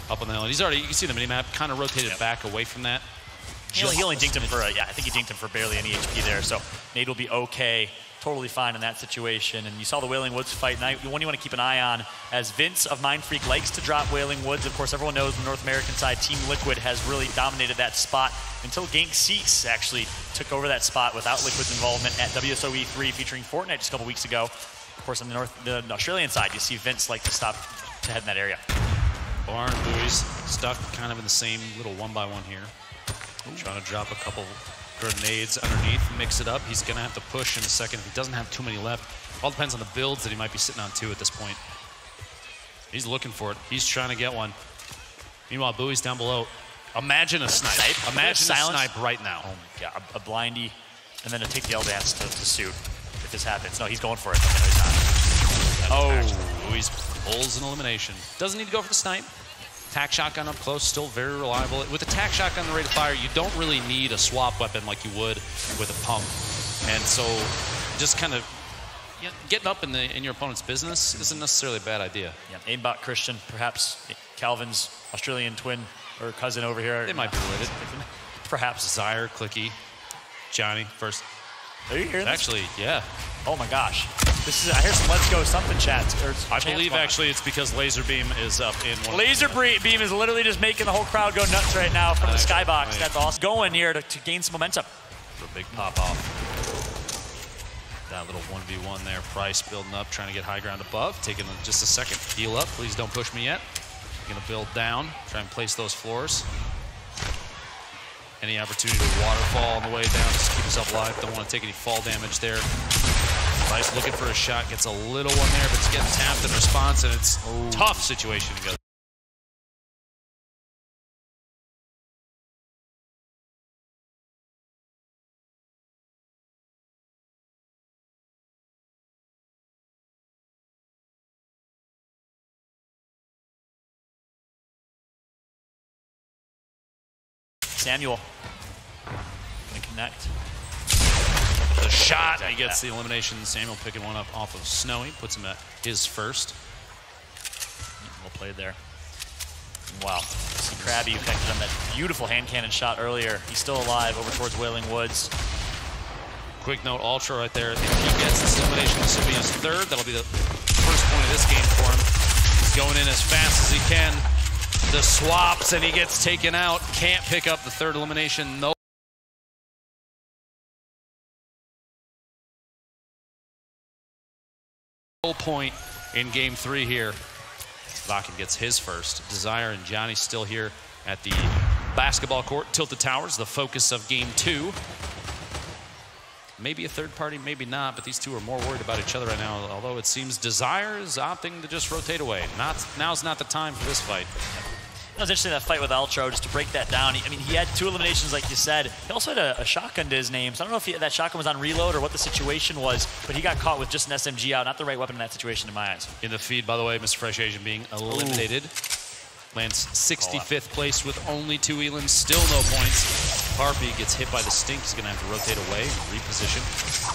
up on the hill. And he's already, you can see the minimap, kind of rotated back away from that. He only dinked him for, I think he dinked him for barely any HP there. So Nate will be okay, totally fine in that situation. And you saw the Wailing Woods fight. Now, one you want to keep an eye on, as Vince of Mind Freak likes to drop Wailing Woods. Of course, everyone knows the North American side, Team Liquid has really dominated that spot until Gank Seeks actually took over that spot without Liquid's involvement at WSOE 3 featuring Fortnite just a couple weeks ago. Of course, on the Australian side, you see Vince like to stop to head in that area. Barn Buoys stuck kind of in the same little one-by-one here. Trying to drop a couple grenades underneath, mix it up. He's going to have to push in a second. He doesn't have too many left. All depends on the builds that he might be sitting on too at this point. He's looking for it. He's trying to get one. Meanwhile, Buoy's down below. Imagine a snipe. Imagine a snipe right now. Oh my God, a blindy, and then to take the L dance to suit if this happens. No, he's going for it. Okay, no, he's not. Buoy's pulls an elimination. Doesn't need to go for the snipe. Tac shotgun up close, still very reliable. With the tac shotgun, the rate of fire, you don't really need a swap weapon like you would with a pump. And so just kind of getting up in your opponent's business isn't necessarily a bad idea. Yeah, aimbot Christian, perhaps Calvin's Australian twin or cousin over here. They might be related. Perhaps. Desire, Clicky, Johnny first. Are you hearing this? Actually, yeah. Oh my gosh. This is, I hear some Let's Go something chat. I believe actually it's because Laser Beam is up in one. Laser Beam is literally just making the whole crowd go nuts right now from the skybox. That's awesome. Going here to gain some momentum. For a big pop off. That little 1v1 there. Price building up, trying to get high ground above. Taking just a second. Heal up. Please don't push me yet. Gonna build down. Try and place those floors. Any opportunity to waterfall on the way down, just keep yourself alive. Don't want to take any fall damage there. Price looking for a shot, gets a little one there, but it's getting tapped in response, and it's a tough situation to go. Samuel can connect. The shot, he gets the elimination. Samuel picking one up off of Snowy, puts him at his first. Well played there. Wow. See Krabby who connected on that beautiful hand cannon shot earlier. He's still alive over towards Wailing Woods. Quick note, Ultra right there. If he gets this elimination, this will be his third. That'll be the first point of this game for him. He's going in as fast as he can. The swaps, and he gets taken out. Can't pick up the third elimination. No point in game 3 here. Vakin gets his first. Desire and Johnny still here at the basketball court. Tilted Towers, the focus of game 2. Maybe a third party, maybe not, but these two are more worried about each other right now, although it seems Desire is opting to just rotate away. Now's not the time for this fight. It was interesting, that fight with Altro, just to break that down. I mean, he had 2 eliminations, like you said. He also had a shotgun to his name, so I don't know if that shotgun was on reload or what the situation was, but he got caught with just an SMG out. Not the right weapon in that situation in my eyes. In the feed, by the way, Mr. Fresh Asian being eliminated. Lands 65th place with only 2 elans, still no points. Harpy gets hit by the stink. He's going to have to rotate away, reposition.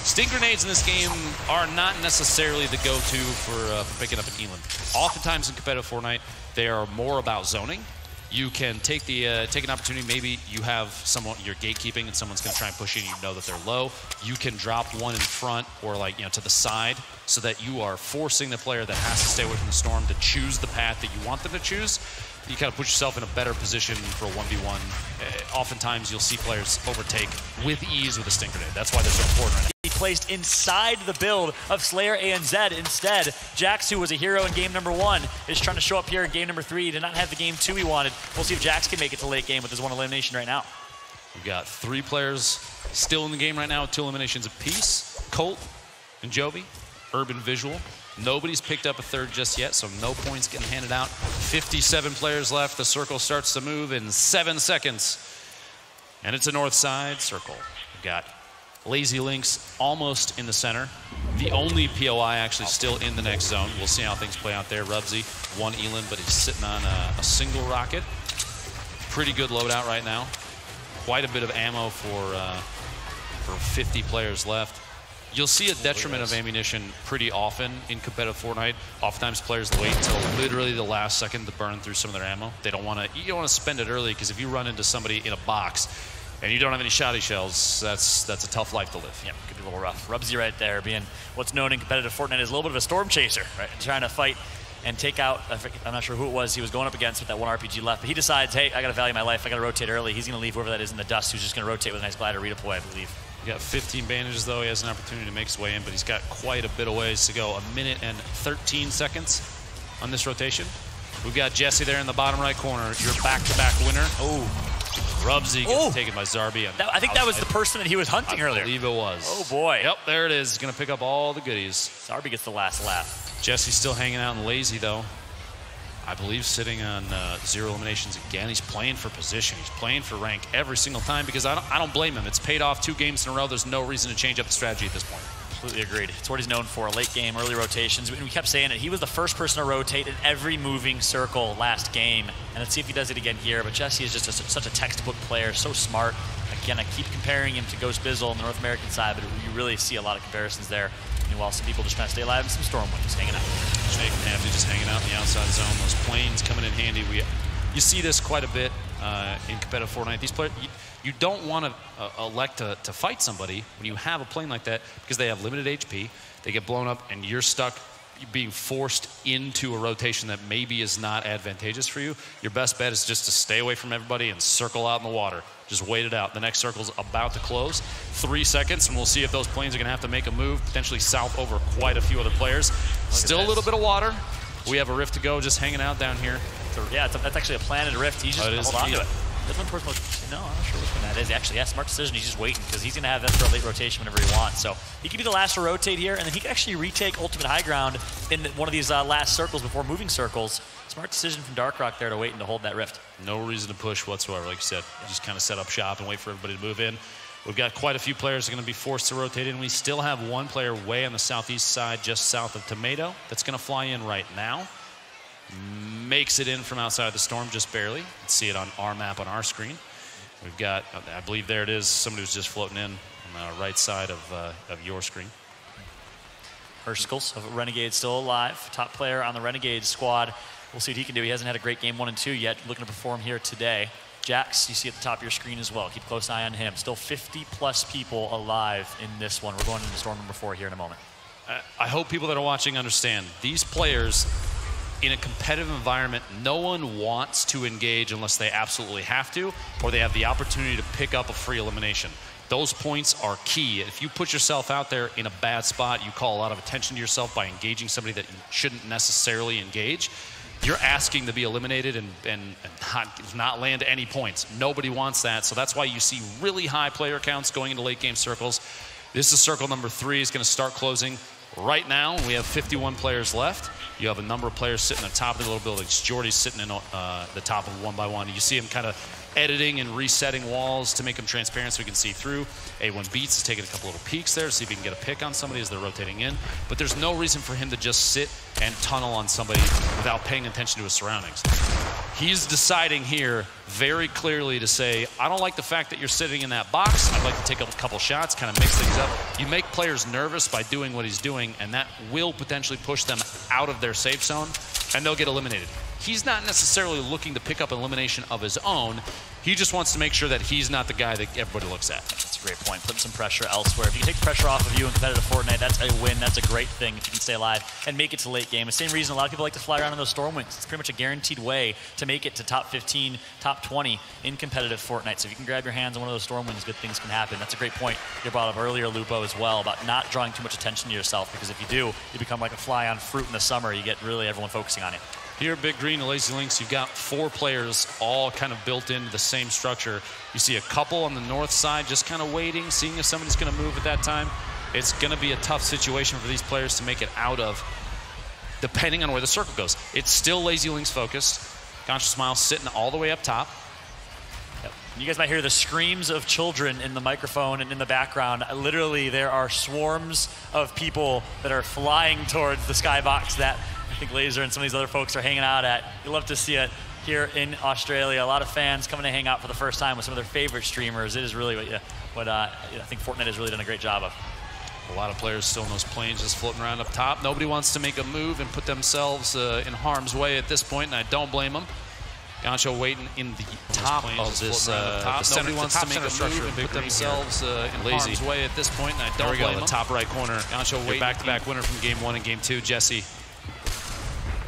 Stink grenades in this game are not necessarily the go-to for picking up an elan. Oftentimes in competitive Fortnite, they are more about zoning. You can take an opportunity. Maybe you have someone you're gatekeeping and someone's going to try and push you and you know that they're low. You can drop one in front or to the side so that you are forcing the player that has to stay away from the storm to choose the path that you want them to choose. You kind of put yourself in a better position for a 1v1. Oftentimes you'll see players overtake with ease with a stink grenade. That's why they're so important right now. He placed inside the build of Slayer ANZ instead. Jax, who was a hero in game number 1, is trying to show up here in game number 3. He did not have the game 2 he wanted. We'll see if Jax can make it to late game with his 1 elimination right now. We've got 3 players still in the game right now with 2 eliminations apiece. Colt and Jovi, Urban Visual. Nobody's picked up a third just yet, so no points getting handed out. 57 players left. The circle starts to move in 7 seconds. And it's a north side circle. We've got Lazy Lynx almost in the center. The only POI actually still in the next zone. We'll see how things play out there. Rubsy, 1 elan, but he's sitting on a single rocket. Pretty good loadout right now. Quite a bit of ammo for 50 players left. You'll see a detriment of ammunition pretty often in competitive Fortnite. Oftentimes players wait until literally the last second to burn through some of their ammo. They don't want to. You don't want to spend it early, because if you run into somebody in a box and you don't have any shotty shells, that's a tough life to live. Yeah, could be a little rough. Rubsy right there, being what's known in competitive Fortnite as a little bit of a storm chaser, right? Trying to fight and take out, I'm not sure who it was he was going up against with that one RPG left, but he decides, hey, I got to value my life, I got to rotate early. He's going to leave whoever that is in the dust, who's just going to rotate with a nice glider redeploy, I believe. He got 15 bandages, though. He has an opportunity to make his way in, but he's got quite a bit of ways to go. 1 minute and 13 seconds on this rotation. We've got Jesse there in the bottom right corner, your back-to-back winner. Oh, Rubsy gets taken by Zarbi. I think that was the person that he was hunting earlier. I believe it was. Oh, boy. Yep, there it is. He's going to pick up all the goodies. Zarbi gets the last lap. Jesse's still hanging out and lazy, though. I believe sitting on 0 eliminations again. He's playing for position. He's playing for rank every single time, because I don't blame him. It's paid off 2 games in a row. There's no reason to change up the strategy at this point. Completely agreed. It's what he's known for, late game, early rotations. We kept saying it. He was the first person to rotate in every moving circle last game. And let's see if he does it again here. But Jesse is just such a textbook player, so smart. Again, I keep comparing him to Ghost Bizzle on the North American side, but you really see a lot of comparisons there. Meanwhile, some people just trying to stay alive and some Stormwinds hanging out. Jake and Hefty just hanging out in the outside zone. Those planes coming in handy. You see this quite a bit in competitive Fortnite. These players, you don't want to elect to fight somebody when you have a plane like that, because they have limited HP. They get blown up, and you're stuck being forced into a rotation that maybe is not advantageous for you. Your best bet is just to stay away from everybody and circle out in the water. Just wait it out. The next circle's about to close. 3 seconds, and we'll see if those planes are going to have to make a move, potentially south over quite a few other players. Still a little bit of water. We have a rift to go, just hanging out down here. Yeah, that's actually a planted rift. He's just hold on to it. No, I'm not sure which one that is. Actually, yeah, smart decision. He's just waiting, because he's going to have that for a late rotation whenever he wants. So he could be the last to rotate here, and then he can actually retake ultimate high ground in one of these last circles before moving circles. Smart decision from Darkrock there to wait and to hold that rift. No reason to push whatsoever, like you said. Just kind of set up shop and wait for everybody to move in. We've got quite a few players that are going to be forced to rotate in. We still have 1 player way on the southeast side, just south of Tomato, that's going to fly in right now. Makes it in from outside the storm, just barely. You can see it on our map on our screen. We've got, I believe there it is, somebody who's just floating in on the right side of your screen. Herschels of Renegade still alive. Top player on the Renegade squad. We'll see what he can do. He hasn't had a great game 1 and 2 yet. Looking to perform here today. Jax, you see at the top of your screen as well. Keep a close eye on him. Still 50+ people alive in this one. We're going into storm number 4 here in a moment. I hope people that are watching understand. These players, in a competitive environment, no one wants to engage unless they absolutely have to, or they have the opportunity to pick up a free elimination. Those points are key. If you put yourself out there in a bad spot, you call a lot of attention to yourself by engaging somebody that you shouldn't necessarily engage. You're asking to be eliminated and not land any points. Nobody wants that, so that's why you see really high player counts going into late game circles. This is circle number 3. It's going to start closing right now. We have 51 players left. You have a number of players sitting at the top of the little buildings. Jordy's sitting in the top of 1 by 1. You see him kind of editing and resetting walls to make them transparent so we can see through. A1 Beats is taking a couple little peeks there to see if he can get a pick on somebody as they're rotating in. But there's no reason for him to just sit and tunnel on somebody without paying attention to his surroundings. He's deciding here very clearly to say, I don't like the fact that you're sitting in that box. I'd like to take a couple shots, kind of mix things up. You make players nervous by doing what he's doing, and that will potentially push them out of their safe zone, and they'll get eliminated. He's not necessarily looking to pick up an elimination of his own. He just wants to make sure that he's not the guy that everybody looks at. That's a great point. Putting some pressure elsewhere. If you can take the pressure off of you in competitive Fortnite, that's a win. That's a great thing if you can stay alive and make it to late game. The same reason a lot of people like to fly around in those Stormwinds. It's pretty much a guaranteed way to make it to top 15, top 20 in competitive Fortnite. So if you can grab your hands on one of those Stormwinds, good things can happen. That's a great point you brought up earlier, Lupo, as well, about not drawing too much attention to yourself, because if you do, you become like a fly on fruit in the summer. You get really everyone focusing on you. Here, Big Green and Lazy Lynx, you've got 4 players all kind of built into the same structure. You see a couple on the north side just kind of waiting, seeing if somebody's going to move at that time. It's going to be a tough situation for these players to make it out of, depending on where the circle goes. It's still Lazy Lynx focused. Conscious Smile sitting all the way up top. Yep. You guys might hear the screams of children in the microphone and in the background. Literally, there are swarms of people that are flying towards the skybox that I think Laser and some of these other folks are hanging out at. You love to see it here in Australia. A lot of fans coming to hang out for the first time with some of their favorite streamers. It is really what I think Fortnite has really done a great job of. A lot of players still in those planes just floating around up top. Nobody wants to make a move and put themselves in harm's way at this point, and I don't blame them. Gancho waiting in the top of this. Nobody wants to make a move and put themselves in harm's way at this point, and I don't blame them. The top right corner. Gancho waiting. Back-to-back winner from Game 1 and Game 2. Jesse,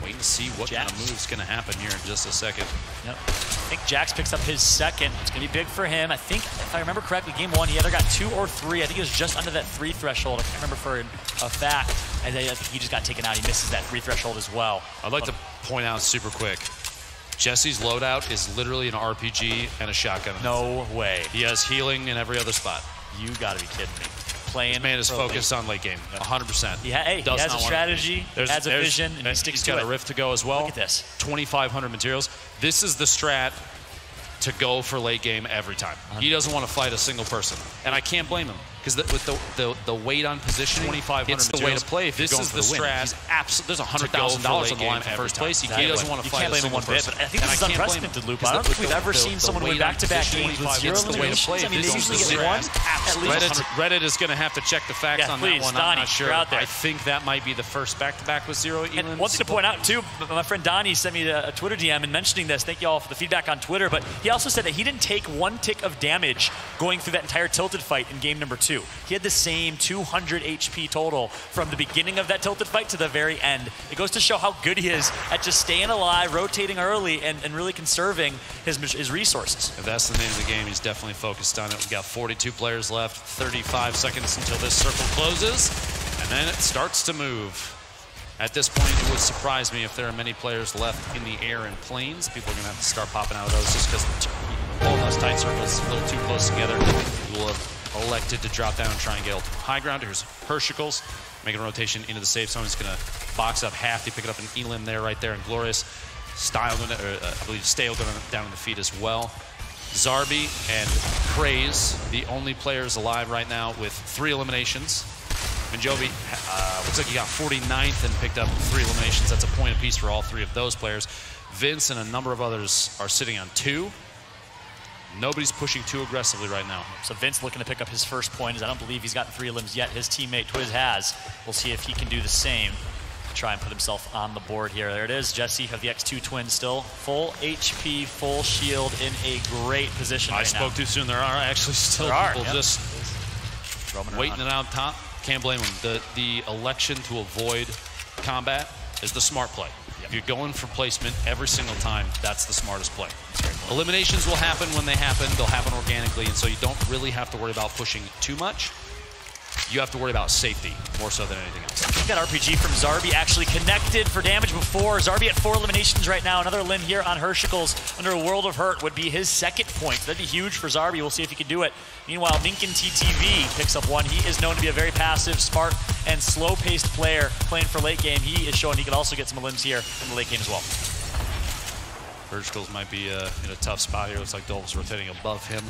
waiting to see what kind of move's going to happen here in just a second. Yep. I think Jax picks up his second. It's going to be big for him. I think, if I remember correctly, Game 1, he either got 2 or 3. I think it was just under that 3 threshold. I can't remember for a fact. I think he just got taken out. He misses that 3 threshold as well. I'd like to point out super quick, Jesse's loadout is literally an RPG and a shotgun. No way. He has healing in every other spot. You got to be kidding me. This man is focused on late game, 100%. He has a strategy, has a vision, and he sticks to it. He's got a rift to go as well. Look at this. 2,500 materials. This is the strat to go for late game every time. He doesn't want to fight a single person, and I can't blame him. Because with the weight on positioning, it's the way to play. If this is the strat, there's $100,000 on the line for first place. He doesn't want to fight a single person. But I think this is unprecedented, Luke. I don't think we've ever seen someone win back-to-back games with 0 eliminations. I mean, they usually get 1 at least. Reddit is going to have to check the facts on that one. I'm not sure. I think that might be the first back-to-back with 0 eliminations. And one thing to point out, too, my friend Donnie sent me a Twitter DM and mentioning this. Thank you all for the feedback on Twitter. But he also said that he didn't take 1 tick of damage going through that entire tilted fight in game number 2. He had the same 200 HP total from the beginning of that tilted fight to the very end. It goes to show how good he is at just staying alive, rotating early, and really conserving his resources. If that's the name of the game, he's definitely focused on it. We've got 42 players left, 35 seconds until this circle closes, and then it starts to move. At this point, it would surprise me if there are many players left in the air and planes. People are going to have to start popping out of those just because pulling those tight circles a little too close together. We'll have elected to drop down and try and get high ground. Here's Hershicles making a rotation into the safe zone. He's going to box up Half. He pick up an Elim there, right there, and Glorious. Style, I believe Stale going down in the feet as well. Zarbi and Craze, the only players alive right now with 3 eliminations. Manjobi looks like he got 49th and picked up 3 eliminations. That's a point apiece for all 3 of those players. Vince and a number of others are sitting on 2. Nobody's pushing too aggressively right now. So Vince looking to pick up his first point. I don't believe he's gotten 3 elims yet. His teammate Twiz has. We'll see if he can do the same. Try and put himself on the board here. There it is. Jesse of the X2 Twins still full HP, full shield, in a great position right now. I spoke too soon. There are actually still people just waiting it out top. Can't blame them. The election to avoid combat is the smart play. If you're going for placement every single time, that's the smartest play. Eliminations will happen when they happen. They'll happen organically, and so you don't really have to worry about pushing too much. You have to worry about safety more so than anything else. We've got RPG from Zarbi actually connected for damage before. Zarbi at 4 eliminations right now. Another limb here on Hershicles under a World of Hurt would be his second point. That'd be huge for Zarbi. We'll see if he can do it. Meanwhile, Minkin TTV picks up 1. He is known to be a very passive, smart, and slow-paced player playing for late game. He is showing he can also get some limbs here in the late game as well. Hershicles might be in a tough spot here. Looks like Dolph's rotating above him.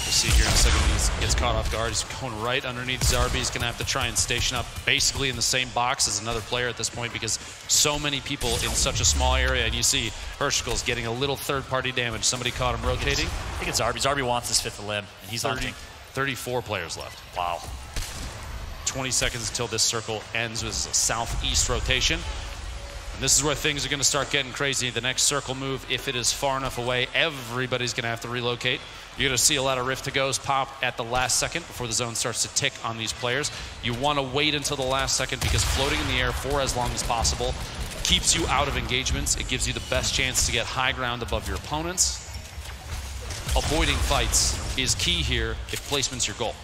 We'll see here in a second when he gets caught off guard. He's going right underneath Zarbi. He's going to have to try and station up basically in the same box as another player at this point because so many people in such a small area. And you see Hershicles getting a little third-party damage. Somebody caught him rotating. I think it's Zarbi. Zarbi wants his 5th limb, and he's 34 players left. Wow. 20 seconds until this circle ends with a southeast rotation. And this is where things are going to start getting crazy. The next circle move, if it is far enough away, everybody's going to have to relocate. You're going to see a lot of rift to goes pop at the last second before the zone starts to tick on these players. You want to wait until the last second because floating in the air for as long as possible keeps you out of engagements. It gives you the best chance to get high ground above your opponents. Avoiding fights is key here if placement's your goal.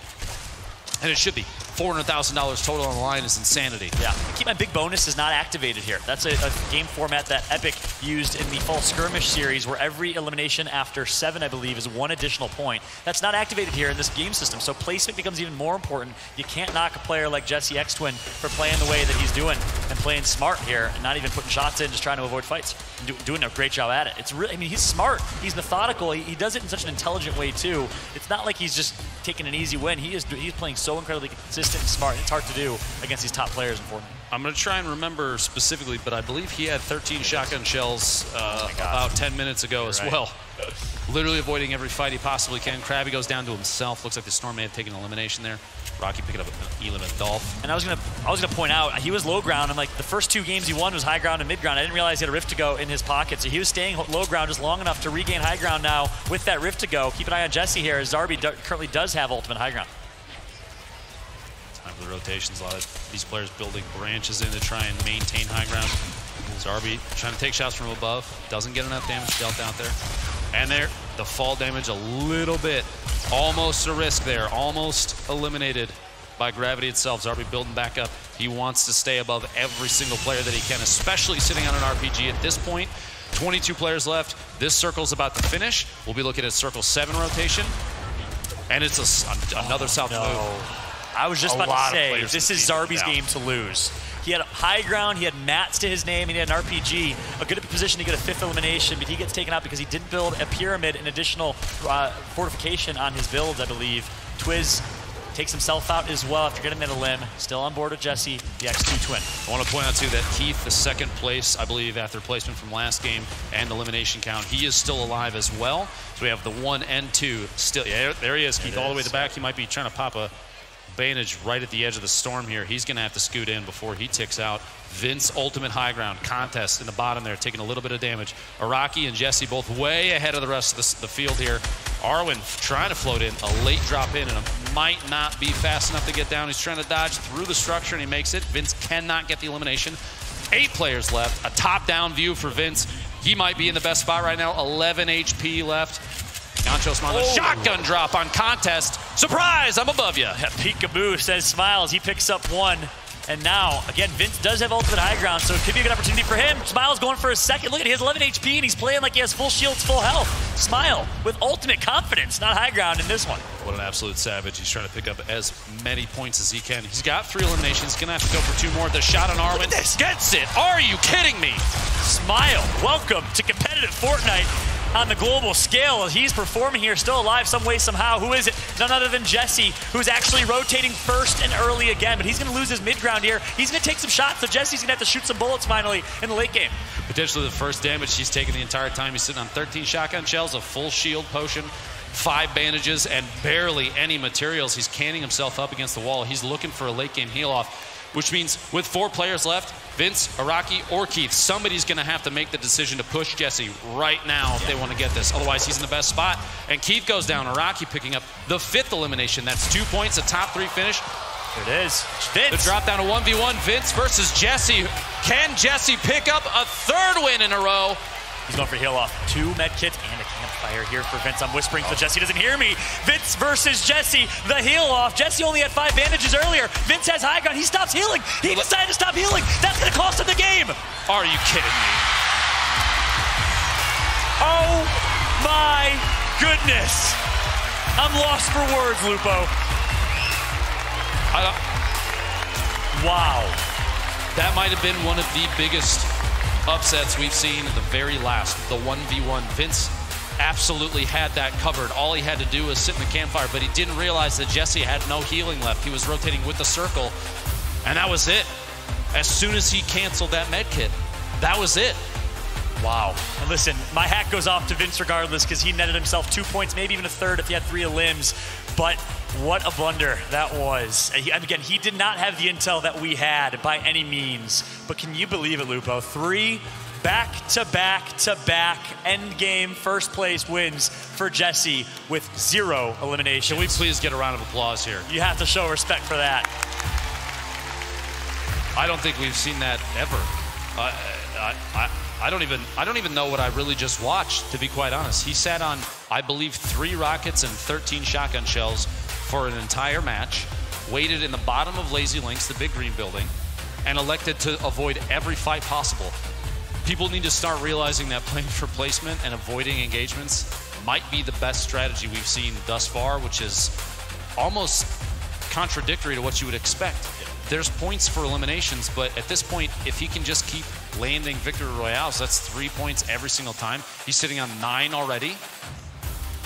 And it should be. $400,000 total on the line is insanity. Yeah, Keep My Big Bonus is not activated here. That's a game format that Epic used in the Fall Skirmish series where every elimination after 7, I believe, is 1 additional point. That's not activated here in this game system, so placement becomes even more important. You can't knock a player like Jesse X-Twin for playing the way that he's doing and playing smart here and not even putting shots in, just trying to avoid fights. Doing a great job at it. It's really, I mean, he's smart. He's methodical. He does it in such an intelligent way, too. It's not like he's just taking an easy win. He's playing so incredibly consistent and smart. It's hard to do against these top players in Fortnite. I'm going to try and remember specifically, but I believe he had 13 shotgun shells about 10 minutes ago as well. literally avoiding every fight he possibly can. Krabby goes down to himself. Looks like the Storm may have taken an elimination there. Rocky picking up an Elam and Dolph. And I was gonna point out, he was low ground, and like the first 2 games he won was high ground and mid ground. I didn't realize he had a rift to go in his pocket, so he was staying low ground just long enough to regain high ground now with that rift to go. Keep an eye on Jesse here, as Zarby currently does have ultimate high ground. Time for the rotations. A lot of these players building branches in to try and maintain high ground. Zarby trying to take shots from above. Doesn't get enough damage dealt out there. And there, the fall damage a little bit. Almost a risk there. Almost eliminated by gravity itself. Zarby building back up. He wants to stay above every single player that he can, especially sitting on an RPG at this point. 22 players left. This circle's about to finish. We'll be looking at circle 7 rotation. And it's another south move. I was just about to say, this is Zarby's game to lose. He had high ground, he had mats to his name, and he had an RPG, a good position to get a 5th elimination, but he gets taken out because he didn't build a pyramid and additional fortification on his builds, I believe. Twiz takes himself out as well after getting him in a limb. Still on board with Jesse, the X2 twin. I want to point out, too, that Keith, the 2nd place, I believe, after placement from last game and elimination count, he is still alive as well. So we have the 1 and 2 still. Yeah, there he is, Keith, all the way to the back. He might be trying to pop a bandage right at the edge of the Storm here. He's going to have to scoot in before he ticks out. Vince, ultimate high ground. Contest in the bottom there, taking a little bit of damage. Araki and Jesse both way ahead of the rest of the field here. Arwen trying to float in, a late drop in, and it might not be fast enough to get down. He's trying to dodge through the structure, and he makes it. Vince cannot get the elimination. 8 players left. A top-down view for Vince. He might be in the best spot right now. 11 HP left. Gancho Smile, shotgun drop on Contest. Surprise, I'm above you. Peekaboo, says Smiles. He picks up 1. And now, again, Vince does have ultimate high ground, so it could be a good opportunity for him. Smile's going for a 2nd. Look at, he has 11 HP, and he's playing like he has full shields, full health. Smile with ultimate confidence, not high ground in this one. What an absolute savage. He's trying to pick up as many points as he can. He's got 3 eliminations. Going to have to go for 2 more. The shot on Arwen gets it. Are you kidding me? Smile, welcome to competitive Fortnite on the global scale. He's performing here, still alive some way, somehow. Who is it? None other than Jesse, who's actually rotating first and early again, but he's going to lose his mid ground here. He's going to take some shots, so Jesse's going to have to shoot some bullets finally in the late game. Potentially the first damage he's taken the entire time. He's sitting on 13 shotgun shells, a full shield potion, 5 bandages, and barely any materials. He's canning himself up against the wall. He's looking for a late game heal off, which means with 4 players left, Vince, Araki, or Keith, somebody's going to have to make the decision to push Jesse right now if they want to get this. Otherwise, he's in the best spot. And Keith goes down. Araki picking up the 5th elimination. That's 2 points, a top 3 finish. There it is. Vince. The drop down to 1v1. Vince versus Jesse. Can Jesse pick up a 3rd win in a row? He's going for heal off. 2 med kits and a campfire here for Vince. I'm whispering so Jesse doesn't hear me. Vince versus Jesse, the heal off. Jesse only had 5 bandages earlier. Vince has high ground. He stops healing. He decided to stop healing. That's going to cost him the game. Are you kidding me? Oh my goodness. I'm lost for words, Lupo. Wow. That might have been one of the biggest upsets we've seen at the very last, the 1v1. Vince absolutely had that covered. All he had to do was sit in the campfire, but he didn't realize that Jesse had no healing left. He was rotating with the circle, and that was it. As soon as he canceled that med kit, that was it. Wow. And listen, my hat goes off to Vince regardless, because he netted himself 2 points, maybe even a 3rd if he had 3 limbs. But what a blunder that was. Again, he did not have the intel that we had by any means. But can you believe it, Lupo? 3 back-to-back-to-back endgame first place wins for Jesse with 0 eliminations. Can we please get a round of applause here? You have to show respect for that. I don't think we've seen that ever. I don't even know what I really just watched, to be quite honest. He sat on, I believe, 3 rockets and 13 shotgun shells for an entire match, waited in the bottom of Lazy Links, the big green building, and elected to avoid every fight possible. People need to start realizing that playing for placement and avoiding engagements might be the best strategy we've seen thus far, which is almost contradictory to what you would expect. There's points for eliminations, but at this point, if he can just keep landing victory royales, that's 3 points every single time. He's sitting on 9 already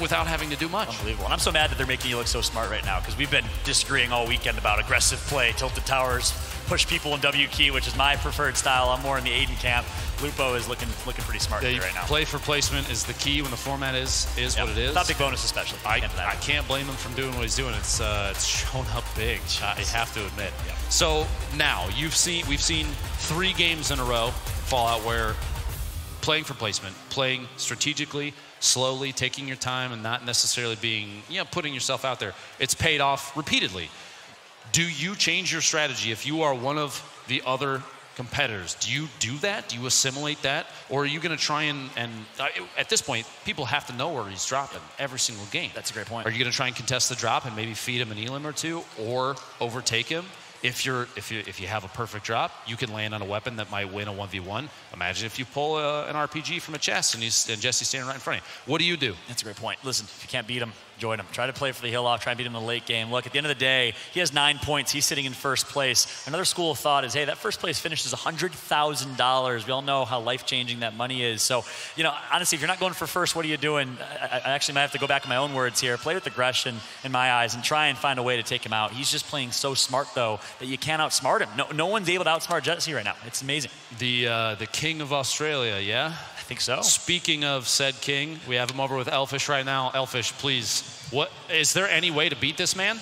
without having to do much. Unbelievable. And I'm so mad that they're making you look so smart right now, because we've been disagreeing all weekend about aggressive play, tilted towers, push people in W key, which is my preferred style. I'm more in the Aiden camp. Lupo is looking pretty smart right now. Play for placement is the key when the format is what it is. Not big bonus especially. I can't blame him from doing what he's doing. It's shown up big. I have to admit. Yeah. So now we've seen 3 games in a row Fallout where playing for placement, playing strategically, slowly, taking your time, and not necessarily being putting yourself out there. It's paid off repeatedly. Do you change your strategy if you are one of the other competitors? Do you do that? Do you assimilate that? Or are you going to try and at this point, people have to know where he's dropping every single game. That's a great point. Are you going to try and contest the drop and maybe feed him an elim or 2 or overtake him? If you have a perfect drop, you can land on a weapon that might win a 1v1. Imagine if you pull an RPG from a chest and Jesse's standing right in front of you. What do you do? That's a great point. Listen, if you can't beat him, join him. Try to play for the hill off. Try and beat him in the late game. Look, at the end of the day, he has 9 points. He's sitting in first place. Another school of thought is, hey, that first place finish is $100,000. We all know how life-changing that money is. So, honestly, if you're not going for first, what are you doing? I actually might have to go back in my own words here. Play with aggression in my eyes and try and find a way to take him out. He's just playing so smart, though, that you can't outsmart him. No one's able to outsmart Jesse right now. It's amazing. The king of Australia, yeah? I think so. Speaking of said king, we have him over with Elfish right now. Elfish, please. What is there any way to beat this man?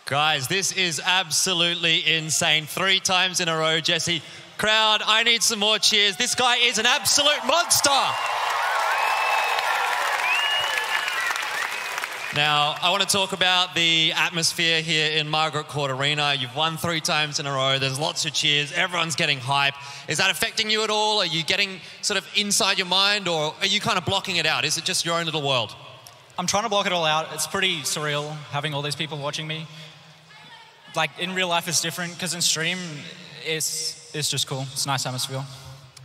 Guys, this is absolutely insane. 3 times in a row, Jesse. Crowd, I need some more cheers. This guy is an absolute monster. Now, I want to talk about the atmosphere here in Margaret Court Arena. You've won 3 times in a row. There's lots of cheers. Everyone's getting hype. Is that affecting you at all? Are you getting sort of inside your mind, or are you kind of blocking it out? Is it just your own little world? I'm trying to block it all out. It's pretty surreal having all these people watching me. Like, in real life, it's different, because in stream, it's just cool. It's a nice atmosphere.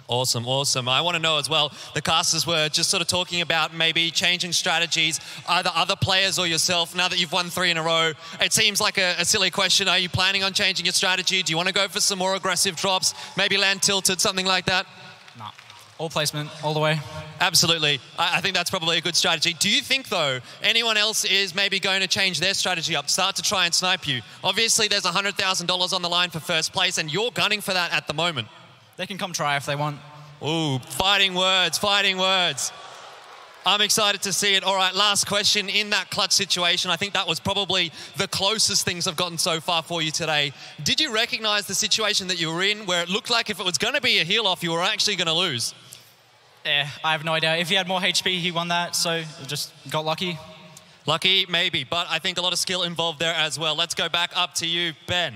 Awesome, awesome. I want to know as well, the casters were just sort of talking about maybe changing strategies, either other players or yourself. Now that you've won 3 in a row, it seems like a silly question. Are you planning on changing your strategy? Do you want to go for some more aggressive drops, maybe land tilted, something like that? Nah, all placement, all the way. Absolutely. I think that's probably a good strategy. Do you think, though, anyone else is maybe going to change their strategy up, start to try and snipe you? Obviously, there's $100,000 on the line for first place, and you're gunning for that at the moment. They can come try if they want. Ooh, fighting words, fighting words. I'm excited to see it. All right, last question. In that clutch situation, I think that was probably the closest things I've gotten so far for you today. Did you recognize the situation that you were in where it looked like if it was going to be a heal-off, you were actually going to lose? Yeah, I have no idea. If he had more HP, he won that, so just got lucky. Lucky, maybe, but I think a lot of skill involved there as well. Let's go back up to you, Ben.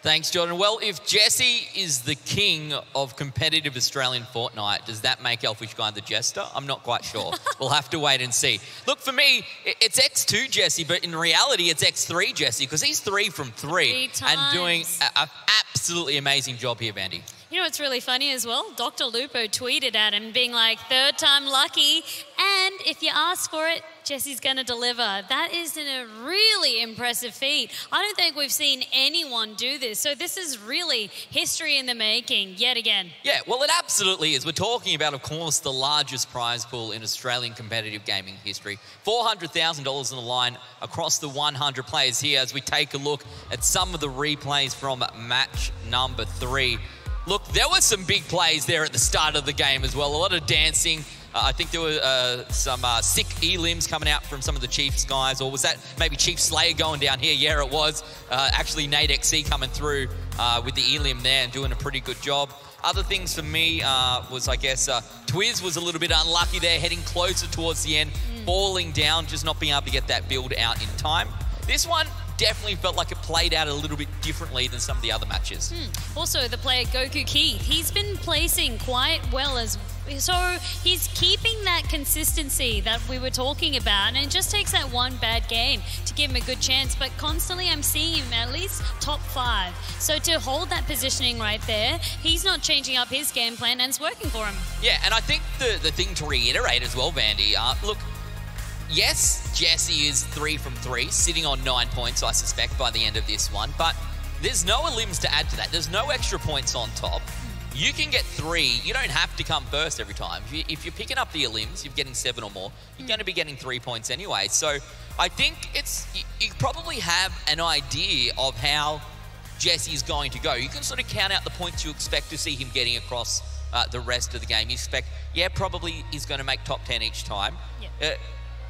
Thanks, Jordan. Well, if Jesse is the king of competitive Australian Fortnite, does that make Elfish Guy the jester? I'm not quite sure. We'll have to wait and see. Look, for me, it's X2 Jesse, but in reality, it's X3 Jesse, because he's 3 from 3 and doing an absolutely amazing job here, Vandy. You know what's really funny as well? Dr. Lupo tweeted at him being like, 3rd time lucky, and if you ask for it, Jesse's going to deliver. That is a really impressive feat. I don't think we've seen anyone do this, so this is really history in the making yet again. Yeah, well, it absolutely is. We're talking about, of course, the largest prize pool in Australian competitive gaming history. $400,000 on the line across the 100 players here as we take a look at some of the replays from match number 3. Look, there were some big plays there at the start of the game as well. A lot of dancing. I think there were some sick elims coming out from some of the Chiefs guys. Or was that maybe Chief Slayer going down here? Yeah, it was. Actually, Nate XC coming through with the elim there and doing a pretty good job. Other things for me was, I guess, Twiz was a little bit unlucky there, heading closer towards the end, falling down, just not being able to get that build out in time. This one definitely felt like it played out a little bit differently than some of the other matches. Also, the player Goku Keith, he's been placing quite well as so he's keeping that consistency that we were talking about, and it just takes that one bad game to give him a good chance, but constantly I'm seeing him at least top 5. So to hold that positioning right there, he's not changing up his game plan and it's working for him. Yeah, and I think the thing to reiterate as well, Vandy, look, yes, Jesse is 3 from 3, sitting on 9 points, I suspect, by the end of this one, but there's no elims to add to that. There's no extra points on top. You can get 3. You don't have to come first every time. If you're picking up the elims, you're getting 7 or more, you're going to be getting 3 points anyway. So I think you probably have an idea of how Jesse's going to go. You can sort of count out the points you expect to see him getting across the rest of the game. You expect, yeah, probably he's going to make top 10 each time. Yeah.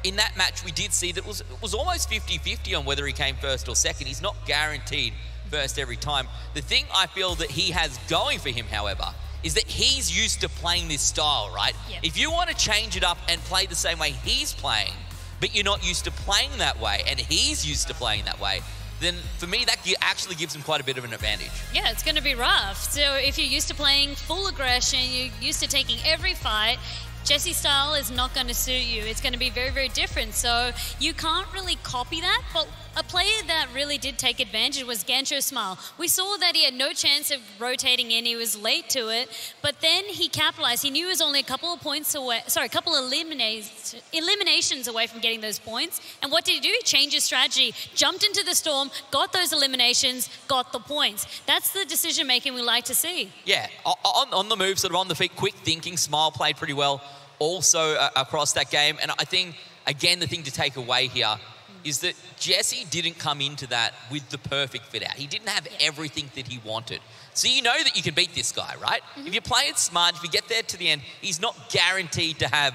In that match, we did see that it was almost 50-50 on whether he came first or second. He's not guaranteed first every time. The thing I feel that he has going for him, however, is that he's used to playing this style, right? Yep. If you want to change it up and play the same way he's playing, but you're not used to playing that way, and he's used to playing that way, then for me, that actually gives him quite a bit of an advantage. Yeah, it's going to be rough. So if you're used to playing full aggression, you're used to taking every fight, Jesse's style is not going to suit you. It's going to be very, very different. So you can't really copy that. But a player that really did take advantage was Gancho Smile. We saw that he had no chance of rotating in. He was late to it. But then he capitalized. He knew he was only a couple of points away. Sorry, a couple of eliminations away from getting those points. And what did he do? He changed his strategy, jumped into the storm, got those eliminations, got the points. That's the decision making we like to see. Yeah, on the move, sort of on the feet, quick thinking. Smile played pretty well also across that game. And I think, again, the thing to take away here is that Jesse didn't come into that with the perfect fit out. He didn't have everything that he wanted. So you know that you can beat this guy, right? Mm-hmm. If you play it smart, if you get there to the end, he's not guaranteed to have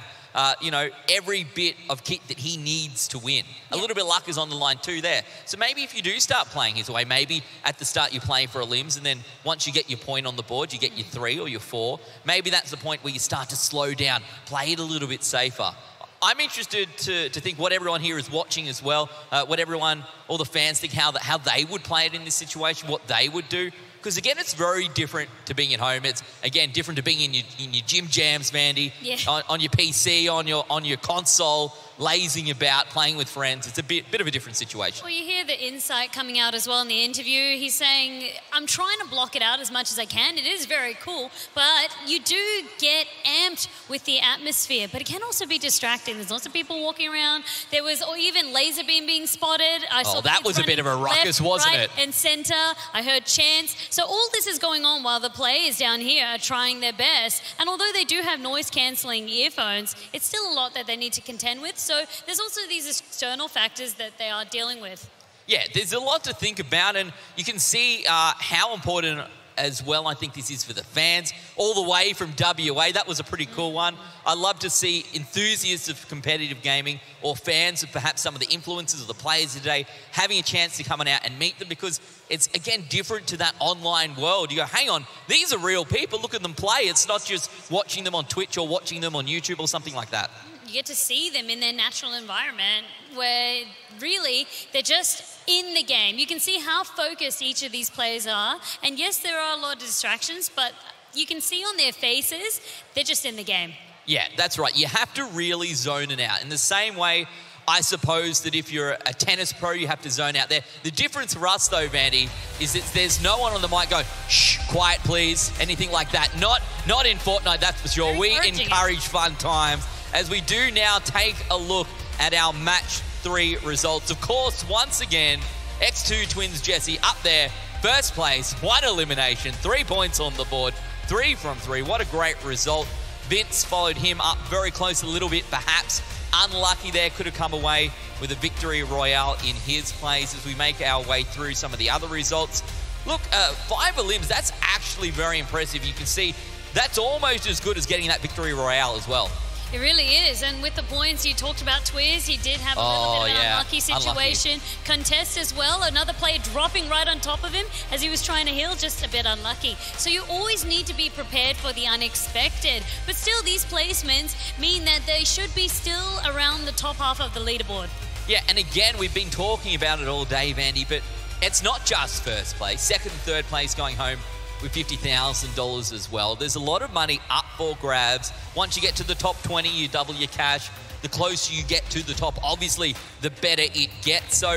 every bit of kit that he needs to win. A little bit of luck is on the line too there. So maybe if you do start playing his way, maybe at the start you're playing for a limbs, and then once you get your point on the board, you get your 3 or your 4. Maybe that's the point where you start to slow down, play it a little bit safer. I'm interested to think what everyone here is watching as well, what everyone, all the fans think, how they would play it in this situation, what they would do. Because again, it's very different to being at home. It's again different to being in your gym jams, Vandy, on your PC, on your console, lazing about, playing with friends. It's a bit of a different situation. Well, you hear the insight coming out as well in the interview. He's saying, I'm trying to block it out as much as I can. It is very cool, but you do get amped with the atmosphere, but it can also be distracting. There's lots of people walking around. There was even laser beam being spotted. I saw that was a bit of a ruckus, wasn't it? And center. I heard chants. So all this is going on while the players down here are trying their best. And although they do have noise-cancelling earphones, it's still a lot that they need to contend with. So there's also these external factors that they are dealing with. Yeah, there's a lot to think about, and you can see how important as well I think this is for the fans, all the way from WA. That was a pretty cool one. I love to see enthusiasts of competitive gaming or fans of perhaps some of the influencers or the players today having a chance to come on out and meet them, because it's, again, different to that online world. You go, hang on, these are real people. Look at them play. It's not just watching them on Twitch or watching them on YouTube or something like that. You get to see them in their natural environment where really they're just in the game. You can see how focused each of these players are. And yes, there are a lot of distractions, but you can see on their faces, they're just in the game. Yeah, that's right. You have to really zone it out. In the same way, I suppose that if you're a tennis pro, you have to zone out there. The difference for us, though, Vandy, is that there's no one on the mic going, shh, quiet, please, anything like that. Not in Fortnite, that's for sure. We encourage fun times. As we do now take a look at our match 3 results. Of course, once again, X2 Twins Jesse up there, first place, 1 elimination, 3 points on the board, 3 from 3. What a great result. Vince followed him up very close a little bit, perhaps unlucky there, could have come away with a victory royale in his place as we make our way through some of the other results. Look, 5 elims, that's actually very impressive. You can see that's almost as good as getting that victory royale as well. It really is, and with the points, you talked about Twiz, he did have a little bit of an unlucky situation. Contest as well, another player dropping right on top of him as he was trying to heal, just a bit unlucky. So you always need to be prepared for the unexpected. But still, these placements mean that they should be still around the top half of the leaderboard. Yeah, and again, we've been talking about it all day, Vandy, but it's not just first place. Second and third place going home with $50,000 as well. There's a lot of money up for grabs. Once you get to the top 20, you double your cash. The closer you get to the top, obviously, the better it gets. So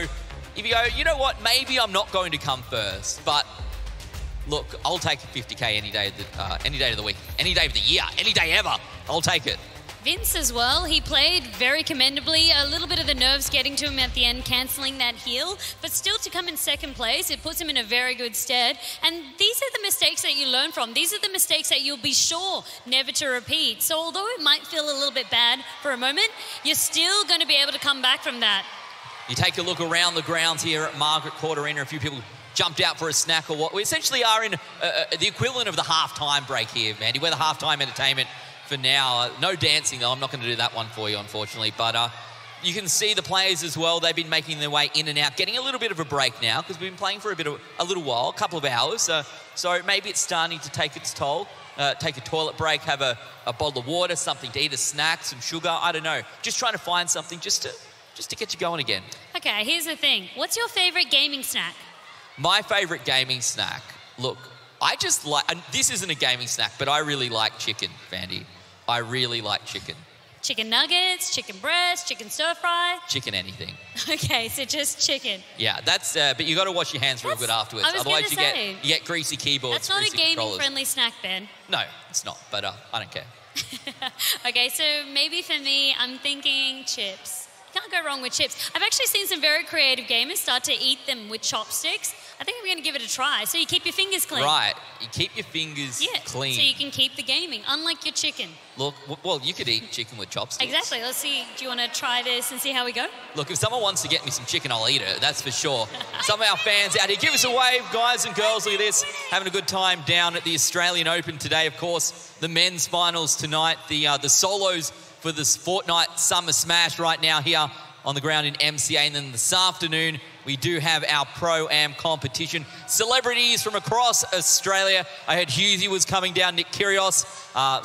if you go, you know what, maybe I'm not going to come first, but look, I'll take 50K any day of the week, any day of the year, any day ever. I'll take it. Vince as well, he played very commendably. A little bit of the nerves getting to him at the end, cancelling that heal, but still to come in second place, it puts him in a very good stead. And these are the mistakes that you learn from. These are the mistakes that you'll be sure never to repeat. So although it might feel a little bit bad for a moment, you're still going to be able to come back from that. You take a look around the grounds here at Margaret Court Arena, a few people jumped out for a snack or what. We essentially are in the equivalent of the halftime break here, Mandy. We're the halftime entertainment for now. No dancing, though. I'm not going to do that one for you, unfortunately. But you can see the players as well. They've been making their way in and out, getting a little bit of a break now because we've been playing for a little while, a couple of hours. So maybe it's starting to take its toll. Take a toilet break, have a bottle of water, something to eat, a snack, some sugar. I don't know. Just trying to find something just to get you going again. Okay, here's the thing. What's your favorite gaming snack? My favorite gaming snack. Look, I just like, and this isn't a gaming snack, but I really like chicken, Vandy. I really like chicken. Chicken nuggets, chicken breast, chicken stir fry? Chicken anything. Okay, so just chicken. Yeah, that's, but you got to wash your hands real good afterwards. I was Otherwise gonna you get greasy keyboards, That's not a greasy controllers. gaming-friendly snack, Ben. No, it's not, but I don't care. Okay, so maybe for me, I'm thinking chips. Can't go wrong with chips. I've actually seen some very creative gamers start to eat them with chopsticks. I think I'm going to give it a try. So you keep your fingers clean. Right, you keep your fingers clean. So you can keep the gaming, unlike your chicken. Look, well, you could eat chicken with chopsticks. Exactly. Let's see. Do you want to try this and see how we go? Look, if someone wants to get me some chicken, I'll eat it. That's for sure. Some of our fans out here, give us a wave, guys and girls. Look at this. Having a good time down at the Australian Open today. Of course, the men's finals tonight. The solos for this Fortnite Summer Smash right now here on the ground in MCA. And then this afternoon, we do have our Pro-Am competition. Celebrities from across Australia. I heard Hughesy was coming down, Nick Kyrgios,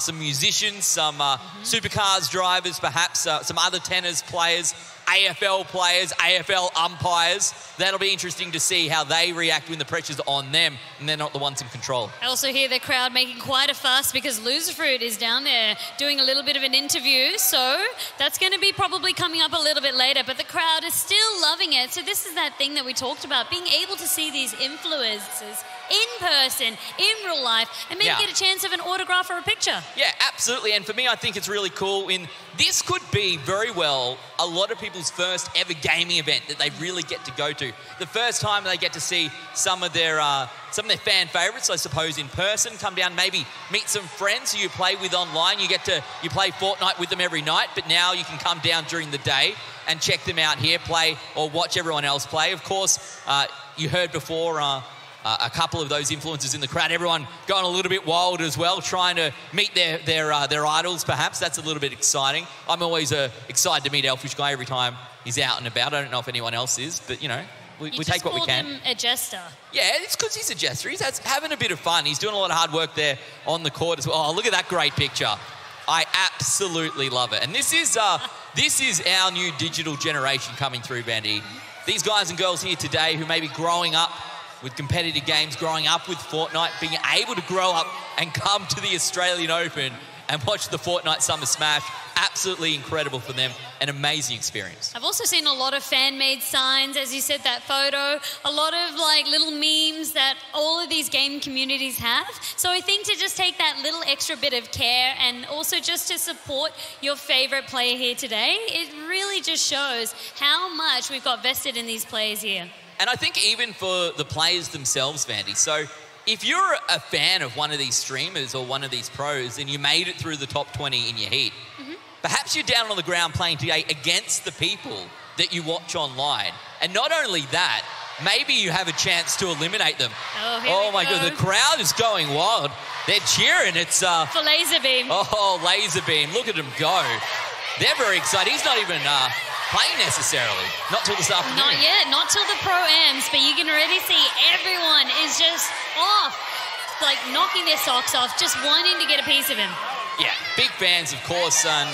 some musicians, some supercars drivers, perhaps some other tennis players, AFL players, AFL umpires. That'll be interesting to see how they react when the pressure's on them and they're not the ones in control. I also hear the crowd making quite a fuss because Loserfruit is down there doing a little bit of an interview. So that's going to be probably coming up a little bit later, but the crowd is still loving it. So this is that thing that we talked about, being able to see these influencers in person, in real life, and maybe get a chance of an autograph or a picture. Yeah, absolutely. And for me, I think it's really cool. This could be very well a lot of people's first ever gaming event that they really get to go to. The first time they get to see some of their fan favorites, I suppose, in person. Come down, maybe meet some friends who you play with online. You play Fortnite with them every night, but now you can come down during the day and check them out here, play or watch everyone else play. Of course, you heard before a couple of those influencers in the crowd, everyone going a little bit wild as well, trying to meet their idols perhaps. That's a little bit exciting. I'm always excited to meet Elfish Guy every time he's out and about. I don't know if anyone else is, but you know, we take what we can. You just called him a jester. Yeah, it's because he's a jester. He's having a bit of fun. He's doing a lot of hard work there on the court as well. Oh, look at that great picture. I absolutely love it. And this is our new digital generation coming through, Bandy. These guys and girls here today who may be growing up with competitive games, growing up with Fortnite, being able to grow up and come to the Australian Open and watch the Fortnite Summer Smash. Absolutely incredible for them. An amazing experience. I've also seen a lot of fan-made signs, as you said, that photo, a lot of like little memes that all of these game communities have. So I think to just take that little extra bit of care and also just to support your favorite player here today, it really just shows how much we've got vested in these players here. And I think even for the players themselves, Vandy, so if you're a fan of one of these streamers or one of these pros and you made it through the top 20 in your heat, perhaps you're down on the ground playing today against the people that you watch online. And not only that, maybe you have a chance to eliminate them. Oh my God, the crowd is going wild. They're cheering. It's for Laserbeam. Oh, Laserbeam, look at him go. They're very excited. He's not even playing necessarily. Not till this afternoon. Not yet, not till the Pro-Ams, but you can already see everyone is just off, like knocking their socks off, just wanting to get a piece of him. Yeah, big fans, of course, and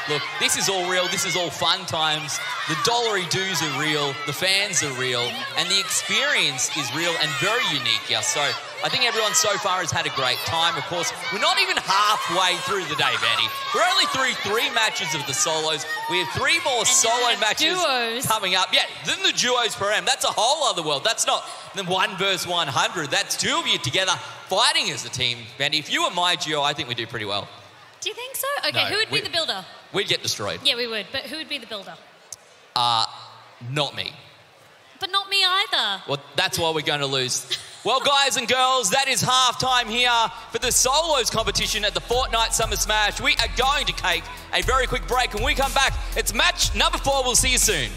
look, this is all real, this is all fun times. The dollary dues are real, the fans are real, and the experience is real and very unique, yeah. So I think everyone so far has had a great time. Of course, we're not even halfway through the day, Vanny. We're only through 3 matches of the solos. We have 3 more solo matches coming up. Yeah, then the duos per M. That's a whole other world. That's not the 1 versus 100. That's 2 of you together fighting as a team, Vanny. If you were my duo, I think we do pretty well. Do you think so? Okay, No, who would be the builder? We'd get destroyed. Yeah, we would, but who would be the builder? Not me. But not me either. Well, that's why we're going to lose. Well, guys and girls, that is halftime here for the solos competition at the Fortnite Summer Smash. We are going to take a very quick break. When we come back, it's match number 4. We'll see you soon.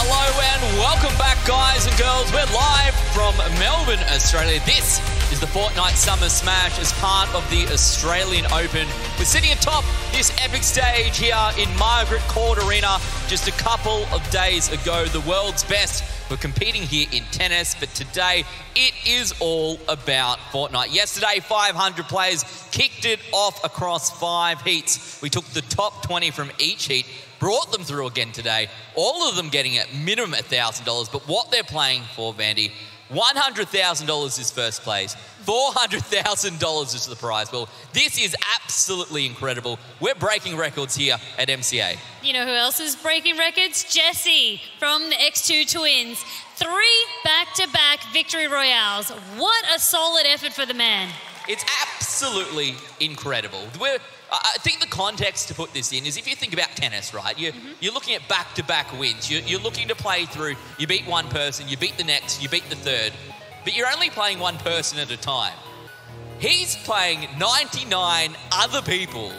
Hello and welcome back, guys and girls. We're live from Melbourne, Australia. This is the Fortnite Summer Smash as part of the Australian Open. We're sitting atop this epic stage here in Margaret Court Arena just a couple of days ago. The world's best were competing here in tennis, but today it is all about Fortnite. Yesterday, 500 players kicked it off across 5 heats. We took the top 20 from each heat, brought them through again today, all of them getting at minimum $1,000, but what they're playing for, Vandy, $100,000 is first place, $400,000 is the prize pool. This is absolutely incredible. We're breaking records here at MCA. You know who else is breaking records? Jesse from the X2 Twins. 3 back-to-back victory royales. What a solid effort for the man. It's absolutely incredible. I think the context to put this in is if you think about tennis, right? You're looking at back-to-back wins. You're looking to play through. You beat one person, you beat the next, you beat the third. But you're only playing one person at a time. He's playing 99 other people,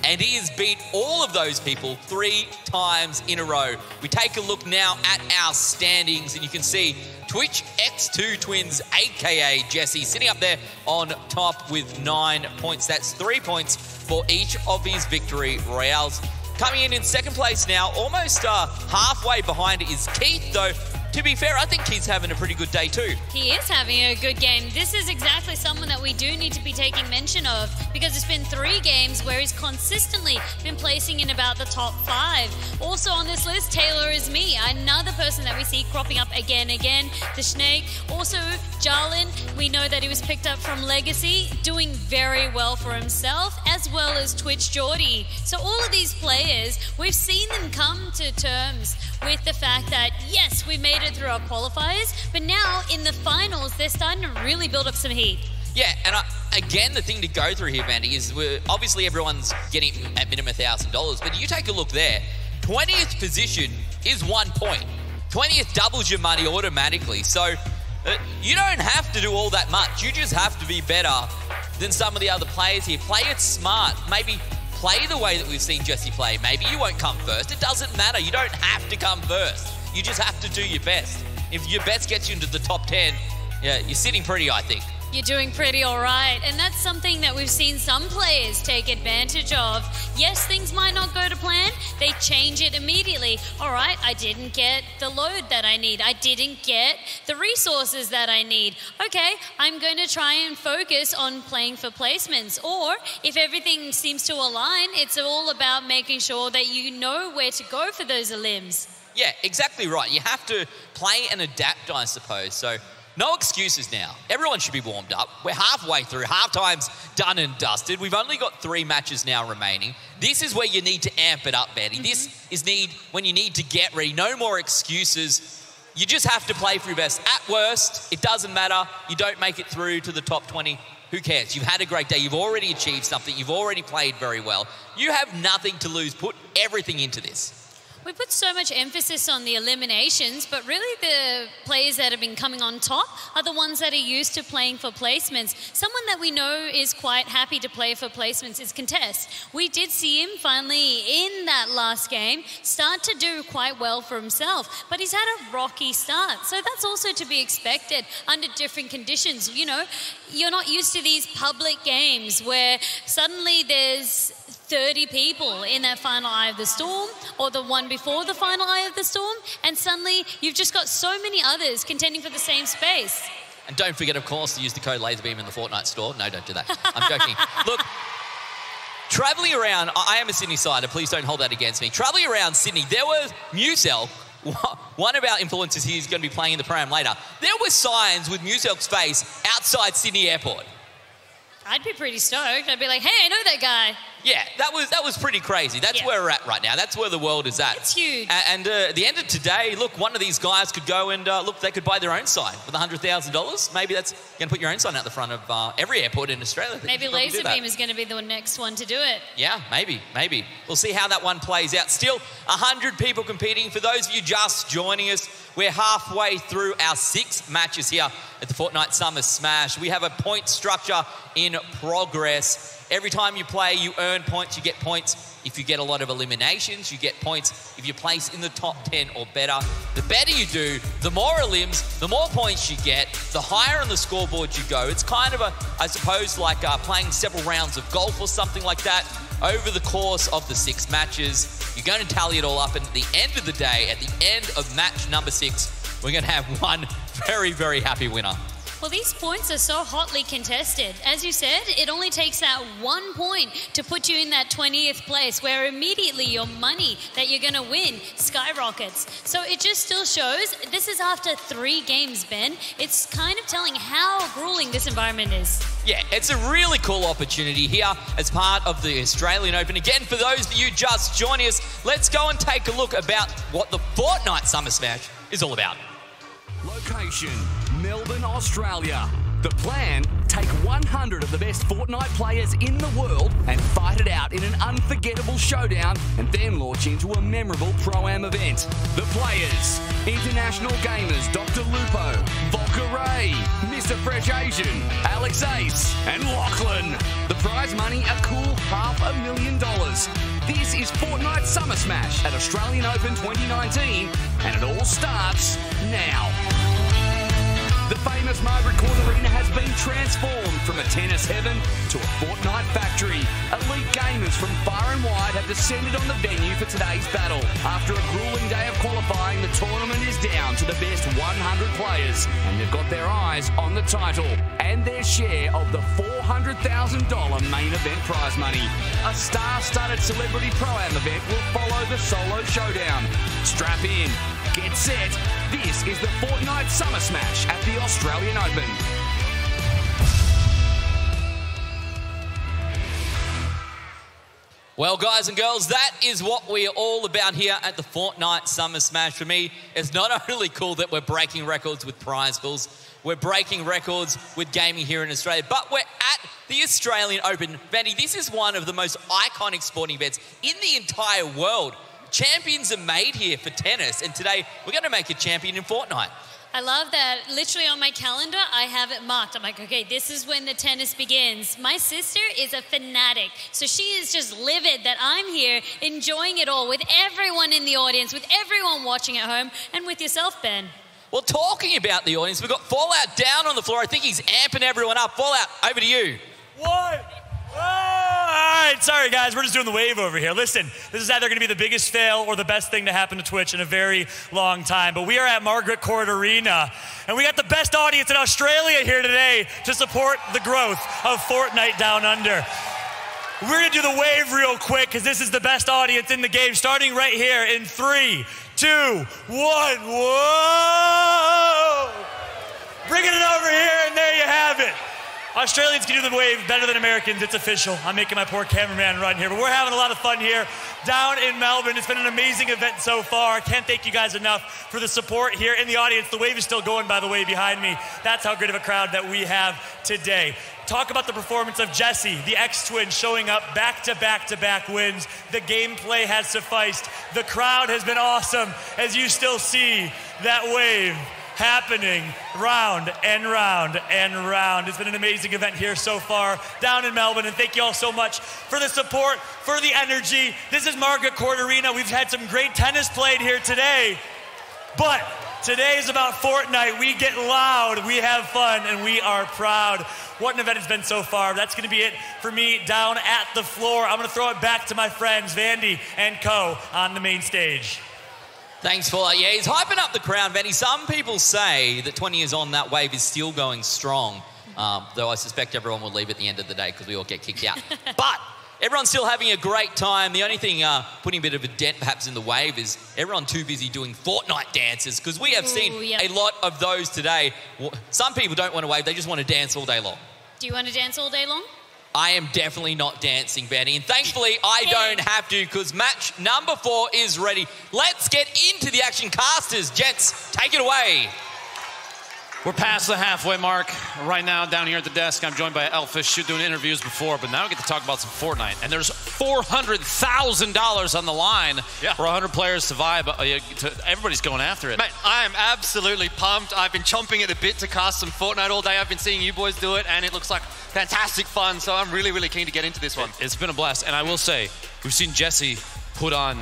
and he has beat all of those people 3 times in a row. We take a look now at our standings, and you can see Twitch X2 Twins, aka Jesse, sitting up there on top with 9 points. That's 3 points for each of his victory royales. Coming in second place now, almost halfway behind is Keith, though. To be fair, I think Keith's having a pretty good day too. He is having a good game. This is exactly someone that we do need to be taking mention of because it's been 3 games where he's consistently been placing in about the top 5. Also on this list, Taylor is me, another person that we see cropping up again. The Snake. Also, Jarlin, we know that he was picked up from Legacy, doing very well for himself, as well as Twitch Geordie. So all of these players, we've seen them come to terms with the fact that, yes, we made it through our qualifiers, but now in the finals, they're starting to really build up some heat. Yeah, and again, the thing to go through here, Vandy, is obviously everyone's getting at minimum $1,000, but you take a look there, 20th position is 1 point. 20th doubles your money automatically, so you don't have to do all that much. You just have to be better than some of the other players here. Play it smart. Maybe play the way that we've seen Jesse play. Maybe you won't come first. It doesn't matter. You don't have to come first. You just have to do your best. If your best gets you into the top 10, yeah, you're sitting pretty, I think. You're doing pretty all right, and that's something that we've seen some players take advantage of. Yes, things might not go to plan. They change it immediately. All right, I didn't get the load that I need. I didn't get the resources that I need. Okay, I'm going to try and focus on playing for placements. Or if everything seems to align, it's all about making sure that you know where to go for those elims. Yeah, exactly right. You have to play and adapt, I suppose. So no excuses now. Everyone should be warmed up. We're halfway through. Halftime's done and dusted. We've only got 3 matches now remaining. This is where you need to amp it up, Betty. This is when you need to get ready. No more excuses. You just have to play for your best. At worst, it doesn't matter. You don't make it through to the top 20. Who cares? You've had a great day. You've already achieved something. You've already played very well. You have nothing to lose. Put everything into this. We put so much emphasis on the eliminations, but really the players that have been coming on top are the ones that are used to playing for placements. Someone that we know is quite happy to play for placements is Contest. We did see him finally in that last game start to do quite well for himself, but he's had a rocky start. So that's also to be expected under different conditions. You know, you're not used to these public games where suddenly there's 30 people in that final Eye of the Storm or the one before the final Eye of the Storm, and suddenly you've just got so many others contending for the same space. And don't forget, of course, to use the code LaserBeam in the Fortnite store. No, don't do that. I'm joking. Look, travelling around, I am a Sydney sider, please don't hold that against me. Travelling around Sydney, there was Musel, one of our influencers here is going to be playing in the pram later. There were signs with Musel's face outside Sydney Airport. I'd be pretty stoked. I'd be like, hey, I know that guy. Yeah, that was pretty crazy. That's where we're at right now. That's where the world is at. It's huge. And at the end of today, look, one of these guys could go and, look, they could buy their own sign with $100,000. Maybe that's going to put your own sign out the front of every airport in Australia. Maybe LaserBeam is going to be the next one to do it. Yeah, maybe. We'll see how that one plays out. Still 100 people competing. For those of you just joining us, we're halfway through our 6 matches here at the Fortnite Summer Smash. We have a point structure in progress. Every time you play, you earn points, you get points. if you get a lot of eliminations, you get points if you place in the top 10 or better. The better you do, the more elims, the more points you get, the higher on the scoreboard you go. It's kind of I suppose, like playing several rounds of golf or something like that. Over the course of the 6 matches, you're going to tally it all up, and at the end of the day, at the end of match number 6, we're going to have one very, very happy winner. Well, these points are so hotly contested. As you said, it only takes that 1 point to put you in that 20th place, where immediately your money that you're going to win skyrockets. So it just still shows, this is after 3 games, Ben. It's kind of telling how grueling this environment is. Yeah, it's a really cool opportunity here as part of the Australian Open. Again, for those of you just joining us, let's go and take a look about what the Fortnite Summer Smash is all about. Location, Melbourne, Australia. The plan, take 100 of the best Fortnite players in the world and fight it out in an unforgettable showdown, and then launch into a memorable Pro-Am event. The players, international gamers Dr. Lupo, Volker Ray, Mr. Fresh Asian, Alex Ace, and Lachlan. The prize money, a cool $500,000. This is Fortnite Summer Smash at Australian Open 2019, and it all starts now. The famous Margaret Court Arena has been transformed from a tennis heaven to a Fortnite factory. Elite gamers from far and wide have descended on the venue for today's battle. After a grueling day of qualifying, the tournament is down to the best 100 players, and they've got their eyes on the title and their share of the $400,000 main event prize money. A star-studded celebrity pro-am event will follow the solo showdown. Strap in. Get set. This is the Fortnite Summer Smash at the Australian Open. Well, guys and girls, that is what we're all about here at the Fortnite Summer Smash. For me, it's not only cool that we're breaking records with prize pools, we're breaking records with gaming here in Australia, but we're at the Australian Open. Vandy, this is one of the most iconic sporting events in the entire world. Champions are made here for tennis, and today we're going to make a champion in Fortnite. I love that. Literally on my calendar, I have it marked. I'm like, okay, this is when the tennis begins. My sister is a fanatic, so she is just livid that I'm here enjoying it all with everyone in the audience, with everyone watching at home, and with yourself, Ben. Well, talking about the audience, we've got Fallout down on the floor. I think he's amping everyone up. Fallout, over to you. What? Oh, all right, sorry guys, we're just doing the wave over here. Listen, this is either going to be the biggest fail or the best thing to happen to Twitch in a very long time, but we are at Margaret Court Arena, and we got the best audience in Australia here today to support the growth of Fortnite Down Under. We're going to do the wave real quick because this is the best audience in the game, starting right here in 3, 2, 1. Whoa! Bringing it over here, and there you have it. Australians can do the wave better than Americans. It's official. I'm making my poor cameraman run here, but we're having a lot of fun here down in Melbourne. It's been an amazing event so far. Can't thank you guys enough for the support here in the audience. The wave is still going, by the way, behind me. That's how great of a crowd that we have today. Talk about the performance of Jesse, the ex-twin, showing up back-to-back-to-back wins. The gameplay has sufficed. The crowd has been awesome as you still see that wave happening round and round and round. It's been an amazing event here so far down in Melbourne, and thank you all so much for the support, for the energy. This is Margaret Court Arena. We've had some great tennis played here today, but today is about Fortnite. We get loud, we have fun, and we are proud. What an event it's been so far. That's going to be it for me down at the floor. I'm going to throw it back to my friends Vandy and Co on the main stage. Thanks, Fallout. Yeah, he's hyping up the crowd, Vanny. Some people say that 20 years on, that wave is still going strong, though I suspect everyone will leave at the end of the day because we all get kicked out. But everyone's still having a great time. The only thing putting a bit of a dent perhaps in the wave is everyone too busy doing Fortnite dances, because we have seen a lot of those today. Some people don't want to wave, they just want to dance all day long. Do you want to dance all day long? I am definitely not dancing, Benny, and thankfully I don't have to, because match number 4 is ready. Let's get into the action. Casters, gents, take it away. We're past the halfway mark right now down here at the desk. I'm joined by Elfish, who's doing interviews before, but now I get to talk about some Fortnite. And there's $400,000 on the line for 100 players to vibe. Everybody's going after it. Mate, I am absolutely pumped. I've been chomping at the bit to cast some Fortnite all day. I've been seeing you boys do it, and it looks like fantastic fun. So I'm really, really keen to get into this one. It's been a blast. And I will say, We've seen Jesse put on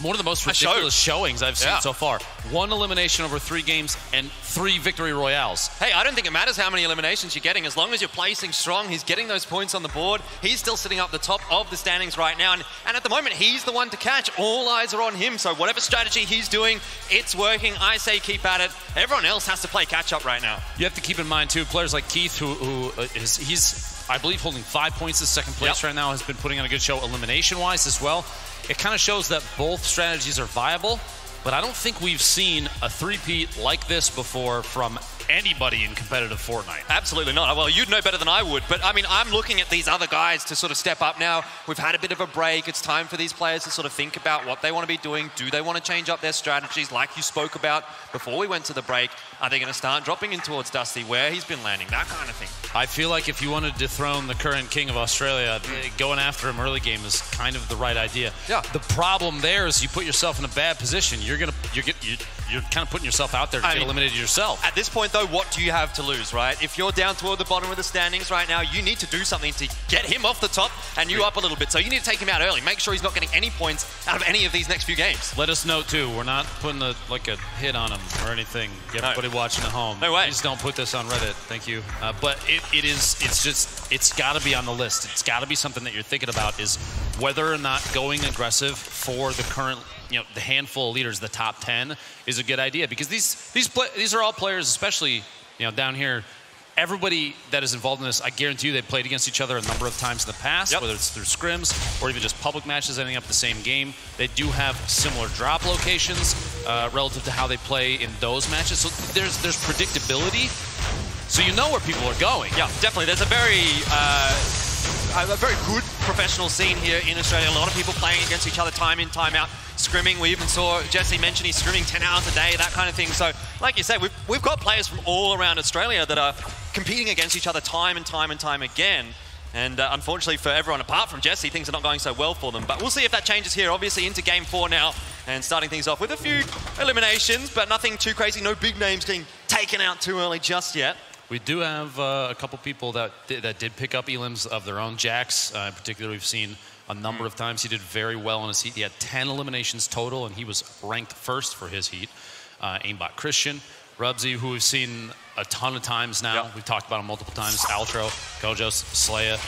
one of the most ridiculous showings I've seen so far. 1 elimination over 3 games and 3 victory royales. Hey, I don't think it matters how many eliminations you're getting. As long as you're placing strong, he's getting those points on the board. He's still sitting up the top of the standings right now. And at the moment, he's the one to catch. All eyes are on him. So whatever strategy he's doing, it's working. I say keep at it. Everyone else has to play catch up right now. You have to keep in mind, too, players like Keith, he's, I believe, holding 5 points in second place right now, has been putting on a good show elimination-wise as well. It kind of shows that both strategies are viable, but I don't think we've seen a three-peat like this before from anybody in competitive Fortnite. Absolutely not. Well, you'd know better than I would, but I mean, I'm looking at these other guys to sort of step up now. We've had a bit of a break. It's time for these players to sort of think about what they want to be doing. Do they want to change up their strategies like you spoke about before we went to the break? Are they going to start dropping in towards Dusty, where he's been landing, that kind of thing? I feel like if you want to dethrone the current king of Australia, going after him early game is kind of the right idea. Yeah. The problem there is you put yourself in a bad position. You're kind of putting yourself out there to get eliminated yourself. At this point, though, what do you have to lose, right? If you're down toward the bottom of the standings right now, you need to do something to get him off the top and you up a little bit. So you need to take him out early. Make sure he's not getting any points out of any of these next few games. Let us know, too. We're not putting a hit on him or anything. Everybody watching at home. No way. Please don't put this on Reddit. Thank you. But it's got to be on the list. It's got to be something that you're thinking about, is whether or not going aggressive for the current, the handful of leaders, the top 10, is a good idea. Because these are all players, especially, down here, everybody that is involved in this, I guarantee you they've played against each other a number of times in the past, whether it's through scrims or even just public matches ending up the same game. They do have similar drop locations relative to how they play in those matches. So there's predictability, so you know where people are going. Yeah, definitely. There's a very good professional scene here in Australia. A lot of people playing against each other time in, time out, scrimming. We even saw Jesse mention he's scrimming 10 hours a day, that kind of thing. So, like you said, we've got players from all around Australia that are competing against each other time and time and time again. And unfortunately for everyone, apart from Jesse, things are not going so well for them. But we'll see if that changes here. Obviously into Game 4 now, and starting things off with a few eliminations, but nothing too crazy. No big names getting taken out too early just yet. We do have a couple people that did pick up elims of their own. Jax, in particular, we've seen a number of times. He did very well in his heat. He had 10 eliminations total, and he was ranked first for his heat. Aimbot Christian, Rubsy, who we've seen a ton of times now. We've talked about him multiple times. Altro, Gojos, Slaya,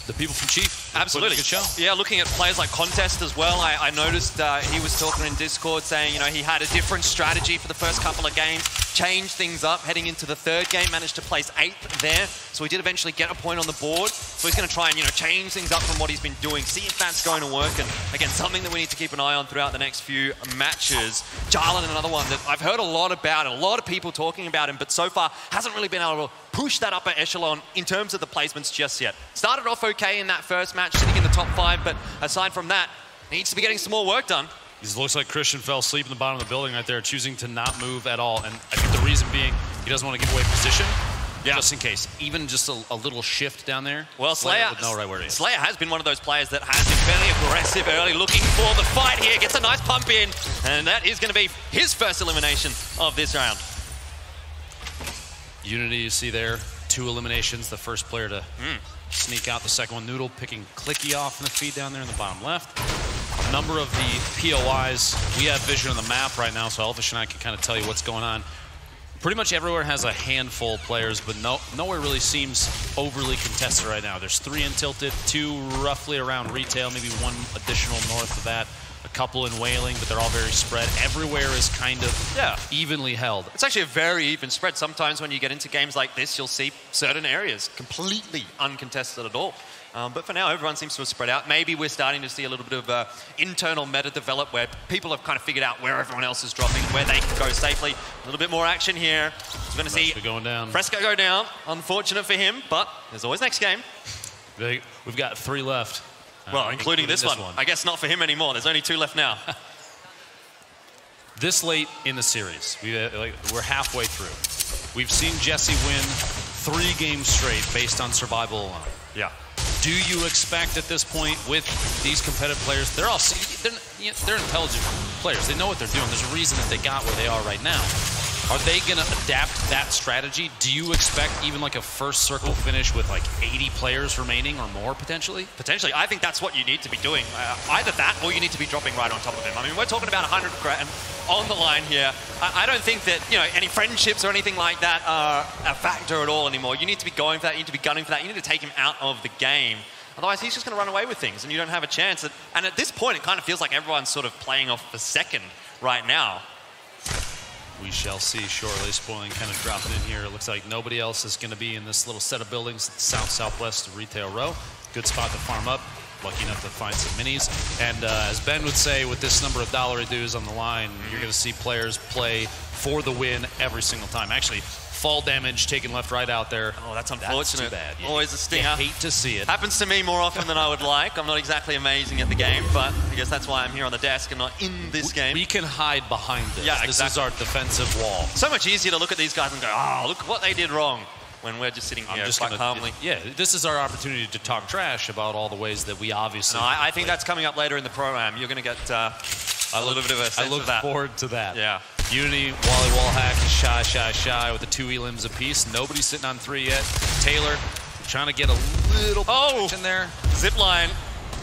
the people from Chief. Absolutely. Good show. Yeah, looking at players like Contest as well, I noticed he was talking in Discord saying, he had a different strategy for the first couple of games, changed things up, heading into the third game, managed to place 8th there. So he did eventually get a point on the board. So he's going to try and, change things up from what he's been doing, see if that's going to work. And again, something that we need to keep an eye on throughout the next few matches. Jarlin, another one that I've heard a lot about, and a lot of people talking about him, but so far hasn't really been able to push that upper echelon in terms of the placements just yet. Started off okay in that first match, sitting in the top 5, but aside from that, needs to be getting some more work done. It looks like Christian fell asleep in the bottom of the building right there, choosing to not move at all. And I think the reason being he doesn't want to give away position, just in case. Even just a little shift down there. Well, Slayer would know right where he is. Slayer has been one of those players that has been fairly aggressive early, looking for the fight here, gets a nice pump in, and that is going to be his first elimination of this round. Unity, you see there, 2 eliminations. The first player to sneak out, the second one, Noodle, picking Clicky off in the feed down there in the bottom left. A number of the POIs, we have vision on the map right now, so Elfish and I can kind of tell you what's going on. Pretty much everywhere has a handful of players, but nowhere really seems overly contested right now. There's 3 in Tilted, 2 roughly around retail, maybe 1 additional north of that. A couple in Whaling, but they're all very spread. Everywhere is kind of evenly held. It's actually a very even spread. Sometimes when you get into games like this, you'll see certain areas completely uncontested at all. But for now, everyone seems to have spread out. Maybe we're starting to see a little bit of internal meta develop where people have kind of figured out where everyone else is dropping, where they can go safely. A little bit more action here. We're going to see going down. Fresco go down. Unfortunate for him, but there's always next game. We've got 3 left. Well, including this one. I guess not for him anymore. There's only 2 left now. This late in the series, we're halfway through. We've seen Jesse win 3 games straight based on survival alone. Yeah. Do you expect at this point with these competitive players, they're intelligent players. They know what they're doing. There's a reason that they got where they are right now. Are they going to adapt that strategy? Do you expect even like a first circle finish with like 80 players remaining or more potentially? Potentially. I think that's what you need to be doing. Either that or you need to be dropping right on top of him. I mean, we're talking about 100 grand on the line here. I don't think that, you know, any friendships or anything like that are a factor at all anymore. You need to be going for that. You need to be gunning for that. You need to take him out of the game. Otherwise, he's just going to run away with things and you don't have a chance. And at this point, it kind of feels like everyone's sort of playing off the second right now. We shall see shortly. Spoiling kind of dropping in here. It looks like nobody else is going to be in this little set of buildings at the south-southwest of Retail Row. Good spot to farm up. Lucky enough to find some minis. And as Ben would say, with this number of dollar dues on the line, you're going to see players play for the win every single time. Actually, fall damage taken left, right out there. Oh, that's unfortunate. That's too bad. Always a stinger. You hate to see it. Happens to me more often than I would like. I'm not exactly amazing at the game, but I guess that's why I'm here on the desk and not in this game. We can hide behind this. Yeah, This is our defensive wall. So much easier to look at these guys and go, oh, look what they did wrong, when we're just sitting here quite calmly. Yeah, this is our opportunity to talk trash about all the ways that we obviously... No, I think that's coming up later in the program. You're going to get a little bit of a sense I look of that. forward to that. Yeah. Unity, Wally Wallhack, shy with the 2 elims apiece. Nobody's sitting on 3 yet. Taylor trying to get a little in there. Zipline.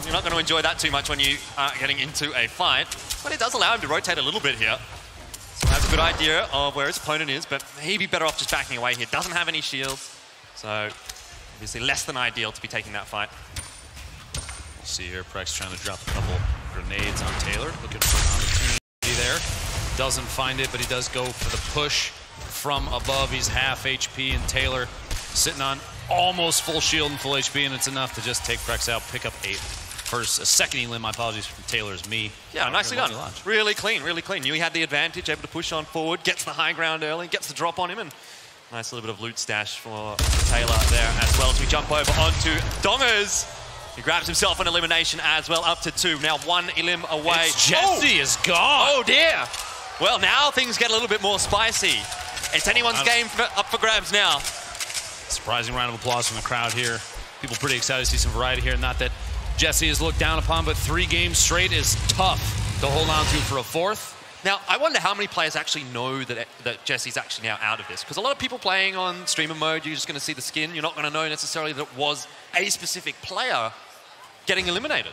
You're not going to enjoy that too much when you are getting into a fight, but it does allow him to rotate a little bit here. So he has a good idea of where his opponent is, but maybe better off just backing away here. Doesn't have any shields, so obviously less than ideal to be taking that fight. We'll see here, Prex trying to drop a couple grenades on Taylor. Looking for an opportunity there. Doesn't find it, but he does go for the push from above. He's half HP, and Taylor sitting on almost full shield and full HP, and it's enough to just take Prex out, pick up a second elim. My apologies from Taylor's me. Yeah, nicely done. Really clean, really clean. Knew he had the advantage, able to push on forward, gets the high ground early, gets the drop on him, and nice little bit of loot stash for Taylor there as well as we jump over onto Dongers. He grabs himself an elimination as well, up to 2. Now 1 elim away. Jesse is gone. Oh dear. Well, now things get a little bit more spicy. It's anyone's game up for grabs now. Surprising round of applause from the crowd here. People pretty excited to see some variety here. Not that Jesse is looked down upon, but 3 games straight is tough to hold on to for a 4th. Now, I wonder how many players actually know that Jesse's actually now out of this. Because a lot of people playing on streamer mode, you're just going to see the skin. You're not going to know necessarily that it was a specific player getting eliminated.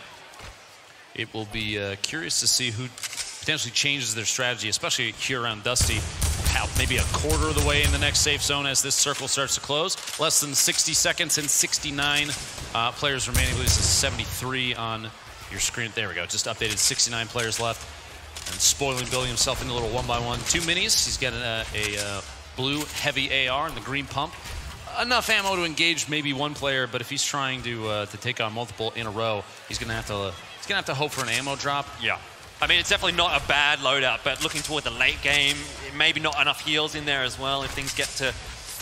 It will be curious to see who potentially changes their strategy, especially here around Dusty. Maybe a quarter of the way in the next safe zone as this circle starts to close. Less than 60 seconds and 69 players remaining. I believe this is 73 on your screen. There we go. Just updated. 69 players left. And Spoiling building himself into a little 1x1. 2 minis. He's got a blue heavy AR and the green pump. Enough ammo to engage maybe one player, but if he's trying to take on multiple in a row, he's gonna have to hope for an ammo drop. Yeah. I mean, it's definitely not a bad loadout, but looking toward the late game, maybe not enough heals in there as well if things get to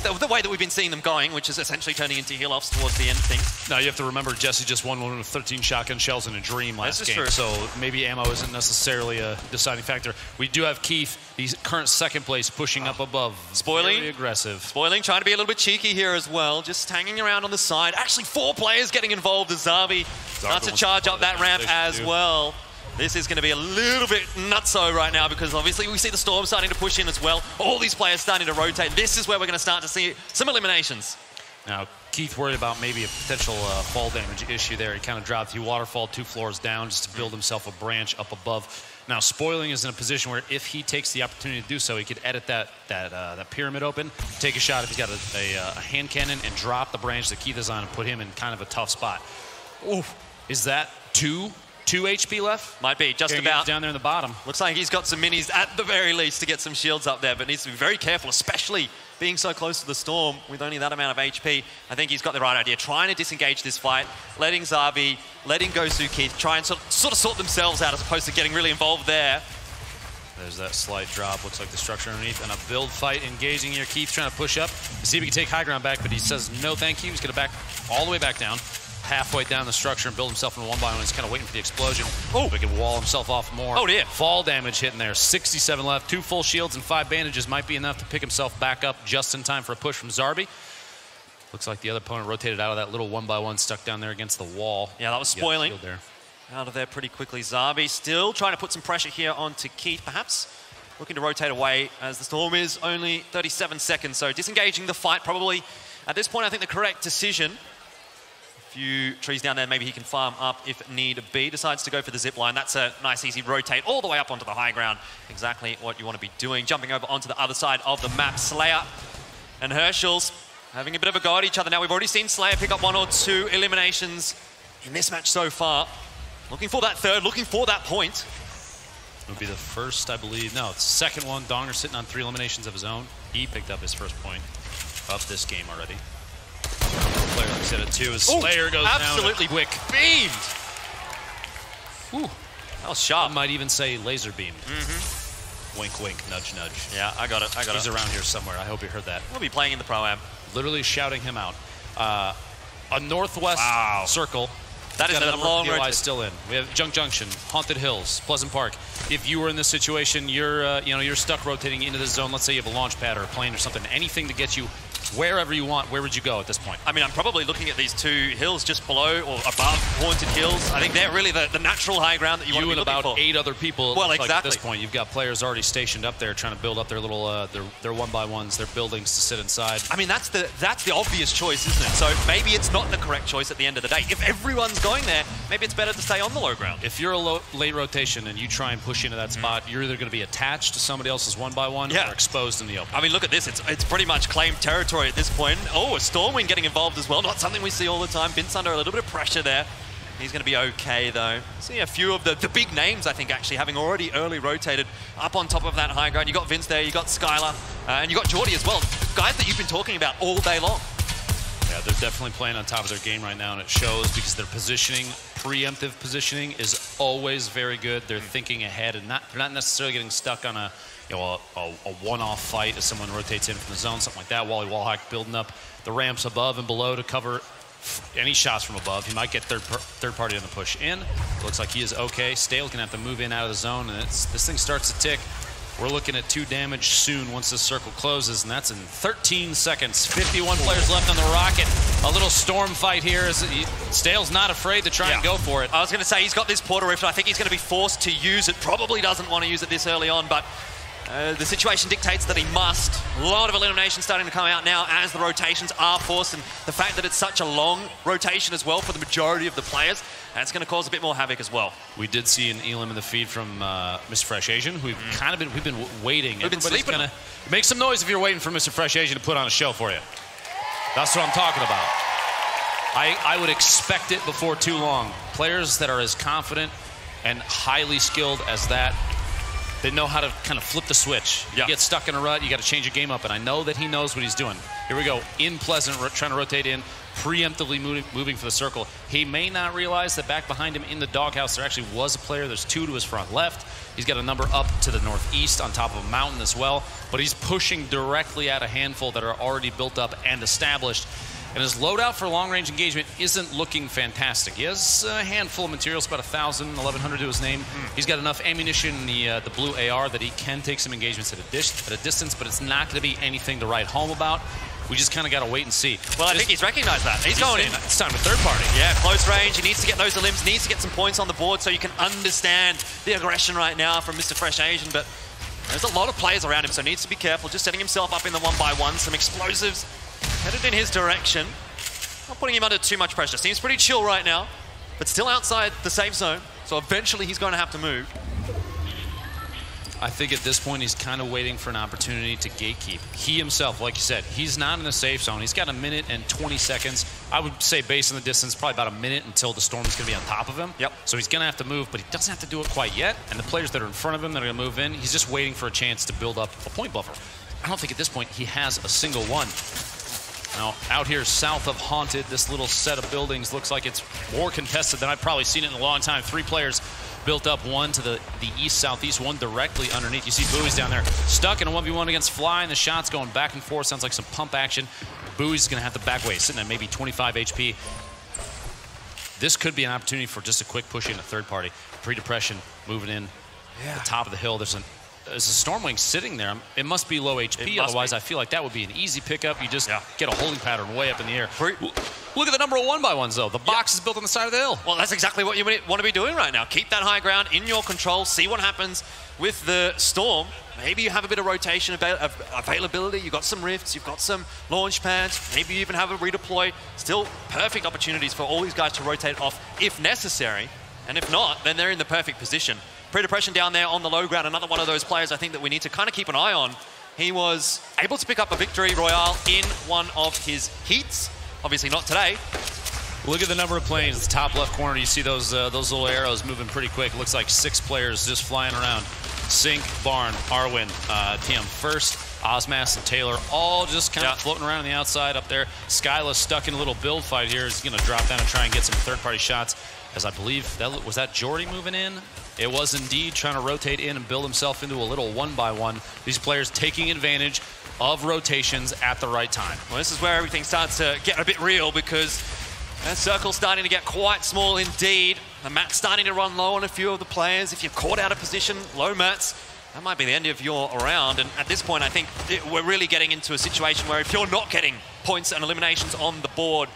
the way that we've been seeing them going, which is essentially turning into heal-offs towards the end of things. Now, you have to remember, Jesse just won one with 13 shotgun shells in a dream last game, so maybe ammo isn't necessarily a deciding factor. We do have Keith, he's current 2nd place, pushing up above. Spoiling. Very aggressive. Spoiling, trying to be a little bit cheeky here as well, just hanging around on the side. Actually, 4 players getting involved as Zarbi starts to charge up that ramp as well. This is going to be a little bit nutso right now because obviously we see the Storm starting to push in as well. All these players starting to rotate. This is where we're going to start to see some eliminations. Now, Keith worried about maybe a potential fall damage issue there. He kind of dropped the waterfall 2 floors down just to build himself a branch up above. Now, Spoiling is in a position where if he takes the opportunity to do so, he could edit that pyramid open, take a shot if he's got a hand cannon, and drop the branch that Keith is on and put him in kind of a tough spot. Ooh, is that 2 HP left? Might be, just about. Down there in the bottom. Looks like he's got some minis at the very least to get some shields up there, but needs to be very careful, especially being so close to the Storm with only that amount of HP. I think he's got the right idea. Trying to disengage this fight, letting Zarbi, letting Gosu Keith try and sort of sort themselves out as opposed to getting really involved there. There's that slight drop. Looks like the structure underneath. And a build fight engaging here. Keith trying to push up. See if he can take high ground back, but he says no thank you. He's going to back all the way back down. Halfway down the structure and build himself in a 1x1. He's kind of waiting for the explosion. Oh, he can wall himself off more. Oh, dear. Fall damage hitting there. 67 left. 2 full shields and 5 bandages might be enough to pick himself back up just in time for a push from Zarbi. Looks like the other opponent rotated out of that little 1x1 stuck down there against the wall. Yeah, that was Spoiling. Out of there pretty quickly. Zarbi still trying to put some pressure here onto Keith, perhaps looking to rotate away as the Storm is only 37 seconds. So disengaging the fight probably, at this point, I think the correct decision. A few trees down there, maybe he can farm up if need be. Decides to go for the zip line. That's a nice, easy rotate all the way up onto the high ground. Exactly what you want to be doing. Jumping over onto the other side of the map. Slayer and Herschel's having a bit of a go at each other now. We've already seen Slayer pick up 1 or 2 eliminations in this match so far. Looking for that third, looking for that point. It would be the first, I believe. No, it's the second one. Donger sitting on 3 eliminations of his own. He picked up his first point of this game already. Player looks at it too as Slayer goes absolutely down. Quick beamed. Ooh, that was sharp. I might even say laser beam. Wink, wink, nudge, nudge. Yeah, I got it. He's around here somewhere. I hope you heard that. We'll be playing in the Pro-Am. Literally shouting him out. A northwest circle. That is a long road. Still in. We have Junk Junction, Haunted Hills, Pleasant Park. If you were in this situation, you're stuck rotating into this zone. Let's say you have a launch pad or a plane or something. Anything to get you wherever you want. Where would you go at this point? I mean, I'm probably looking at these 2 hills just below or above Haunted Hills. I think they're really the natural high ground that you want to be looking for. You and about 8 other people. Well, exactly. Like at this point, you've got players already stationed up there trying to build up their little their 1x1s, their buildings to sit inside. I mean, that's the obvious choice, isn't it? So maybe it's not the correct choice at the end of the day. If everyone's going there, maybe it's better to stay on the low ground. If you're a late rotation and you try and push into that spot, you're either going to be attached to somebody else's 1x1 or exposed in the open. I mean, look at this. It's pretty much claimed territory at this point. Oh, a Stormwind getting involved as well. Not something we see all the time. Vince under a little bit of pressure there. He's going to be okay, though. See a few of the big names, I think, actually, having already early rotated up on top of that high ground. You got Vince there, you got Skylar, and you got Geordie as well. Guys that you've been talking about all day long. Yeah, they're definitely playing on top of their game right now, and it shows because their positioning, preemptive positioning, is always very good. They're thinking ahead, and they're not necessarily getting stuck on a one-off fight as someone rotates in from the zone, something like that. Wally Wallhack building up the ramps above and below to cover any shots from above. He might get third party on the push in. It looks like he is okay. Stale's gonna have to move in out of the zone, and this thing starts to tick. We're looking at 2 damage soon once this circle closes, and that's in 13 seconds. 51 players left on the Rocket. A little storm fight here. Stale's not afraid to try and go for it. I was going to say, he's got this Portal Rift. I think he's going to be forced to use it. Probably doesn't want to use it this early on, but the situation dictates that he must. A lot of eliminations starting to come out now as the rotations are forced, and the fact that it's such a long rotation as well for the majority of the players, that's going to cause a bit more havoc as well. We did see an elim in the feed from Mr. Fresh Asian, who we've been waiting. We've been sleeping. Gonna make some noise if you're waiting for Mr. Fresh Asian to put on a show for you. That's what I'm talking about. I would expect it before too long. Players that are as confident and highly skilled as that, they know how to kind of flip the switch. You get stuck in a rut, you got to change your game up, and I know that he knows what he's doing. Here we go, in Pleasant, trying to rotate in, preemptively moving for the circle. He may not realize that back behind him in the doghouse there actually was a player. There's 2 to his front left. He's got a number up to the northeast on top of a mountain as well, but he's pushing directly at a handful that are already built up and established. And his loadout for long-range engagement isn't looking fantastic. He has a handful of materials, about 1,000, 1,100 to his name. He's got enough ammunition in the blue AR that he can take some engagements at a distance, but it's not going to be anything to write home about. We just kind of got to wait and see. Well, I think he's recognized that. He's going in. It's time with third party. Yeah, close range. He needs to get those elims, needs to get some points on the board so you can understand the aggression right now from Mr. Fresh Asian, but there's a lot of players around him, so needs to be careful. Just setting himself up in the 1x1. Some explosives headed in his direction. Not putting him under too much pressure. Seems pretty chill right now, but still outside the safe zone. So eventually he's going to have to move. I think at this point he's kind of waiting for an opportunity to gatekeep. He himself, like you said, he's not in the safe zone. He's got 1 minute and 20 seconds. I would say based on the distance, probably about 1 minute until the storm is going to be on top of him. Yep. So he's going to have to move, but he doesn't have to do it quite yet. And the players that are in front of him that are going to move in, he's just waiting for a chance to build up a point buffer. I don't think at this point he has a single one. Now, out here south of Haunted, this little set of buildings looks like it's more contested than I've probably seen it in a long time. 3 players built up, one to the east-southeast, one directly underneath. You see Bowie's down there, stuck in a 1v1 against Fly, and the shots going back and forth. Sounds like some pump action. Bowie's going to have to back away, sitting at maybe 25 HP. This could be an opportunity for just a quick push in a third party. Pre-depression moving in the top of the hill. There's as a Stormwing sitting there, it must be low HP. Otherwise, I feel like that would be an easy pickup. You just get a holding pattern way up in the air. Look at the number of 1x1s, though. The box is built on the side of the hill. Well, that's exactly what you want to be doing right now. Keep that high ground in your control. See what happens with the Storm. Maybe you have a bit of rotation availability. You've got some rifts. You've got some launch pads. Maybe you even have a redeploy. Still perfect opportunities for all these guys to rotate off if necessary. And if not, then they're in the perfect position. Pre-depression down there on the low ground. Another one of those players I think that we need to kind of keep an eye on. He was able to pick up a victory royale in one of his heats. Obviously not today. Look at the number of planes. The top left corner, you see those little arrows moving pretty quick. Looks like 6 players just flying around. Sink, Barn, Arwen, TM First, Ozmas, and Taylor, all just kind of floating around on the outside up there. Skyla stuck in a little build fight here. He's going to drop down and try and get some third-party shots. As I believe, was that Jordy moving in? It was indeed, trying to rotate in and build himself into a little 1x1. These players taking advantage of rotations at the right time. Well, this is where everything starts to get a bit real because that circle's starting to get quite small indeed. The mat's starting to run low on a few of the players. If you're caught out of position, low mats, that might be the end of your round. And at this point, I think we're really getting into a situation where if you're not getting points and eliminations on the board,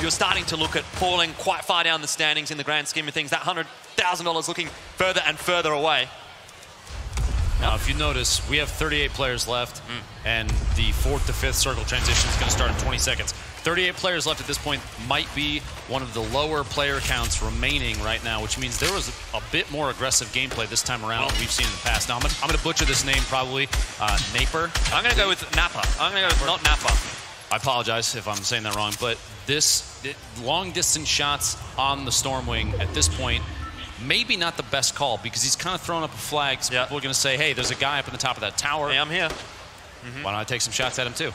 you're starting to look at falling quite far down the standings in the grand scheme of things. That $100,000 looking further and further away. Now, if you notice, we have 38 players left, and the 4th to 5th circle transition is going to start in 20 seconds. 38 players left at this point might be one of the lower player counts remaining right now, which means there was a bit more aggressive gameplay this time around than we've seen in the past. Now, I'm going to butcher this name probably. Naper. I'm going to go with Napa. I'm going to go with not Napa. I apologize if I'm saying that wrong, but this long-distance shots on the Stormwing at this point, maybe not the best call because he's kind of throwing up a flag. So people are going to say, hey, there's a guy up in the top of that tower. Hey, I'm here. Why don't I take some shots at him too?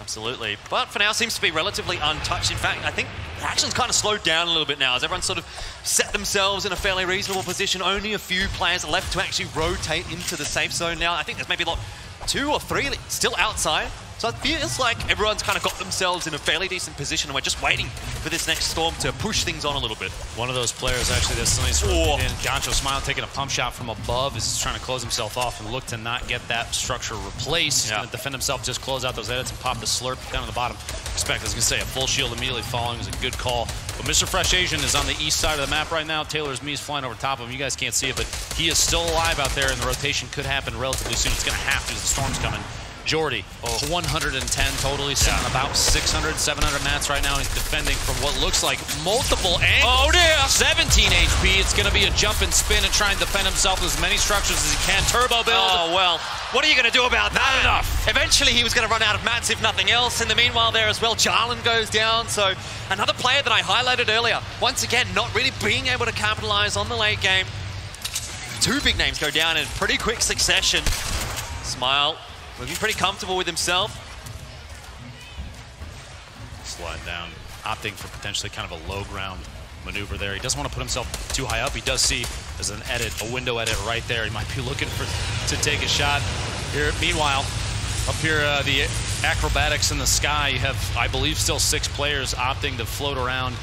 Absolutely. But for now, seems to be relatively untouched. In fact, I think the action's kind of slowed down a little bit now as everyone's sort of set themselves in a fairly reasonable position. Only a few players left to actually rotate into the safe zone now. I think there's maybe like 2 or 3 still outside. So it feels like everyone's kind of got themselves in a fairly decent position and we're just waiting for this next storm to push things on a little bit. One of those players actually that's nice. And Gancho Smile taking a pump shot from above is trying to close himself off and look to not get that structure replaced. He's going to defend himself, just close out those edits and pop the slurp down to the bottom. I was going to say a full shield immediately falling is a good call. But Mr. Fresh Asian is on the east side of the map right now. Taylor's me is flying over top of him. You guys can't see it, but he is still alive out there and the rotation could happen relatively soon. It's going to have to as the storm's coming. Jordy, 110 totally, sitting about 600, 700 mats right now. He's defending from what looks like multiple angles. Oh dear! 17 HP. It's going to be a jump and spin and try and defend himself with as many structures as he can. Turbo build. Oh, well, what are you going to do about that? Not enough. Eventually, he was going to run out of mats, if nothing else. In the meanwhile there as well, Jarlin goes down. So another player that I highlighted earlier, once again, not really being able to capitalize on the late game. 2 big names go down in pretty quick succession. Smile. Looking pretty comfortable with himself. Slide down, opting for potentially kind of a low ground maneuver there. He doesn't want to put himself too high up. He does see there's an edit, a window edit right there. He might be looking to take a shot. Here, meanwhile, up here, the acrobatics in the sky, you have, I believe, still 6 players opting to float around,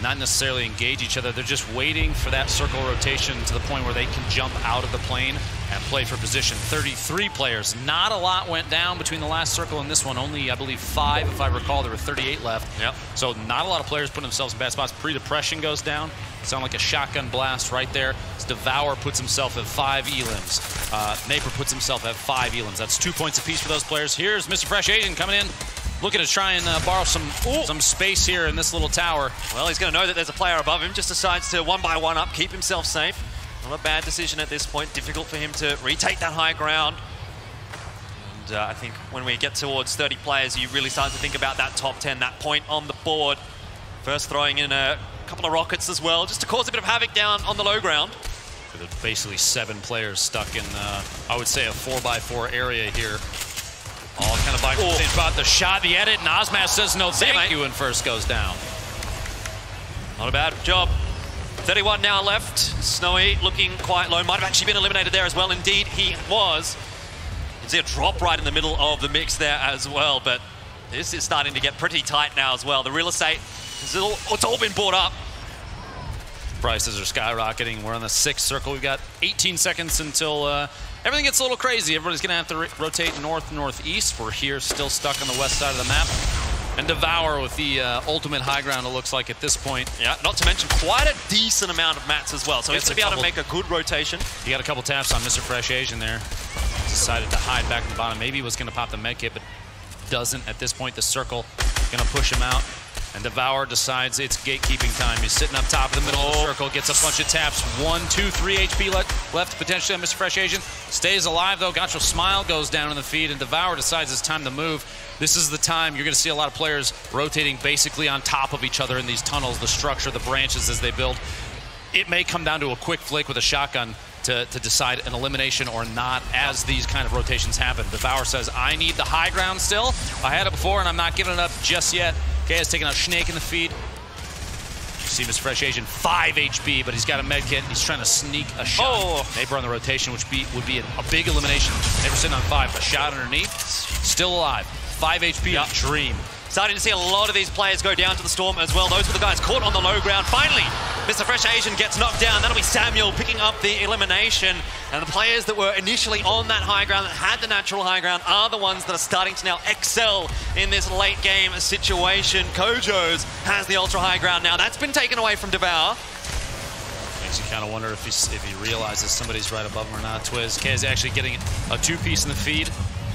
not necessarily engage each other. They're just waiting for that circle rotation to the point where they can jump out of the plane and play for position. 33 players. Not a lot went down between the last circle and this one. Only, I believe, 5, if I recall. There were 38 left. Yep. So not a lot of players putting themselves in bad spots. Pre-depression goes down. Sound like a shotgun blast right there. Devour puts himself at 5 elims. Naper puts himself at 5 elims. That's 2 points apiece for those players. Here's Mr. Fresh Asian coming in, looking to try and borrow some space here in this little tower. Well, he's going to know that there's a player above him. Just decides to 1x1 up, keep himself safe. Not a bad decision at this point. Difficult for him to retake that high ground. And I think when we get towards 30 players, you really start to think about that top 10, that point on the board. First throwing in a couple of rockets as well, just to cause a bit of havoc down on the low ground. So basically 7 players stuck in, I would say, a 4x4 area here. All kind of by the same spot. The shot, the edit, and Ozmas says no thank you, and first goes down. Not a bad job. 31 now left. Snowy looking quite low. Might have actually been eliminated there as well. Indeed, he was. You can see a drop right in the middle of the mix there as well, but this is starting to get pretty tight now as well. The real estate, it's all been bought up. Prices are skyrocketing. We're on the 6th circle. We've got 18 seconds until everything gets a little crazy. Everybody's going to have to rotate north-northeast. We're here still stuck on the west side of the map. And Devour with the ultimate high ground, it looks like, at this point. Yeah, not to mention quite a decent amount of mats as well. So he's going to be able to make a good rotation. He got a couple taps on Mr. Fresh Asian there. Decided to hide back in the bottom. Maybe he was going to pop the med kit, but doesn't at this point. The circle going to push him out. And Devour decides it's gatekeeping time. He's sitting up top in the middle of the circle, gets a bunch of taps. 1, 2, 3 HP left potentially on Mr. Fresh Asian. Stays alive though. Gacho Smile goes down in the feed, and Devour decides it's time to move. This is the time you're going to see a lot of players rotating basically on top of each other in these tunnels, the structure, the branches as they build. It may come down to a quick flick with a shotgun to decide an elimination or not as these kind of rotations happen. Devour says, I need the high ground still. I had it before and I'm not giving it up just yet. Okay, has taken out Snake in the feed. You see Mr. Fresh Asian, 5 HP, but he's got a med kit. He's trying to sneak a shot. Oh. Neighbor on the rotation, which would be a big elimination. Neighbor sitting on 5, a shot underneath. Still alive. 5 HP, Dream. Starting to see a lot of these players go down to the Storm as well. Those were the guys caught on the low ground. Finally, Mr. Fresh Asian gets knocked down. That'll be Samuel picking up the elimination. And the players that were initially on that high ground, that had the natural high ground, are the ones that are starting to now excel in this late game situation. Kojo's has the ultra high ground now. That's been taken away from Devour. Makes you kind of wonder if he realizes somebody's right above him or not. Twiz, K is actually getting a 2-piece in the feed.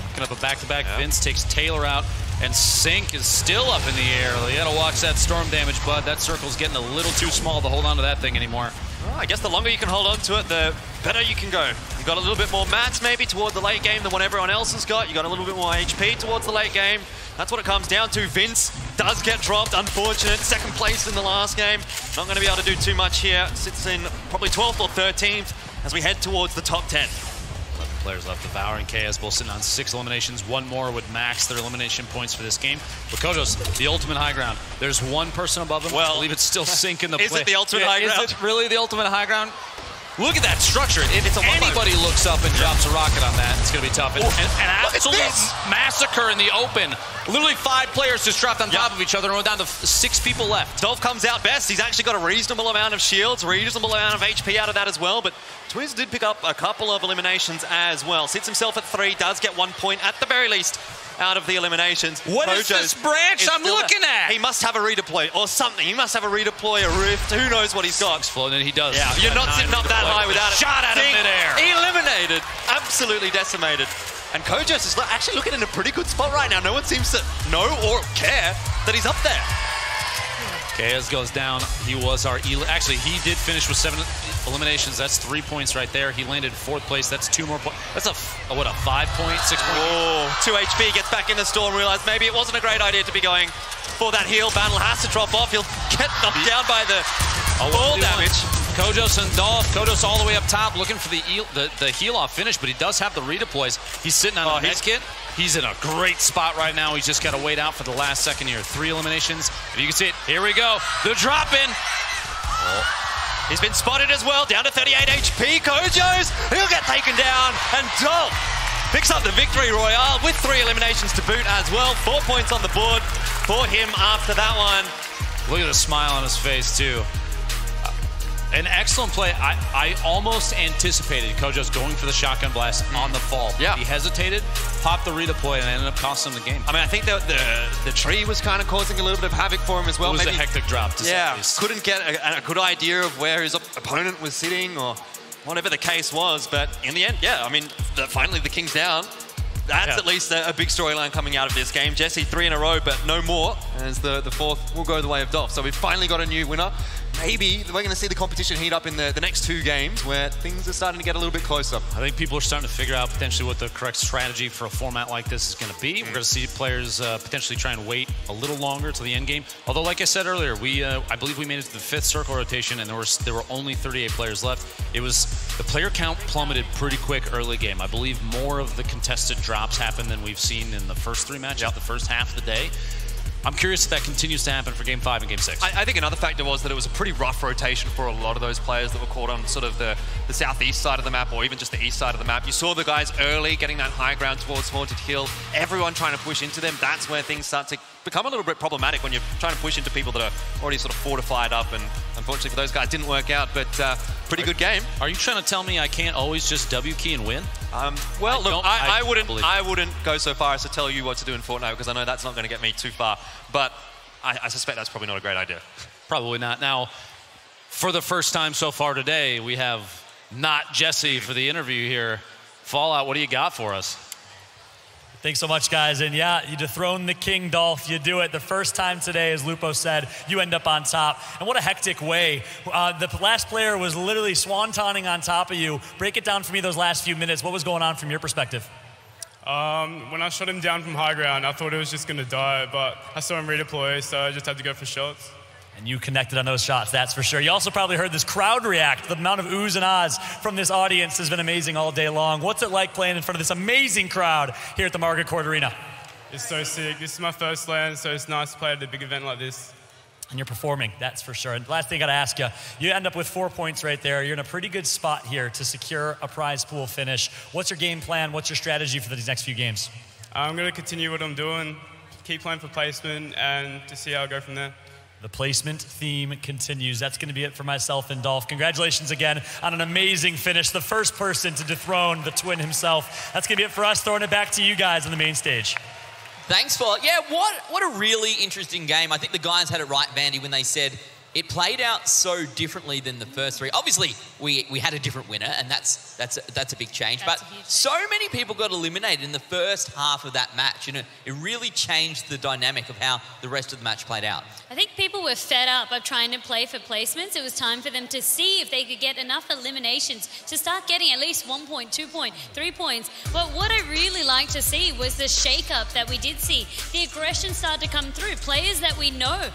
Picking up a back-to-back. Vince takes Taylor out. And Sync is still up in the air. You gotta watch that storm damage, bud. That circle's getting a little too small to hold on to that thing anymore. Well, I guess the longer you can hold on to it, the better you can go. You've got a little bit more mats maybe toward the late game than what everyone else has got. You got a little bit more HP towards the late game. That's what it comes down to. Vince does get dropped, unfortunate. 2nd place in the last game. Not going to be able to do too much here. Sits in probably 12th or 13th as we head towards the top 10. Players left. Devour and KS both sitting on 6 eliminations. One more would max their elimination points for this game. But Kojo's the ultimate high ground. There's one person above him. Well, I believe it's still Sync in the play. Is it the ultimate high ground? Is it really the ultimate high ground? Look at that structure. If anybody looks up and drops a rocket on that, it's going to be tough. And absolute massacre in the open. Literally 5 players just dropped on top of each other and we're down to 6 people left. Dolph comes out best. He's actually got a reasonable amount of shields, reasonable amount of HP out of that as well. But Twiz did pick up a couple of eliminations as well. Sits himself at 3, does get 1 point at the very least out of the eliminations. What is this branch I'm looking at? He must have a redeploy or something. He must have a redeploy, a rift. Who knows what he's got? Floating, he does. Yeah, you're not sitting up that high without it. Shot out of midair. Eliminated. Absolutely decimated. And Kojos is actually looking in a pretty good spot right now. No one seems to know or care that he's up there. KS goes down. He was our... Actually, he did finish with 7 eliminations. That's 3 points right there. He landed 4th place. That's 2 more points. That's a 5 point, 6 point? Oh, 2 HP, gets back in the storm, realized maybe it wasn't a great idea to be going for that heal. Battle has to drop off. He'll get knocked down by the fall damage. Kojos and Dolph. Kojos all the way up top looking for the heal off finish, but he does have the redeploys. He's sitting on a med kit. He's in a great spot right now. He's just got to wait out for the last second here. 3 eliminations. And you can see it. Here we go. The drop in. Oh. He's been spotted as well. Down to 38 HP. Kojos. He'll get taken down. And Dolph picks up the victory royale with 3 eliminations to boot as well. 4 points on the board for him after that one. Look at the smile on his face, too. An excellent play. I almost anticipated Kojos going for the shotgun blast on the fall. Yeah. He hesitated, popped the redeploy, and ended up costing him the game. I mean, I think that the tree was kind of causing a little bit of havoc for him as well. It was a hectic drop, to say the least. Couldn't get a good idea of where his opponent was sitting or whatever the case was. But in the end, yeah, I mean, finally the king's down. That's at least a big storyline coming out of this game. Jesse, 3 in a row, but no more, as the 4th will go the way of Dolph. So we've finally got a new winner. Maybe we're going to see the competition heat up in the next 2 games where things are starting to get a little bit closer. I think people are starting to figure out potentially what the correct strategy for a format like this is going to be. We're going to see players potentially try and wait a little longer to the end game. Although, like I said earlier, I believe we made it to the 5th circle rotation, and there were only 38 players left. The player count plummeted pretty quick early game. I believe more of the contested drops happened than we've seen in the first 3 matches, the first half of the day. I'm curious if that continues to happen for Game 5 and Game 6. I think another factor was that it was a pretty rough rotation for a lot of those players that were caught on sort of the southeast side of the map or even just the east side of the map. You saw the guys early getting that high ground towards Haunted Hill, everyone trying to push into them. That's where things start to become a little bit problematic when you're trying to push into people that are already sort of fortified up, and unfortunately for those guys, didn't work out, but pretty good game. Are you trying to tell me I can't always just W key and win? Well, look, I wouldn't go so far as to tell you what to do in Fortnite, because I know that's not going to get me too far, but I suspect that's probably not a great idea. Probably not. Now, for the first time so far today, we have not Jesse for the interview here. Fallout, what do you got for us? Thanks so much, guys. And yeah, you dethrone the king, Dolph. You do it. The first time today, as Lupo said, you end up on top. And what a hectic way. The last player was literally swantoning on top of you. Break it down for me those last few minutes. What was going on from your perspective? When I shot him down from high ground, I thought it was just going to die, but I saw him redeploy, so I just had to go for shots. And you connected on those shots, that's for sure. You also probably heard this crowd react. The amount of oohs and ahs from this audience has been amazing all day long. What's it like playing in front of this amazing crowd here at the Margaret Court Arena? It's so sick. This is my first LAN, so it's nice to play at a big event like this. And you're performing, that's for sure. And last thing I gotta ask you, you end up with 4 points right there. You're in a pretty good spot here to secure a prize pool finish. What's your game plan? What's your strategy for these next few games? I'm going to continue what I'm doing, keep playing for placement, and to see how I go from there. The placement theme continues. That's going to be it for myself and Dolph. Congratulations again on an amazing finish. The first person to dethrone the twin himself. That's going to be it for us. Throwing it back to you guys on the main stage. Thanks, Fallout. Yeah, what a really interesting game. I think the guys had it right, Vandy, when they said it played out so differently than the first three. Obviously, we had a different winner, and that's a big change. But so many people got eliminated in the first half of that match. You know, it really changed the dynamic of how the rest of the match played out. I think people were fed up of trying to play for placements. It was time for them to see if they could get enough eliminations to start getting at least 1 point, 2 point, 3 points. But what I really liked to see was the shake-up that we did see. The aggression started to come through. Players that we know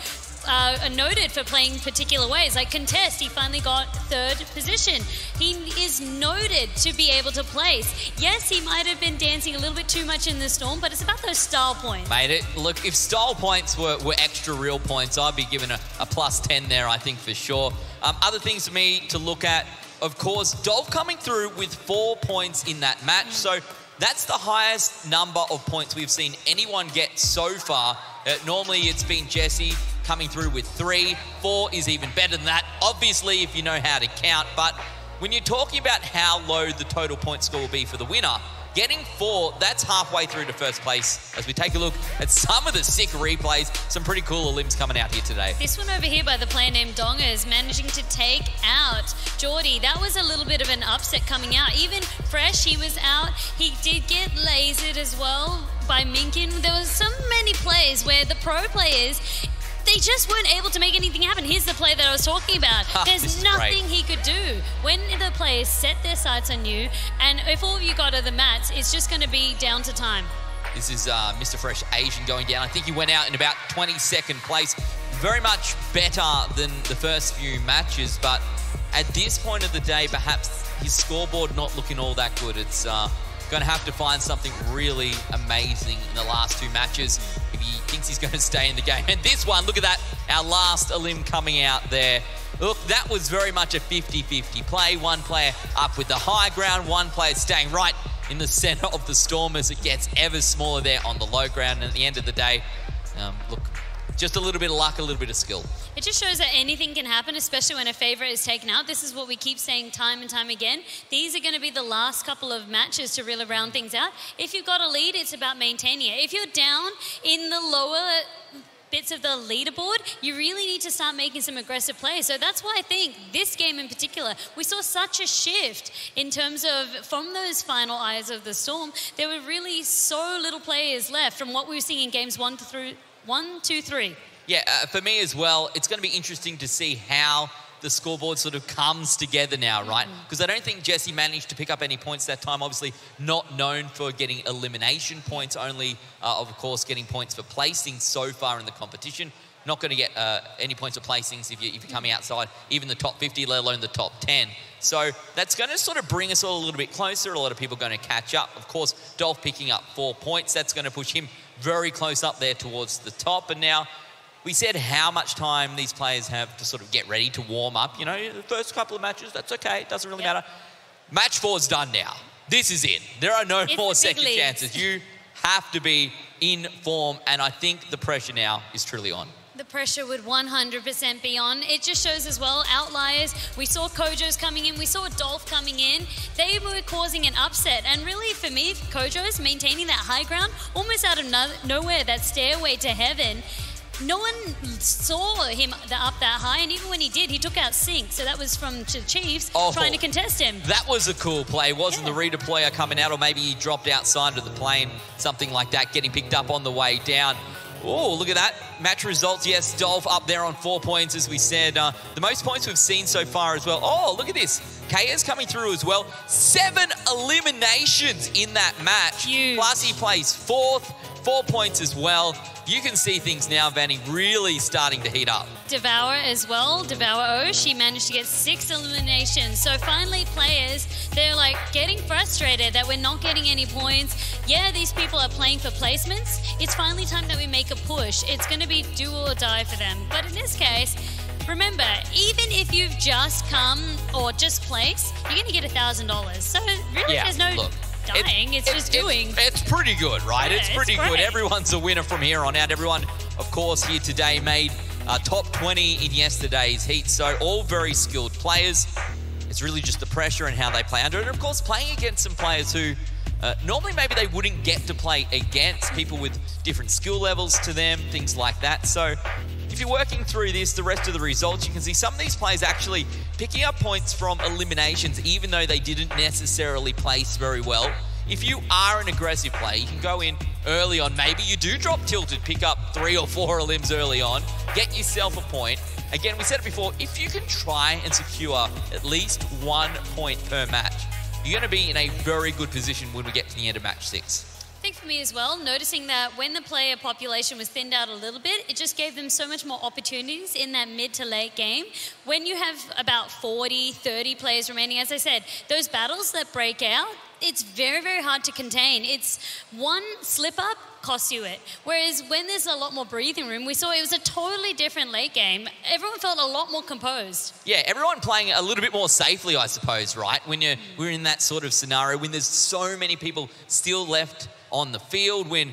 are noted for playing particular ways. Like Contest, he finally got 3rd position. He is noted to be able to place. Yes, he might have been dancing a little bit too much in the storm, but it's about those style points. Mate, look, if style points were extra real points, I'd be given a plus 10 there, I think, for sure. Other things for me to look at, of course, Dolph coming through with 4 points in that match. So that's the highest number of points we've seen anyone get so far. Normally it's been Jesse coming through with 3. 4 is even better than that, obviously, if you know how to count. But when you're talking about how low the total point score will be for the winner, getting 4, that's halfway through to first place. As we take a look at some of the sick replays, some pretty cool limbs coming out here today. This one over here by the player named Donga is managing to take out Geordie. That was a little bit of an upset coming out. Even Fresh, he was out. He did get lasered as well by Minkin. There was so many plays where the pro players, they just weren't able to make anything happen. Here's the play that I was talking about. There's nothing he could do. When the players set their sights on you, and if all of you got to the mats, it's just going to be down to time. This is Mr. Fresh Asian going down. I think he went out in about 22nd place. Very much better than the first few matches, but at this point of the day, perhaps his scoreboard not looking all that good. It's going to have to find something really amazing in the last 2 matches if he thinks he's going to stay in the game. And this one, look at that, our last elim coming out there. Look, that was very much a 50-50 play. One player up with the high ground, one player staying right in the center of the storm as it gets ever smaller there on the low ground. And at the end of the day, look, just a little bit of luck, a little bit of skill. It just shows that anything can happen, especially when a favourite is taken out. This is what we keep saying time and time again. These are going to be the last couple of matches to really round things out. If you've got a lead, it's about maintaining it. If you're down in the lower bits of the leaderboard, you really need to start making some aggressive plays. So that's why I think this game in particular, we saw such a shift in terms of from those final eyes of the storm. There were really so little players left from what we were seeing in games 1, 2, 3. Yeah, for me as well, it's going to be interesting to see how the scoreboard sort of comes together now, right? Because I don't think Jesse managed to pick up any points that time. Obviously, not known for getting elimination points, only, of course, getting points for placing so far in the competition. Not going to get any points for placings if you're coming outside, even the top 50, let alone the top 10. So that's going to sort of bring us all a little bit closer. A lot of people going to catch up. Of course, Dolph picking up 4 points. That's going to push him very close up there towards the top. And now, we said how much time these players have to sort of get ready to warm up. You know, the first couple of matches, that's okay. It doesn't really matter. Match 4 is done now. This is it. There are no more second chances. You have to be in form, and I think the pressure now is truly on. The pressure would 100% be on. It just shows as well, outliers. We saw Kojo's coming in. We saw Dolph coming in. They were causing an upset. And really, for me, Kojo's maintaining that high ground, almost out of nowhere, that stairway to heaven. No one saw him up that high, and even when he did, he took out Sync. So that was from the Chiefs trying to contest him. That was a cool play. Wasn't the redeployer coming out, or maybe he dropped outside of the plane, something like that, getting picked up on the way down. Oh, look at that. Match results, yes, Dolph up there on 4 points, as we said. The most points we've seen so far as well. Oh, look at this. KA's coming through as well. 7 eliminations in that match. Huge. Plus he plays 4th, 4 points as well. You can see things now, Vanny, really starting to heat up. Devour as well. Devour O, she managed to get 6 eliminations. So finally players, they're like getting frustrated that we're not getting any points. Yeah, these people are playing for placements. It's finally time that we make a push. It's going to be do or die for them. But in this case, remember, even if you've just come or just placed, you're going to get $1,000. So really there's no dying, it's just doing. It's pretty good, right? Yeah, it's pretty great. good. Everyone's a winner from here on out. Everyone, of course, here today made top 20 in yesterday's heat. So all very skilled players. It's really just the pressure and how they play under it. And of course, playing against some players who normally maybe they wouldn't get to play against, people with different skill levels to them, things like that. So if you're working through this, the rest of the results, you can see some of these players actually picking up points from eliminations, even though they didn't necessarily place very well. If you are an aggressive player, you can go in early on. Maybe you do drop tilted, pick up 3 or 4 elims early on, get yourself a point. Again, we said it before, if you can try and secure at least 1 point per match, you're going to be in a very good position when we get to the end of match 6. I think for me as well, noticing that when the player population was thinned out a little bit, it just gave them so much more opportunities in that mid to late game. When you have about 40, 30 players remaining, as I said, those battles that break out, it's very, very hard to contain. It's one slip up costs you it. Whereas when there's a lot more breathing room, we saw it was a totally different late game. Everyone felt a lot more composed. Yeah, everyone playing a little bit more safely, I suppose, right? When we're in that sort of scenario, when there's so many people still left on the field, when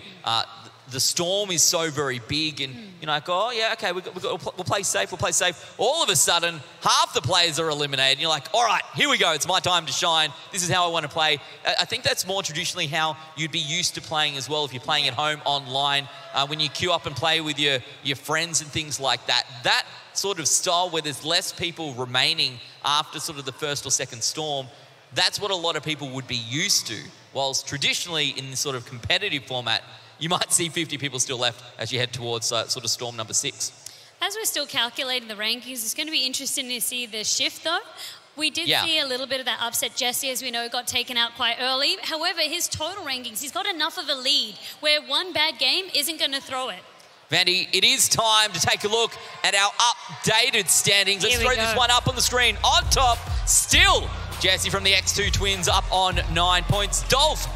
the storm is so very big, and you're like, oh yeah, okay, we'll play safe, we'll play safe. All of a sudden, half the players are eliminated, and you're like, all right, here we go, it's my time to shine. This is how I want to play. I think that's more traditionally how you'd be used to playing as well if you're playing at home online, when you queue up and play with your friends and things like that. That sort of style where there's less people remaining after sort of the first or second storm, that's what a lot of people would be used to. Whilst traditionally in this sort of competitive format, you might see 50 people still left as you head towards sort of storm number 6. As we're still calculating the rankings, it's going to be interesting to see the shift though. We did see a little bit of that upset. Jesse, as we know, got taken out quite early. However, his total rankings, he's got enough of a lead where one bad game isn't going to throw it. Vandy, it is time to take a look at our updated standings. Let's throw this one up on the screen. On top, still Jesse from the X2 Twins up on 9 points. Dolph,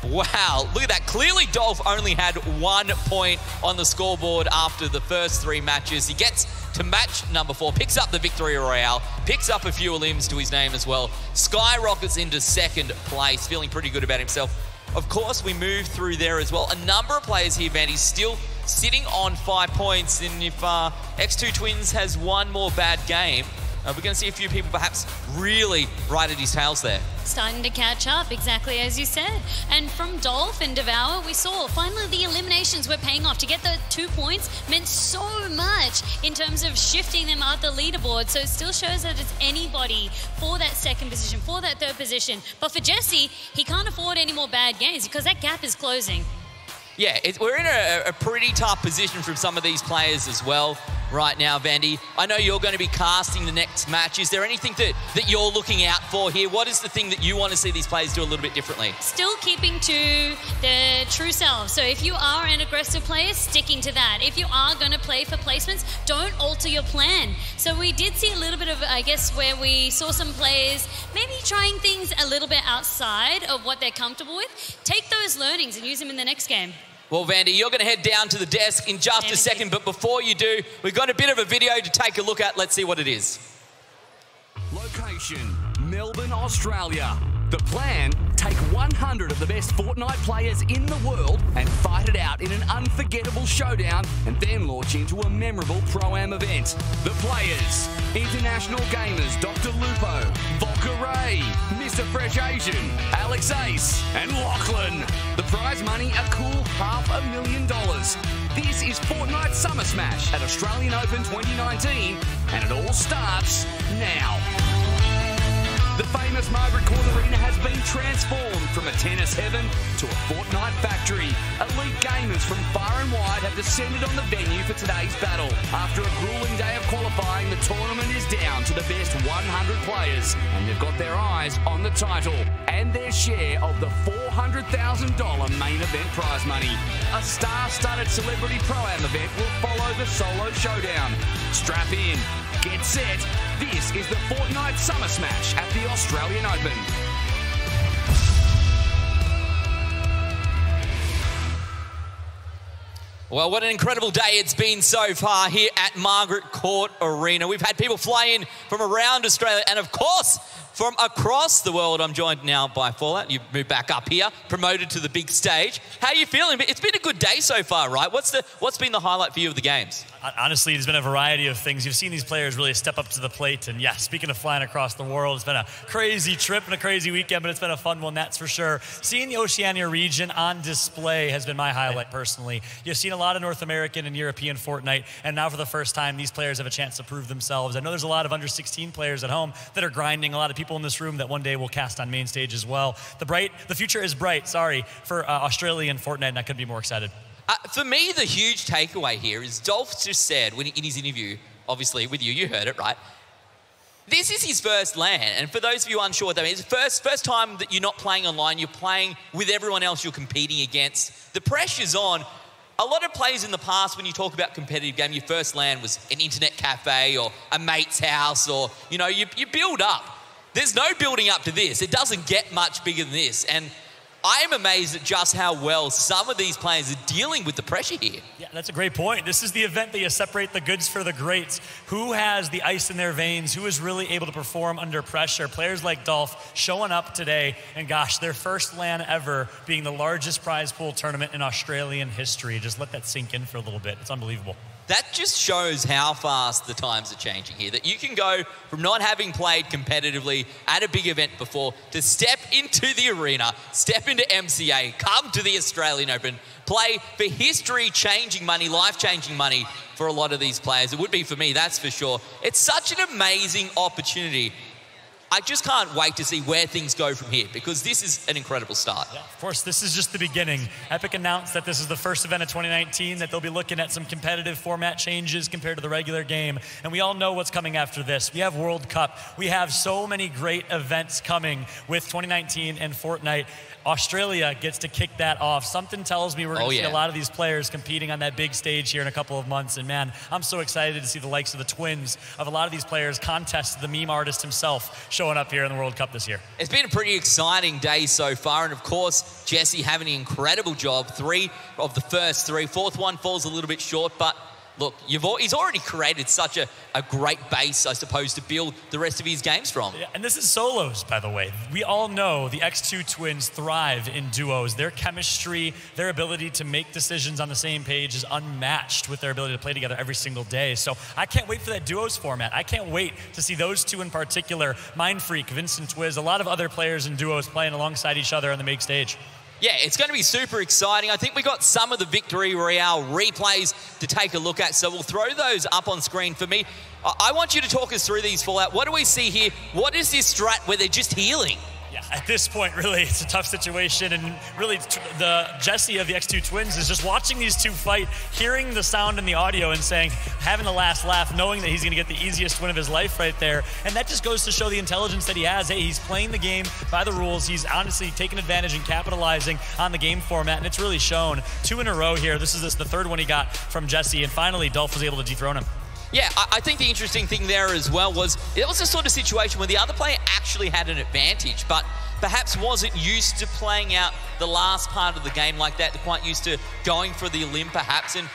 wow, look at that. Clearly Dolph only had 1 point on the scoreboard after the first 3 matches. He gets to match number 4, picks up the Victory Royale, picks up a few limbs to his name as well, skyrockets into 2nd place, feeling pretty good about himself. Of course, we move through there as well. A number of players here, Vandy, still sitting on 5 points. And if X2 Twins has 1 more bad game, we're going to see a few people perhaps really right at his tails there. Starting to catch up, exactly as you said. And from Dolph and Devour, we saw finally the eliminations were paying off. To get the 2 points meant so much in terms of shifting them out the leaderboard. So it still shows that it's anybody for that 2nd position, for that 3rd position. But for Jesse, he can't afford any more bad games because that gap is closing. Yeah, we're in a pretty tough position from some of these players as well right now, Vandy. I know you're going to be casting the next match. Is there anything that you're looking out for here? What is the thing that you want to see these players do a little bit differently? Still keeping to their true selves. So if you are an aggressive player, sticking to that. If you are going to play for placements, don't alter your plan. So we did see a little bit of, I guess, where we saw some players maybe trying things a little bit outside of what they're comfortable with. Take those learnings and use them in the next game. Well, Vandy, you're going to head down to the desk in just a second, but before you do, we've got a bit of a video to take a look at. Let's see what it is. Location, Melbourne, Australia. The plan? Take 100 of the best Fortnite players in the world and fight it out in an unforgettable showdown, and then launch into a memorable Pro-Am event. The players: international gamers Dr. Lupo, Volker Ray, Mr. Fresh Asian, Alex Ace, and Lachlan. The prize money, a cool $500,000. This is Fortnite Summer Smash at Australian Open 2019, and it all starts now. The famous Margaret Court Arena has been transformed from a tennis heaven to a Fortnite factory. Elite gamers from far and wide have descended on the venue for today's battle. After a grueling day of qualifying, the tournament is down to the best 100 players, and they've got their eyes on the title and their share of the $400,000 main event prize money. A star-studded celebrity pro-am event will follow the solo showdown. Strap in, get set. This is the Fortnite Summer Smash at the Australian Open. Well, what an incredible day it's been so far here at Margaret Court Arena. We've had people fly in from around Australia and, of course, from across the world. I'm joined now by Fallout. You've moved back up here, promoted to the big stage. How are you feeling? It's been a good day so far, right? What's been the highlight for you of the games? Honestly, there's been a variety of things. You've seen these players really step up to the plate. And yeah, speaking of flying across the world, it's been a crazy trip and a crazy weekend, but it's been a fun one, that's for sure. Seeing the Oceania region on display has been my highlight personally. You've seen a lot of North American and European Fortnite, and now for the first time, these players have a chance to prove themselves. I know there's a lot of under 16 players at home that are grinding, a lot of people in this room that one day will cast on main stage as well. The future is bright, for Australian Fortnite, and I couldn't be more excited. For me, the huge takeaway here is Dolph just said in his interview, obviously with you heard it, right? This is his first LAN, and for those of you unsure what that means, first time that you're not playing online, you're playing with everyone else you're competing against. The pressure's on. A lot of players in the past, when you talk about competitive game, your first LAN was an internet cafe or a mate's house, or you build up. There's no building up to this. It doesn't get much bigger than this, and I am amazed at just how well some of these players are dealing with the pressure here. Yeah, that's a great point. This is the event that you separate the goods for the greats. Who has the ice in their veins? Who is really able to perform under pressure? Players like Dolph showing up today, and gosh, their first LAN ever being the largest prize pool tournament in Australian history. Just let that sink in for a little bit. It's unbelievable. That just shows how fast the times are changing here. That you can go from not having played competitively at a big event before to step into the arena, step into MCA, come to the Australian Open, play for history-changing money, life-changing money for a lot of these players. It would be for me, that's for sure. It's such an amazing opportunity. I just can't wait to see where things go from here, because this is an incredible start. Yeah, of course, this is just the beginning. Epic announced that this is the first event of 2019, that they'll be looking at some competitive format changes compared to the regular game. And we all know what's coming after this. We have World Cup. We have so many great events coming with 2019 and Fortnite. Australia gets to kick that off. Something tells me we're going to see a lot of these players competing on that big stage here in a couple of months. And man, I'm so excited to see the likes of the twins, of a lot of these players contest the meme artist himself showing up here in the World Cup this year. It's been a pretty exciting day so far. And of course, Jesse having an incredible job. 3 of the first 3. Fourth one falls a little bit short, but look, he's already created such a great base, I suppose, to build the rest of his games from. Yeah, and this is solos, by the way. We all know the X2 twins thrive in duos. Their chemistry, their ability to make decisions on the same page is unmatched with their ability to play together every single day. So I can't wait for that duos format. I can't wait to see those two in particular, Mindfreak, Vincent Twiz, a lot of other players in duos playing alongside each other on the big stage. Yeah, it's going to be super exciting. I think we got some of the Victory Royale replays to take a look at, so we'll throw those up on screen for me. I want you to talk us through these, Fallout. What do we see here? What is this strat where they're just healing? Yeah, at this point, really, it's a tough situation, and really, the Jesse of the X2 twins is just watching these two fight, hearing the sound in the audio and saying, having the last laugh, knowing that he's going to get the easiest win of his life right there. And that just goes to show the intelligence that he has. Hey, he's playing the game by the rules. He's honestly taking advantage and capitalizing on the game format, and it's really shown. 2 in a row here. This is the third one he got from Jesse, and finally, Dolph was able to dethrone him. Yeah, I think the interesting thing there as well was it was a sort of situation where the other player actually had an advantage, but perhaps wasn't used to playing out the last part of the game like that. They're quite used to going for the limb, perhaps. And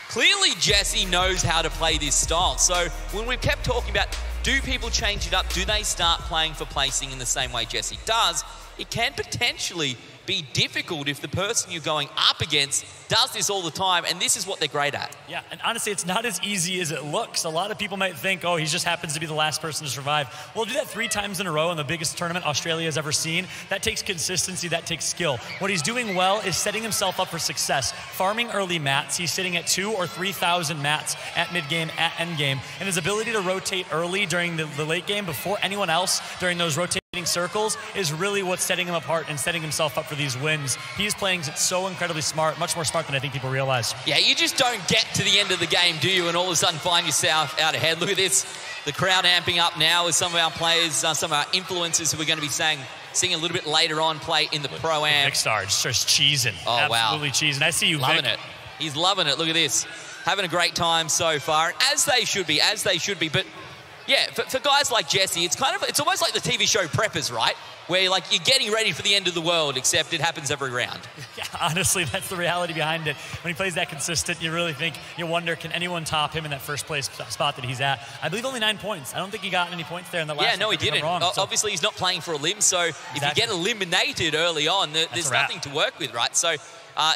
clearly, Jesse knows how to play this style. So when we've kept talking about Do people change it up? Do they start playing for placing in the same way Jesse does? It can potentially be difficult if the person you're going up against does this all the time, and this is what they're great at. Yeah, and honestly, it's not as easy as it looks. A lot of people might think, oh, he just happens to be the last person to survive. Well, do that 3 times in a row in the biggest tournament Australia has ever seen. That takes consistency, that takes skill. What he's doing well is setting himself up for success. Farming early mats, he's sitting at 2,000 or 3,000 mats at mid-game, at endgame, and his ability to rotate early during the late game before anyone else during those rotating circles is really what's setting him apart and setting himself up for these wins. He's playing it so incredibly smart, much more smart than I think people realize. Yeah, you just don't get to the end of the game, do you? And all of a sudden find yourself out ahead. Look at this. The crowd amping up now with some of our players, some of our influencers who we're going to be singing a little bit later on play in the Pro-Am. Vic Star just cheesing. Oh, absolutely wow. Absolutely cheesing. I see you, loving Vic. it. He's loving it. Look at this. Having a great time so far. And as they should be, as they should be. But yeah, for guys like Jesse, it's almost like the TV show Preppers, right? Where you're getting ready for the end of the world, except it happens every round. Yeah, honestly, that's the reality behind it. When he plays that consistent, you wonder, can anyone top him in that first place spot that he's at? I believe only 9 points. I don't think he got any points there in the last. Yeah, no, he didn't. Obviously, he's not playing for a limb, so if you get eliminated early on, there's nothing to work with, right? So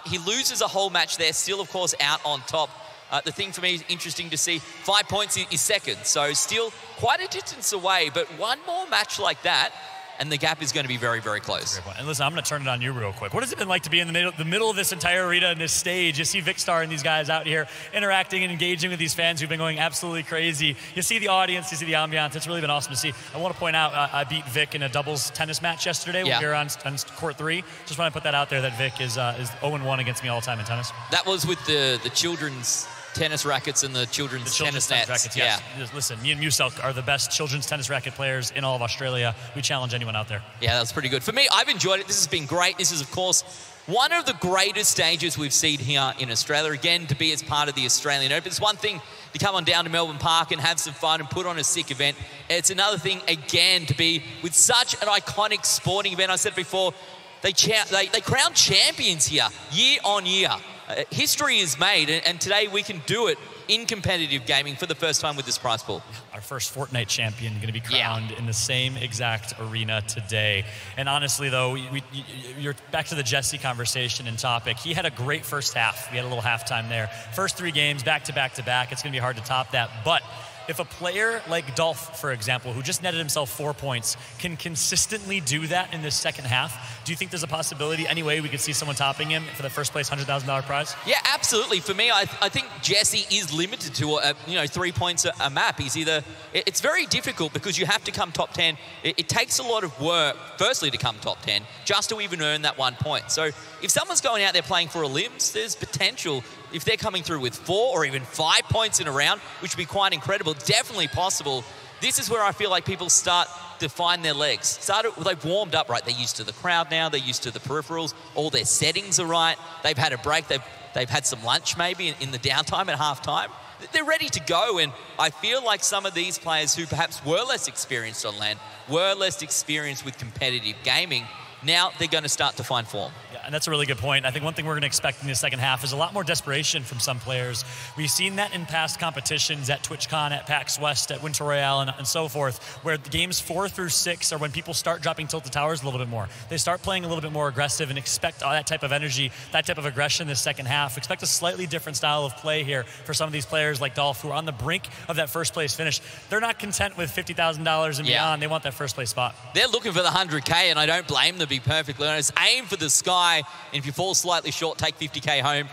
he loses a whole match there, still, of course, out on top. The thing for me is interesting to see, 5 points is second, so still quite a distance away, but one more match like that, and the gap is going to be very, very close. And listen, I'm going to turn it on you real quick. What has it been like to be in the middle of this entire arena and this stage? You see Vic Star and these guys out here interacting and engaging with these fans who've been going absolutely crazy. You see the audience, you see the ambiance. It's really been awesome to see. I want to point out, I beat Vic in a doubles tennis match yesterday when we were on court 3. Just want to put that out there that Vic is 0-1 against me all time in tennis. That was with the children's tennis rackets and the children's tennis nets. Rackets, yes. Yeah. Listen, me and Muselk are the best children's tennis racket players in all of Australia. We challenge anyone out there. Yeah, that was pretty good. For me, I've enjoyed it. This has been great. This is, of course, one of the greatest stages we've seen here in Australia. Again, to be as part of the Australian Open. It's one thing to come on down to Melbourne Park and have some fun and put on a sick event. It's another thing, again, to be with such an iconic sporting event. I said before, they crown champions here, year on year. History is made, and today we can do it in competitive gaming for the first time with this prize pool. Our first Fortnite champion going to be crowned in the same exact arena today. And honestly, though, you're back to the Jesse conversation and topic. He had a great first half. We had a little halftime there. First 3 games, back to back to back. It's going to be hard to top that. But if a player like Dolph, for example, who just netted himself 4 points, can consistently do that in this second half, do you think there's a possibility, any way we could see someone topping him for the first place $100,000 prize? Yeah, absolutely. For me, I think Jesse is limited to 3 points a map. It's very difficult because you have to come top 10. It takes a lot of work, firstly, to come top 10, just to even earn that 1 point. So if someone's going out there playing for a limbs, there's potential. If they're coming through with 4 or even 5 points in a round, which would be quite incredible, definitely possible. This is where I feel like people start to find their legs. They've warmed up, right? They're used to the crowd now. They're used to the peripherals. All their settings are right. They've had a break. They've had some lunch maybe in the downtime at halftime. They're ready to go, and I feel like some of these players who perhaps were less experienced on LAN, were less experienced with competitive gaming, now they're going to start to find form. Yeah, and that's a really good point. I think one thing we're going to expect in the second half is a lot more desperation from some players. We've seen that in past competitions at TwitchCon, at PAX West, at Winter Royale, and so forth, where the games 4 through 6 are when people start dropping tilted towers a little bit more. They start playing a little bit more aggressive and expect all that type of energy, that type of aggression in the second half. Expect a slightly different style of play here for some of these players like Dolph, who are on the brink of that first place finish. They're not content with $50,000 and beyond. They want that first place spot. They're looking for the 100K, and I don't blame them, to be perfectly honest. Aim for the sky, and if you fall slightly short, take $50K home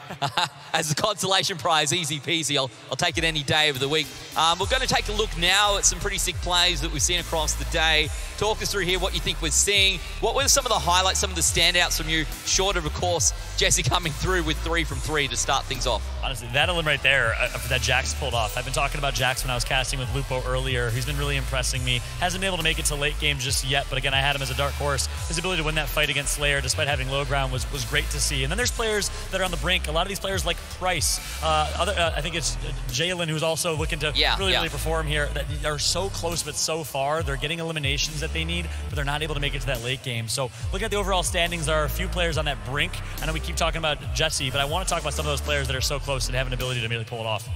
as a consolation prize. Easy peasy. I'll take it any day of the week. We're going to take a look now at some pretty sick plays that we've seen across the day. Talk us through here what you think we're seeing. What were some of the highlights, some of the standouts from you, short of course, Jesse coming through with 3 from 3 to start things off? Honestly, that element right there that Jax pulled off. I've been talking about Jax when I was casting with Lupo earlier. He's been really impressing me. Hasn't been able to make it to late games just yet, but again, I had him as a dark horse. His ability to win that fight against Slayer, despite having low ground, was great to see. And then there's players that are on the brink. A lot of these players like Price. I think it's Jalen, who's also looking to really perform here. That are so close but so far. They're getting eliminations that they need, but they're not able to make it to that late game. So looking at the overall standings, there are a few players on that brink. I know we keep talking about Jesse, but I want to talk about some of those players that are so close and have an ability to really pull it off.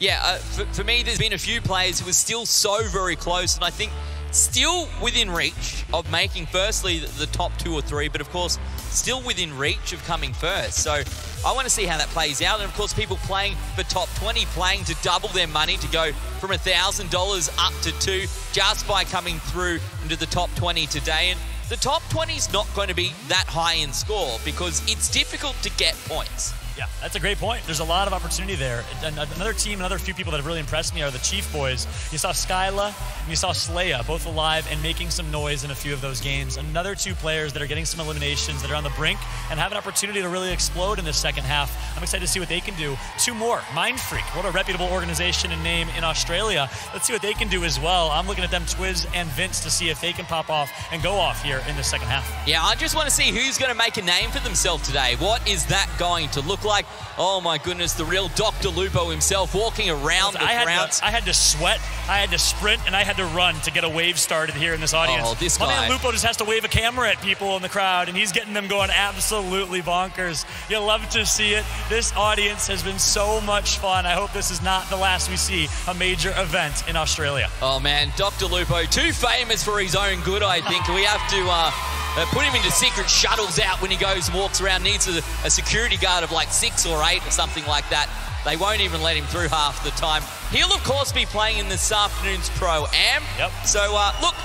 Yeah, for me, there's been a few players who are still so very close, and I think still within reach of making, firstly, the top 2 or 3, but of course, still within reach of coming first. So I want to see how that plays out. And of course, people playing for top 20, playing to double their money, to go from $1,000 up to 2 just by coming through into the top 20 today. And the top 20 is not going to be that high in score because it's difficult to get points. Yeah, that's a great point. There's a lot of opportunity there. And another team, another few people that have really impressed me are the Chief Boys. You saw Skyla and you saw Slaya, both alive and making some noise in a few of those games. Another 2 players that are getting some eliminations, that are on the brink and have an opportunity to really explode in the second half. I'm excited to see what they can do. 2 more, Mindfreak, what a reputable organization and name in Australia. Let's see what they can do as well. I'm looking at them, Twiz and Vince, to see if they can pop off and go off here in the second half. Yeah, I just want to see who's going to make a name for themselves today. What is that going to look like? Oh my goodness, the real Dr. Lupo himself walking around the grounds. I had to sweat, I had to sprint, and I had to run to get a wave started here in this audience. Oh, this My guy. man Lupo just has to wave a camera at people in the crowd, and he's getting them going absolutely bonkers. You'll love to see it. This audience has been so much fun. I hope this is not the last we see a major event in Australia. Oh man, Dr. Lupo, too famous for his own good, I think. We have to put him into secret shuttles out when he goes and walks around. Needs a security guard of like 6 or 8 or something like that. They won't even let him through half the time. He'll, of course, be playing in this afternoon's Pro-Am. Yep. So, look,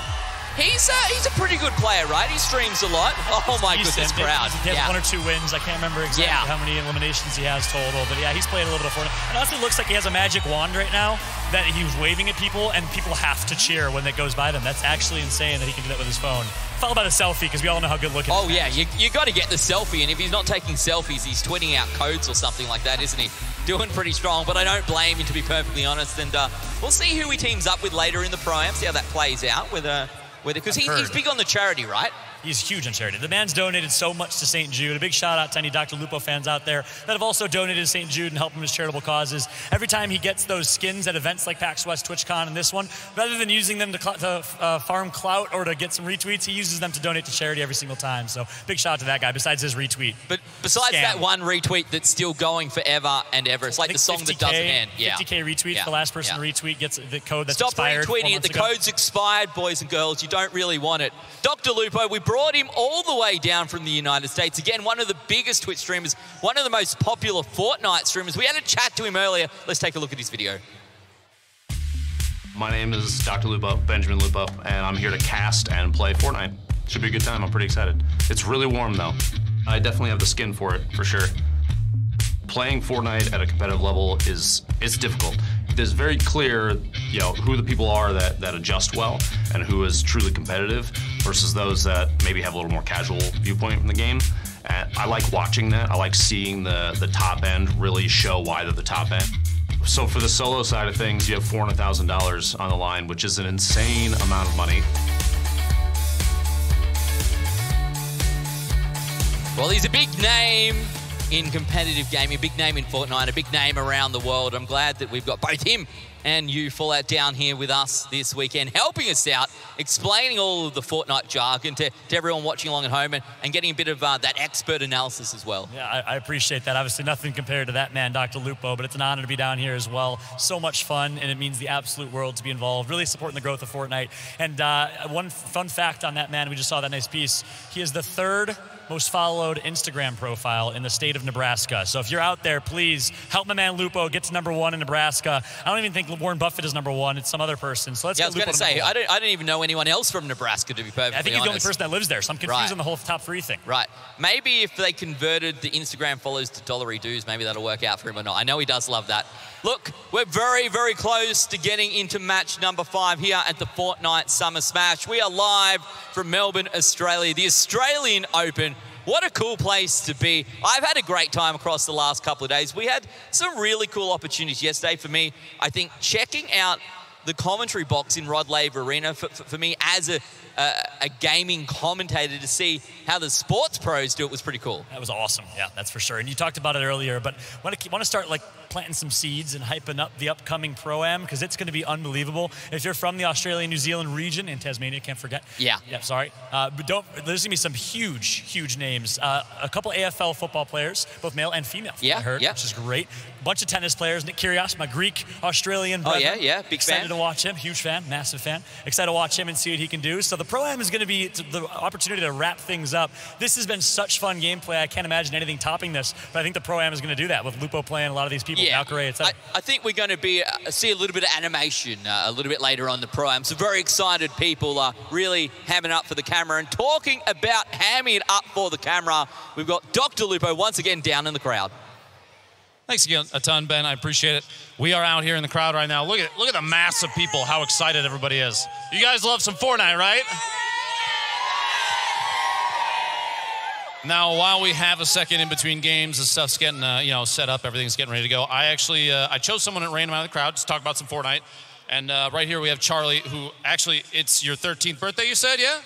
he's a pretty good player, right? He streams a lot. Oh, my goodness, crowd. He has 1 or 2 wins. I can't remember exactly how many eliminations he has total. But, yeah, he's played a little bit of Fortnite. And honestly, it looks like he has a magic wand right now that he was waving at people, and people have to cheer when that goes by them. That's actually insane that he can do that with his phone. Followed by a selfie, because we all know how good looking. Oh, yeah, you got to get the selfie. And if he's not taking selfies, he's tweeting out codes or something like that, isn't he? Doing pretty strong, but I don't blame him, to be perfectly honest. And we'll see who he teams up with later in the Pro-Am, see how that plays out because he's big on the charity, right? He's huge on charity. The man's donated so much to St. Jude. A big shout out to any Dr. Lupo fans out there that have also donated to St. Jude and helped him with charitable causes. Every time he gets those skins at events like PAX West, TwitchCon, and this one, rather than using them to farm clout or to get some retweets, he uses them to donate to charity every single time. So big shout out to that guy, besides his retweet. But besides that one retweet that's still going forever and ever, it's like the song that doesn't end. 50K retweets. The last person to retweet gets the code that's Stop expired. Stop retweeting it. The code's expired, boys and girls. You don't really want it. Dr. Lupo, we brought him all the way down from the United States. Again, one of the biggest Twitch streamers, one of the most popular Fortnite streamers. We had a chat to him earlier. Let's take a look at his video. My name is Dr. Lupo, Benjamin Lupo, and I'm here to cast and play Fortnite. Should be a good time. I'm pretty excited. It's really warm, though. I definitely have the skin for it, for sure. Playing Fortnite at a competitive level it's difficult. There's very clear, who the people are that adjust well and who is truly competitive versus those that maybe have a little more casual viewpoint from the game. And I like watching that. I like seeing the top end really show why they're the top end. So for the solo side of things, you have $400,000 on the line, which is an insane amount of money. Well, he's a big name in competitive gaming, a big name in Fortnite, a big name around the world. I'm glad that we've got both him and you Fallout down here with us this weekend, helping us out, explaining all of the Fortnite jargon to everyone watching along at home and getting a bit of that expert analysis as well. Yeah, I appreciate that. Obviously nothing compared to that man, Dr. Lupo, but it's an honor to be down here as well. So much fun, and it means the absolute world to be involved, really supporting the growth of Fortnite. And one fun fact on that man, we just saw that nice piece, he is the 3rd most followed Instagram profile in the state of Nebraska. So if you're out there, please help my man Lupo get to #1 in Nebraska. I don't even think Warren Buffett is #1. It's some other person. So let's I get was Lupo going to say, I don't even know anyone else from Nebraska, to be perfectly honest. I think he's the only person that lives there, so I'm confused on the whole top 3 thing. Right. Maybe if they converted the Instagram follows to $1 dues, maybe that'll work out for him or not. I know he does love that. Look, we're very, very close to getting into match number 5 here at the Fortnite Summer Smash. We are live from Melbourne, Australia, the Australian Open. What a cool place to be. I've had a great time across the last couple of days. We had some really cool opportunities yesterday for me. I think checking out the commentary box in Rod Laver Arena for me as a gaming commentator to see how the sports pros do it was pretty cool. That was awesome. Yeah, that's for sure. And you talked about it earlier, but want to start like planting some seeds and hyping up the upcoming Pro-Am, because it's going to be unbelievable. If you're from the Australia-New Zealand region, in Tasmania, can't forget. Yeah. Yeah, sorry. But there's going to be some huge names. A couple AFL football players, both male and female, I heard, which is great. A bunch of tennis players. Nick Kyrgios, my Greek-Australian brother. Oh, yeah, big fan. Excited to watch him. Huge fan, massive fan. Excited to watch him and see what he can do. So the Pro-Am is going to be the opportunity to wrap things up. This has been such fun gameplay. I can't imagine anything topping this, but I think the Pro-Am is going to do that with Lupo playing a lot of these people, Valkyrie, etc. I think we're going to see a little bit of animation a little bit later on the Pro-Am. So very excited people are really hamming up for the camera. And talking about hamming it up for the camera, we've got Dr. Lupo once again down in the crowd. Thanks again a ton, Ben. I appreciate it. We are out here in the crowd right now. Look at the mass of people, how excited everybody is. You guys love some Fortnite, right? Now, while we have a second in between games, the stuff's getting set up, everything's getting ready to go. I actually I chose someone at random out of the crowd to talk about some Fortnite. And right here we have Charlie, who actually, it's your 13th birthday, you said, yeah?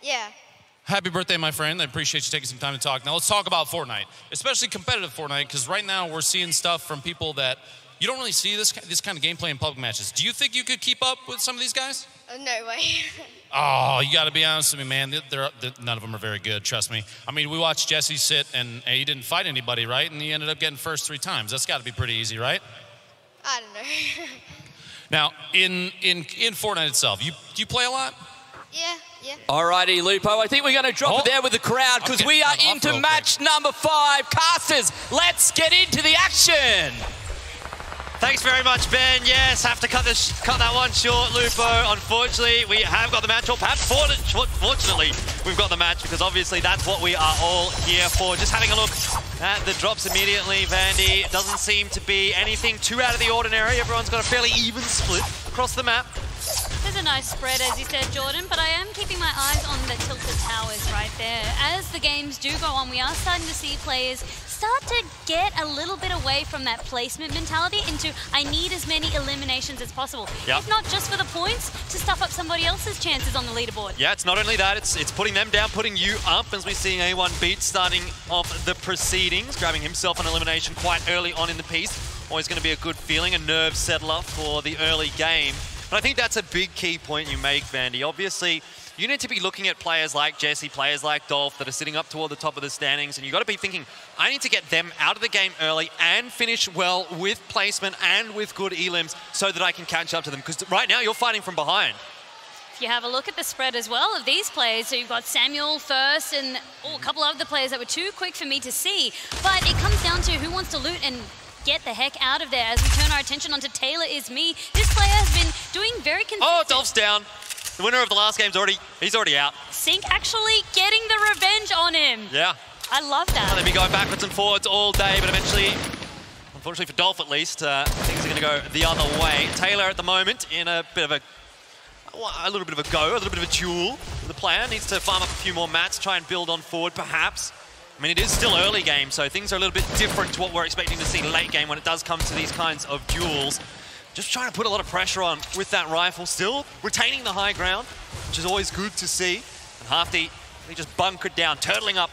Yeah. Happy birthday, my friend. I appreciate you taking some time to talk. Now let's talk about Fortnite, especially competitive Fortnite, because right now we're seeing stuff from people that you don't really see this kind of gameplay in public matches. Do you think you could keep up with some of these guys? No way. Oh, you got to be honest with me, man. None of them are very good, trust me. I mean, we watched Jesse sit, and he didn't fight anybody, right? And he ended up getting first 3 times. That's got to be pretty easy, right? I don't know. Now, in Fortnite itself, do you play a lot? Yeah. Alrighty, Lupo, I think we're going to drop it there with the crowd, because we are into match number 5. Casters, let's get into the action. Thanks very much, Ben. Yes, have to cut that one short, Lupo. Unfortunately, we have got the match, or perhaps fortunately, we've got the match, because obviously that's what we are all here for. Just having a look at the drops immediately, Vandy. Doesn't seem to be anything too out of the ordinary. Everyone's got a fairly even split across the map. There's a nice spread, as you said, Jordan, but I am keeping my eyes on the tilted towers right there. As the games do go on, we are starting to see players start to get a little bit away from that placement mentality into, I need as many eliminations as possible. Yep. If not just for the points, to stuff up somebody else's chances on the leaderboard. Yeah, it's not only that, it's putting them down, putting you up, as we see A1 Beat starting off the proceedings, grabbing himself an elimination quite early on in the piece. Always going to be a good feeling, a nerve settler for the early game. But I think that's a big key point you make, Vandy. Obviously, you need to be looking at players like Jesse, players like Dolph that are sitting up toward the top of the standings, and you've got to be thinking, I need to get them out of the game early and finish well with placement and with good elims so that I can catch up to them. Because right now, you're fighting from behind. If you have a look at the spread as well of these players, so you've got Samuel first and a couple of other players that were too quick for me to see, but it comes down to who wants to loot and get the heck out of there as we turn our attention onto Taylor Is Me. This player has been doing very consistent. Oh, Dolph's down. The winner of the last game's he's already out. Sync actually getting the revenge on him. Yeah. I love that. Well, they've been going backwards and forwards all day, but eventually, unfortunately for Dolph at least, things are going to go the other way. Taylor at the moment in a little bit of a go, a little bit of a duel. The player needs to farm up a few more mats, try and build on forward perhaps. I mean, it is still early game, so things are a little bit different to what we're expecting to see late game when it does come to these kinds of duels. Just trying to put a lot of pressure on with that rifle, still retaining the high ground, which is always good to see. And Halfty, he just bunkered down, turtling up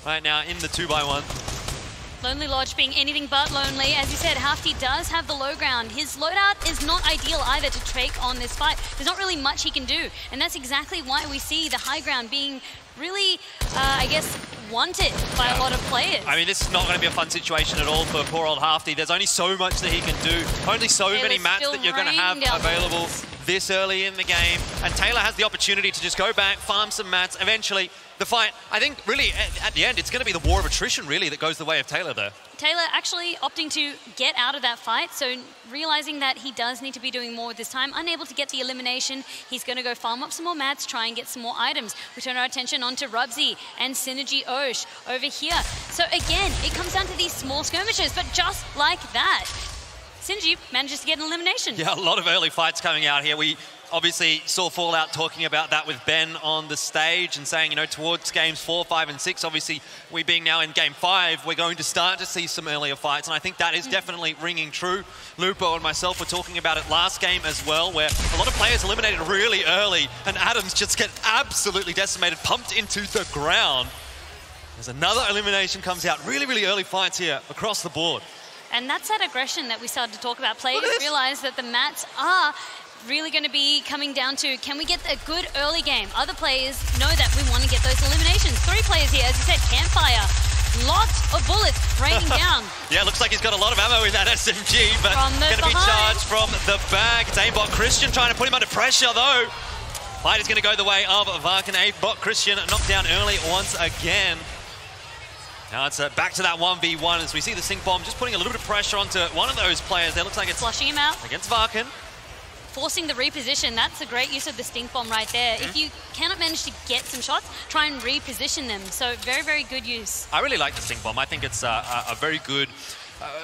right now in the 2x1. Lonely Lodge being anything but lonely. As you said, Halfty does have the low ground. His loadout is not ideal either to take on this fight. There's not really much he can do, and that's exactly why we see the high ground being really, I guess, wanted by a lot of players. I mean, this is not going to be a fun situation at all for poor old Halfty. There's only so much that he can do, only so many mats that you're going to have available this early in the game. And Taylor has the opportunity to just go back, farm some mats. Eventually, the fight, I think, really, at the end, it's going to be the war of attrition, really, that goes the way of Taylor there. Taylor actually opting to get out of that fight, so realizing that he does need to be doing more this time, unable to get the elimination, he's going to go farm up some more mats, try and get some more items. We turn our attention onto Rubsy and Synergy Osh over here. So again, it comes down to these small skirmishes, but just like that, Synergy manages to get an elimination. Yeah, a lot of early fights coming out here. We obviously saw Fallout talking about that with Ben on the stage and saying, you know, towards games 4, 5, and 6, obviously we being now in game 5, we're going to start to see some earlier fights, and I think that is definitely ringing true. Lupo and myself were talking about it last game as well, where a lot of players eliminated really early, and Adams just get absolutely decimated, pumped into the ground. There's another elimination comes out. Really, really early fights here across the board. And that's that aggression that we started to talk about. Players realize that the mats are really going to be coming down to, can we get a good early game? Other players know that we want to get those eliminations. 3 players here, as you said, Campfire. Lots of bullets raining down. Yeah, looks like he's got a lot of ammo in that SMG, but going to be charged from the back. It's aimbot Christian trying to put him under pressure, though. Fight is going to go the way of Varkan. Aimbot Christian knocked down early once again. Now it's back to that 1v1 as we see the Sync Bomb just putting a little bit of pressure onto one of those players there. Looks like it's flushing him out against Varkan. Forcing the reposition, that's a great use of the Stink Bomb right there. If you cannot manage to get some shots, try and reposition them. So very, very good use. I really like the Stink Bomb. I think it's a very good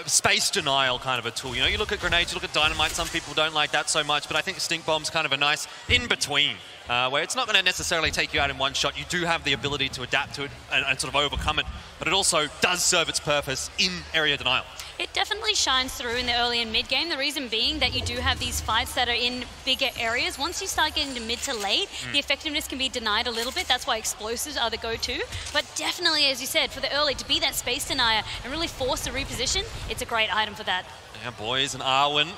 space denial kind of a tool. You know, you look at grenades, you look at dynamite, some people don't like that so much, but I think Stink Bomb's kind of a nice in-between, where it's not going to necessarily take you out in one shot. You do have the ability to adapt to it and sort of overcome it, but it also does serve its purpose in area denial. It definitely shines through in the early and mid game. The reason being that you do have these fights that are in bigger areas. Once you start getting to mid to late, the effectiveness can be denied a little bit. That's why explosives are the go-to. But definitely, as you said, for the early, to be that space denier and really force the reposition, it's a great item for that. Yeah, Boys and Arwen,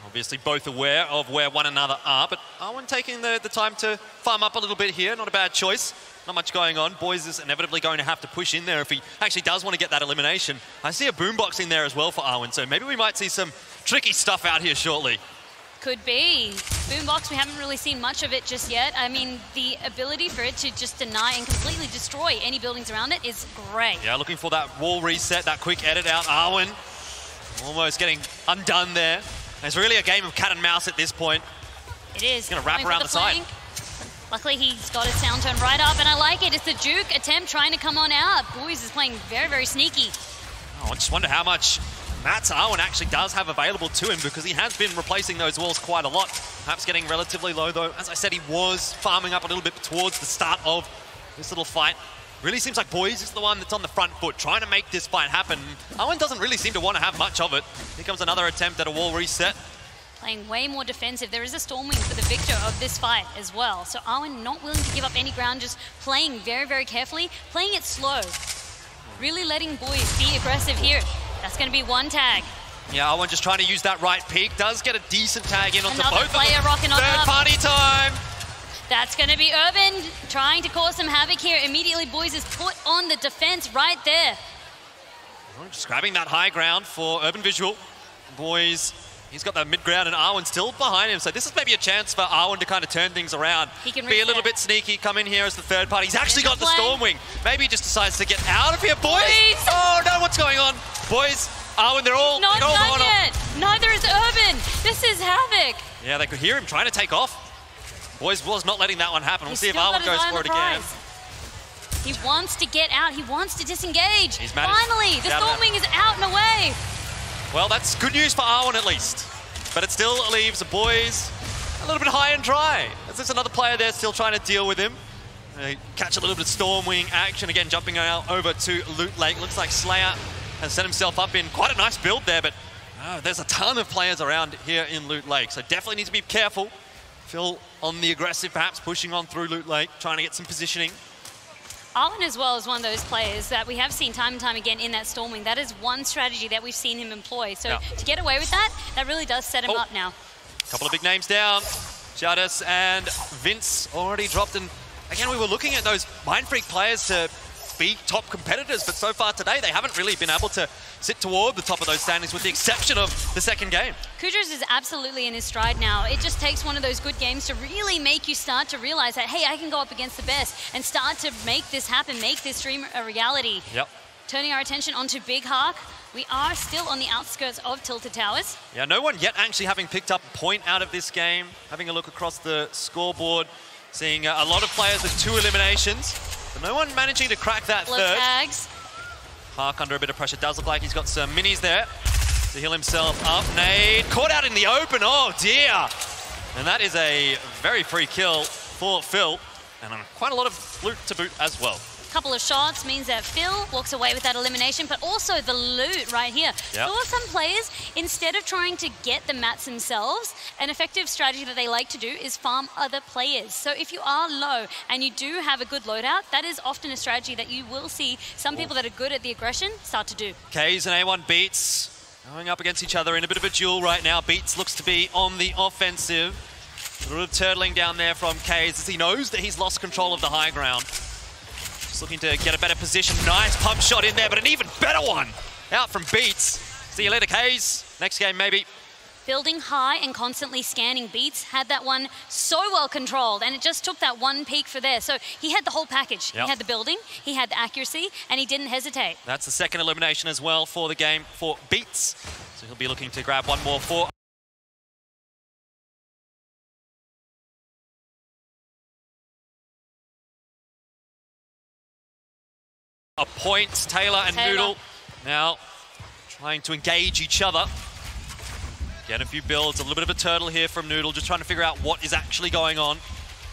obviously both aware of where one another are, but Arwen taking the time to farm up a little bit here. Not a bad choice. Not much going on. Boys is inevitably going to have to push in there if he actually does want to get that elimination. I see a boombox in there as well for Arwen, so maybe we might see some tricky stuff out here shortly. Could be. Boombox, we haven't really seen much of it just yet. I mean, the ability for it to just deny and completely destroy any buildings around it is great. Yeah, looking for that wall reset, that quick edit out. Arwen almost getting undone there. It's really a game of cat and mouse at this point. It is. He's going to wrap around the side. Luckily, he's got his sound turned right up, and I like it. It's the Juke attempt trying to come on out. Boys is playing very, very sneaky. Oh, I just wonder how much mats Arwen actually does have available to him, because he has been replacing those walls quite a lot. Perhaps getting relatively low, though. As I said, he was farming up a little bit towards the start of this little fight. Really seems like Boys is the one that's on the front foot, trying to make this fight happen. Arwen doesn't really seem to want to have much of it. Here comes another attempt at a wall reset. Playing way more defensive. There is a Stormwing for the victor of this fight as well. So Arwen not willing to give up any ground, just playing very, very carefully, playing it slow. Really letting Boys be aggressive here. That's going to be one tag. Yeah, Arwen just trying to use that right peak. Does get a decent tag in onto Another both of them. player rocking on Third up. party time. That's going to be Urban trying to cause some havoc here. Immediately, Boys is put on the defense right there. Just grabbing that high ground for Urban Visual. Boys, he's got the mid ground and Arwen still behind him. So this is maybe a chance for Arwen to kind of turn things around. He can be a little bit sneaky, come in here as the third party. He's actually got the Stormwing. Maybe he just decides to get out of here. Boys! Oh no, what's going on? Boys, Arwen, they're all Not going done on. yet. Neither is Urban. This is havoc. Yeah, they could hear him trying to take off. Boys was not letting that one happen. We'll see if Arwen goes for it again. He wants to get out. He wants to disengage. He's managed. Finally, the Stormwing is out and away. Well, that's good news for Arwen at least. But it still leaves the Boys a little bit high and dry. There's another player there still trying to deal with him. Catch a little bit of Stormwing action. Again, jumping out over to Loot Lake. Looks like Slayer has set himself up in quite a nice build there, but there's a ton of players around here in Loot Lake, so definitely need to be careful. Phil on the aggressive, perhaps pushing on through Loot Lake, trying to get some positioning. Arwen as well is one of those players that we have seen time and time again in that Stormwing. That is one strategy that we've seen him employ. So to get away with that, that really does set him up now. A couple of big names down. Jadis and Vince already dropped. And again, we were looking at those Mind Freak players to be top competitors, but so far today, they haven't really been able to sit toward the top of those standings with the exception of the second game. Kudros is absolutely in his stride now. It just takes one of those good games to really make you start to realize that, hey, I can go up against the best and start to make this happen, make this dream a reality. Yep. Turning our attention onto Big Hark. We are still on the outskirts of Tilted Towers. Yeah, no one yet actually having picked up a point out of this game. Having a look across the scoreboard, seeing a lot of players with 2 eliminations, but no one managing to crack that third. Tags. Hark under a bit of pressure. Does look like he's got some minis there to heal himself up. Nade caught out in the open. Oh dear. And that is a very free kill for Phil. And quite a lot of loot to boot as well. Couple of shots means that Phil walks away with that elimination, but also the loot right here. Yep. For some players, instead of trying to get the mats themselves, an effective strategy that they like to do is farm other players. So if you are low and you do have a good loadout, that is often a strategy that you will see some people that are good at the aggression start to do. K's and A1 beats. Going up against each other in a bit of a duel right now. Beats looks to be on the offensive. A little turtling down there from Kays as he knows that he's lost control of the high ground. Just looking to get a better position. Nice pump shot in there, but an even better one out from Beats. See you later, Kays. Next game, maybe. Building high and constantly scanning. Beats had that one so well controlled, and it just took that one peak for there. So he had the whole package. Yep. He had the building, he had the accuracy, and he didn't hesitate. That's the second elimination as well for the game for Beats. So he'll be looking to grab one more for a point. Taylor and Noodle now trying to engage each other. Get a few builds, a little bit of a turtle here from Noodle, just trying to figure out what is actually going on.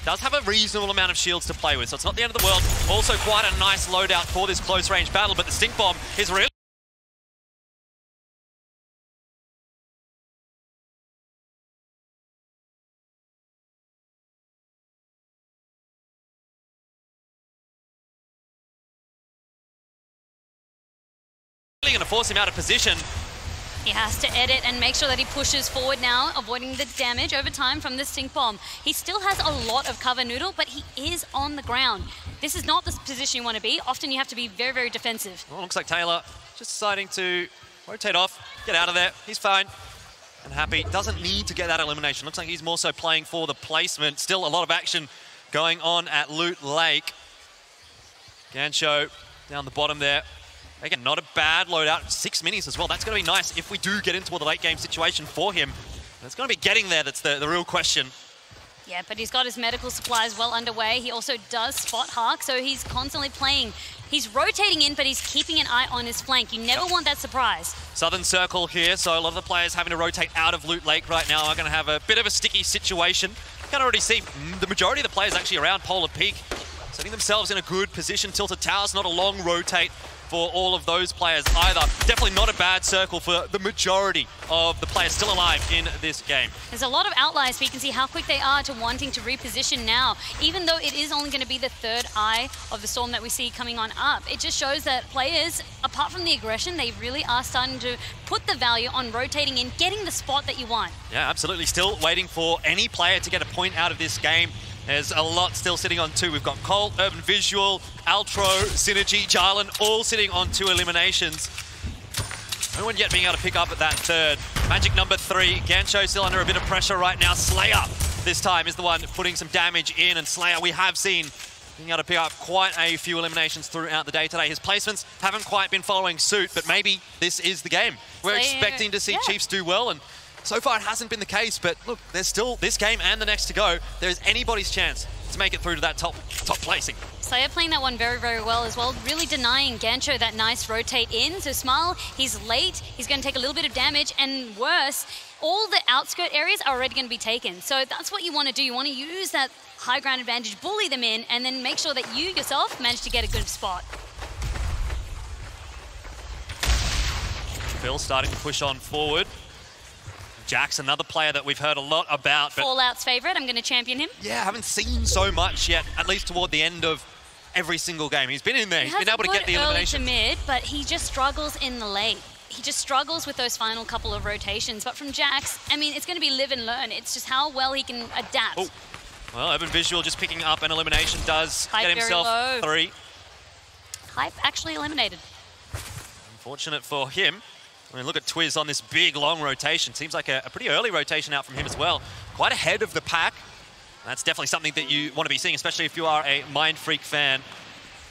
Does have a reasonable amount of shields to play with, so it's not the end of the world. Also quite a nice loadout for this close range battle, but the stink bomb is really going to force him out of position. He has to edit and make sure that he pushes forward now, avoiding the damage over time from the stink bomb. He still has a lot of cover, Noodle, but he is on the ground. This is not the position you want to be. Often you have to be very, very defensive. Well, looks like Taylor just deciding to rotate off, get out of there. He's fine and happy. Doesn't need to get that elimination. Looks like he's more so playing for the placement. Still a lot of action going on at Loot Lake. Gancho down the bottom there. Again, not a bad loadout. 6 minis as well. That's going to be nice if we do get into the late game situation for him. And it's going to be getting there that's the real question. Yeah, but he's got his medical supplies well underway. He also does spot Hark, so he's constantly playing. He's rotating in, but he's keeping an eye on his flank. You never want that surprise. Southern Circle here, so a lot of the players having to rotate out of Loot Lake right now are going to have a bit of a sticky situation. You can already see the majority of the players actually around Polar Peak, setting themselves in a good position. Tilted Towers, not a long rotate for all of those players either. Definitely not a bad circle for the majority of the players still alive in this game. There's a lot of outliers, but you can see how quick they are to wanting to reposition now. Even though it is only going to be the third eye of the storm that we see coming on up, it just shows that players, apart from the aggression, they really are starting to put the value on rotating in, getting the spot that you want. Yeah, absolutely. Still waiting for any player to get a point out of this game. There's a lot still sitting on 2. We've got Colt, Urban Visual, Altro, Synergy, Jarlin, all sitting on 2 eliminations. No one yet being able to pick up at that third. Magic number 3. Gancho still under a bit of pressure right now. Slayer this time is the one putting some damage in, and Slayer we have seen being able to pick up quite a few eliminations throughout the day today. His placements haven't quite been following suit, but maybe this is the game. We're expecting to see Chiefs do well, and so far it hasn't been the case, but look, there's still this game and the next to go. There's anybody's chance to make it through to that top placing. Slayer playing that one very, very well as well, really denying Gancho that nice rotate in. So Smile, he's late, he's going to take a little bit of damage, and worse, all the outskirt areas are already going to be taken. So that's what you want to do. You want to use that high ground advantage, bully them in, and then make sure that you yourself manage to get a good spot. Phil starting to push on forward. Jack's another player that we've heard a lot about. But Fallout's favorite, I'm going to champion him. yeah, haven't seen so much yet, at least toward the end of every single game. He's been in there, he's been able to get the elimination. Early to mid, but he just struggles in the late. He just struggles with those final couple of rotations. But from Jax, I mean, it's going to be live and learn. It's just how well he can adapt. Oh. Well, Urban Visual just picking up an elimination does Hype get himself very low. 3. Hype actually eliminated. Unfortunate for him. I mean, look at Twiz on this big, long rotation. Seems like a pretty early rotation out from him as well. Quite ahead of the pack. That's definitely something that you want to be seeing, especially if you are a Mind Freak fan.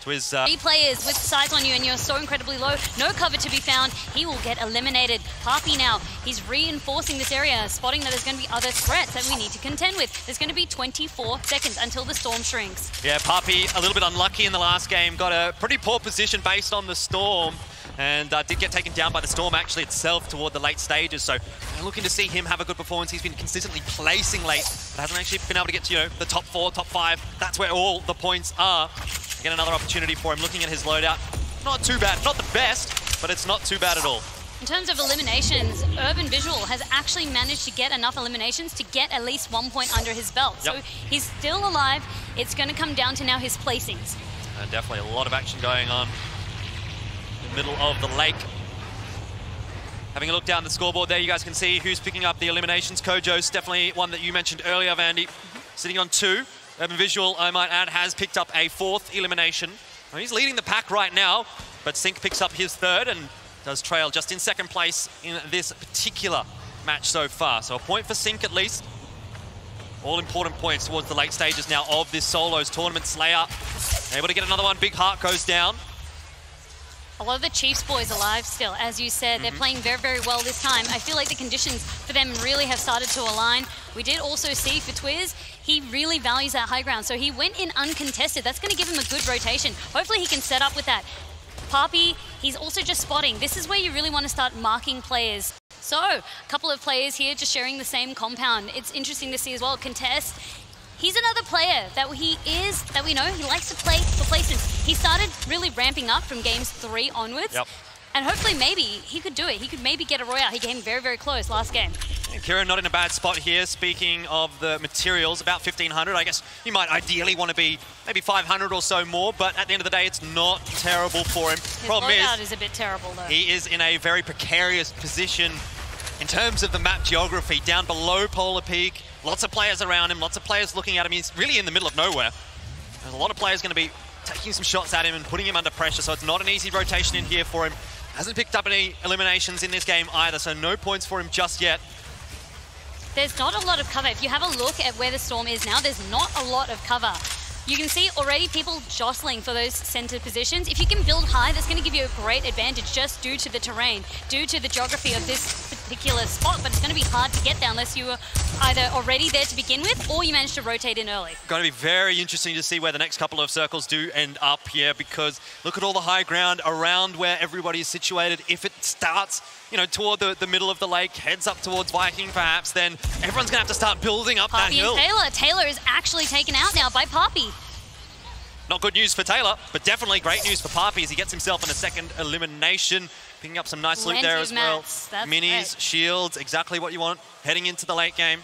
Twiz... 3 players with sights on you and you're so incredibly low. No cover to be found. He will get eliminated. Papi now, he's reinforcing this area, spotting that there's going to be other threats that we need to contend with. There's going to be 24 seconds until the storm shrinks. Yeah, Papi a little bit unlucky in the last game. Got a pretty poor position based on the storm. And did get taken down by the storm actually itself toward the late stages. So looking to see him have a good performance. He's been consistently placing late, but hasn't actually been able to get to, the top 4, top 5. That's where all the points are. Again, another opportunity for him. Looking at his loadout, not too bad. Not the best, but it's not too bad at all. In terms of eliminations, Urban Visual has actually managed to get enough eliminations to get at least 1 point under his belt. Yep. So he's still alive. It's going to come down to now his placings. And definitely a lot of action going on. Middle of the lake. Having a look down the scoreboard there, you guys can see who's picking up the eliminations. Kojo's definitely one that you mentioned earlier, Vandy, sitting on 2. Urban Visual, I might add, has picked up a 4th elimination. Well, he's leading the pack right now, but Sync picks up his 3rd and does trail just in 2nd place in this particular match so far. So a point for Sync at least. All important points towards the late stages now of this solos tournament. Slayer able to get another one. Big Heart goes down. A lot of the Chiefs boys alive still, as you said. They're playing very, very well this time. I feel like the conditions for them really have started to align. We did also see for Twiz, he really values that high ground. So he went in uncontested. That's going to give him a good rotation. Hopefully he can set up with that. Papi, he's also just spotting. This is where you really want to start marking players. So, a couple of players here just sharing the same compound. It's interesting to see as well. Contest. He's another player that we know. He likes to play for placements. He started really ramping up from games 3 onwards. Yep. And hopefully maybe he could do it. He could maybe get a Royale. He came very, very close last game. Kieran not in a bad spot here. Speaking of the materials, about 1,500. I guess you might ideally want to be maybe 500 or so more, but at the end of the day, it's not terrible for him. His Problem is a bit terrible though. He is in a very precarious position in terms of the map geography, down below Polar Peak. Lots of players around him, lots of players looking at him. He's really in the middle of nowhere. There's a lot of players going to be taking some shots at him and putting him under pressure, so it's not an easy rotation in here for him. Hasn't picked up any eliminations in this game either, so no points for him just yet. There's not a lot of cover. If you have a look at where the storm is now, there's not a lot of cover. You can see already people jostling for those center positions. If you can build high, that's going to give you a great advantage just due to the terrain, due to the geography of this particular spot, but it's going to be hard to get there unless you were either already there to begin with or you managed to rotate in early. Going to be very interesting to see where the next couple of circles do end up here, because look at all the high ground around where everybody is situated. If it starts, you know, toward the middle of the lake, heads up towards Viking perhaps, then everyone's going to have to start building up that hill. And Taylor is actually taken out now by Papi. Not good news for Taylor, but definitely great news for Papi as he gets himself in a 2nd elimination. Picking up some nice loot there as well. Minis, shields, exactly what you want heading into the late game.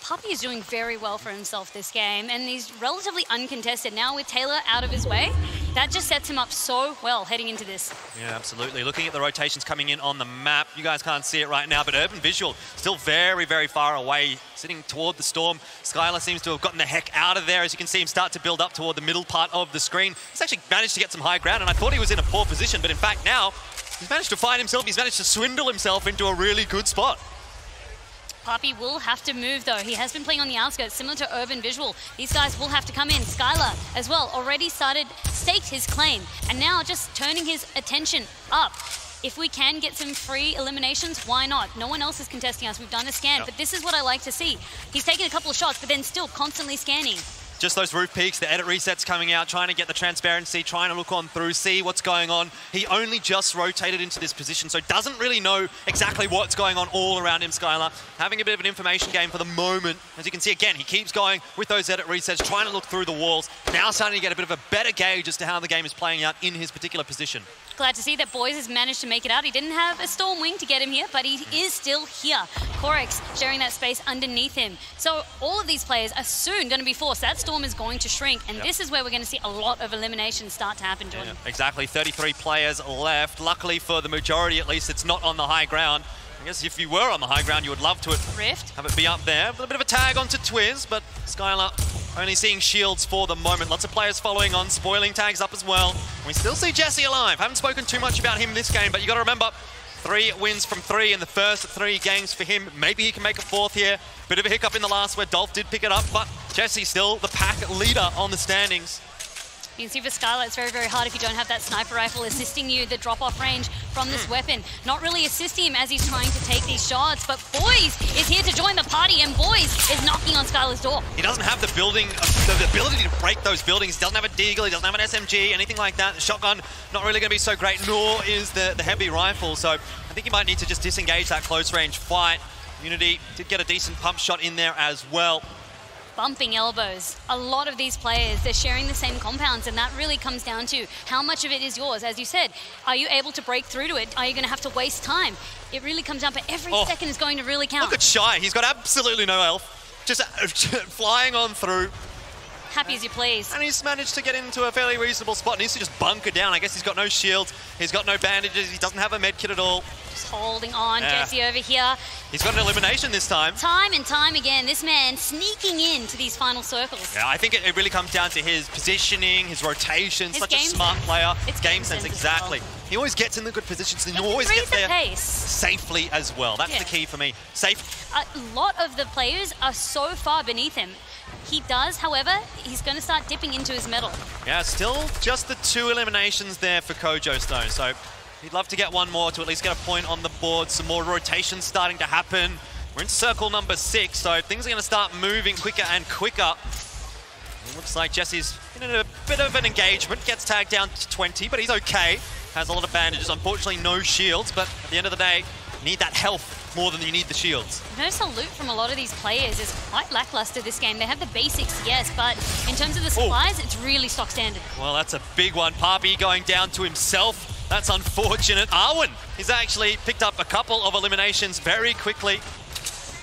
Papi is doing very well for himself this game, and he's relatively uncontested. Now with Taylor out of his way, that just sets him up so well heading into this. Yeah, absolutely. Looking at the rotations coming in on the map, you guys can't see it right now, but Urban Visual still very, very far away, sitting toward the storm. Skylar seems to have gotten the heck out of there, as you can see him start to build up toward the middle part of the screen. He's actually managed to get some high ground, and I thought he was in a poor position, but in fact now, he's managed to find himself, he's managed to swindle himself into a really good spot. Papi will have to move though. He has been playing on the outskirts, similar to Urban Visual. These guys will have to come in. Skylar as well, already staked his claim, and now just turning his attention up. If we can get some free eliminations, why not? No one else is contesting us. We've done a scan, but this is what I like to see. He's taking a couple of shots, but then still constantly scanning. Just those roof peaks, the edit resets coming out, trying to get the transparency, trying to look on through, see what's going on. He only just rotated into this position, so doesn't really know exactly what's going on all around him, Skylar. Having a bit of an information game for the moment. As you can see, again, he keeps going with those edit resets, trying to look through the walls. Now starting to get a bit of a better gauge as to how the game is playing out in his particular position. Glad to see that Boys has managed to make it out. He didn't have a Stormwing to get him here, but he is still here. Corex sharing that space underneath him. So all of these players are soon going to be forced. That Storm is going to shrink, and this is where we're going to see a lot of eliminations start to happen, Jordan. Yeah, exactly, 33 players left. Luckily for the majority, at least, it's not on the high ground. I guess if you were on the high ground, you would love to have it be up there. But a bit of a tag onto Twiz, but Skylar only seeing shields for the moment. Lots of players following on, spoiling tags up as well. We still see Jesse alive. Haven't spoken too much about him this game, but you got to remember, 3 wins from 3 in the first 3 games for him. Maybe he can make a 4th here. Bit of a hiccup in the last where Dolph did pick it up, but Jesse still the pack leader on the standings. You can see for Skylar, it's very, very hard if you don't have that sniper rifle assisting you, the drop-off range from this weapon. Not really assisting him as he's trying to take these shots, but Boys is here to join the party, and Boys is knocking on Skylar's door. He doesn't have the ability to break those buildings. He doesn't have a deagle, he doesn't have an SMG, anything like that. The shotgun, not really going to be so great, nor is the heavy rifle. So I think he might need to just disengage that close-range fight. Unity did get a decent pump shot in there as well. Bumping elbows. A lot of these players, they're sharing the same compounds, and that really comes down to how much of it is yours. As you said, are you able to break through to it? Are you going to have to waste time? It really comes down, but every second is going to really count. Look at Shy. He's got absolutely no health. Just flying on through. Happy as you please. And he's managed to get into a fairly reasonable spot. Needs to just bunker down. I guess he's got no shields. He's got no bandages. He doesn't have a med kit at all. Just holding on, Jesse over here. He's got an elimination this time. Time and time again, this man sneaking into these final circles. Yeah, I think it really comes down to his positioning, his rotation. His Such a game smart sense. player. It's Game game sense, sense as exactly. well. He always gets in the good positions and he He always can gets read the there pace. safely as well. That's the key for me. Safe. A lot of the players are so far beneath him. He does, however, he's going to start dipping into his medal. Yeah, still just the 2 eliminations there for Kojo Stone. So he'd love to get one more to at least get a point on the board. Some more rotations starting to happen. We're in circle number 6, so things are going to start moving quicker and quicker. It looks like Jesse's in a bit of an engagement. Gets tagged down to 20, but he's okay. Has a lot of bandages. Unfortunately, no shields, but at the end of the day, you need that health more than you need the shields. Notice the loot from a lot of these players is quite lackluster this game. They have the basics, yes, but in terms of the supplies, it's really stock standard. Well, that's a big one. Parpy going down to himself. That's unfortunate. Arwen, he's actually picked up a couple of eliminations very quickly.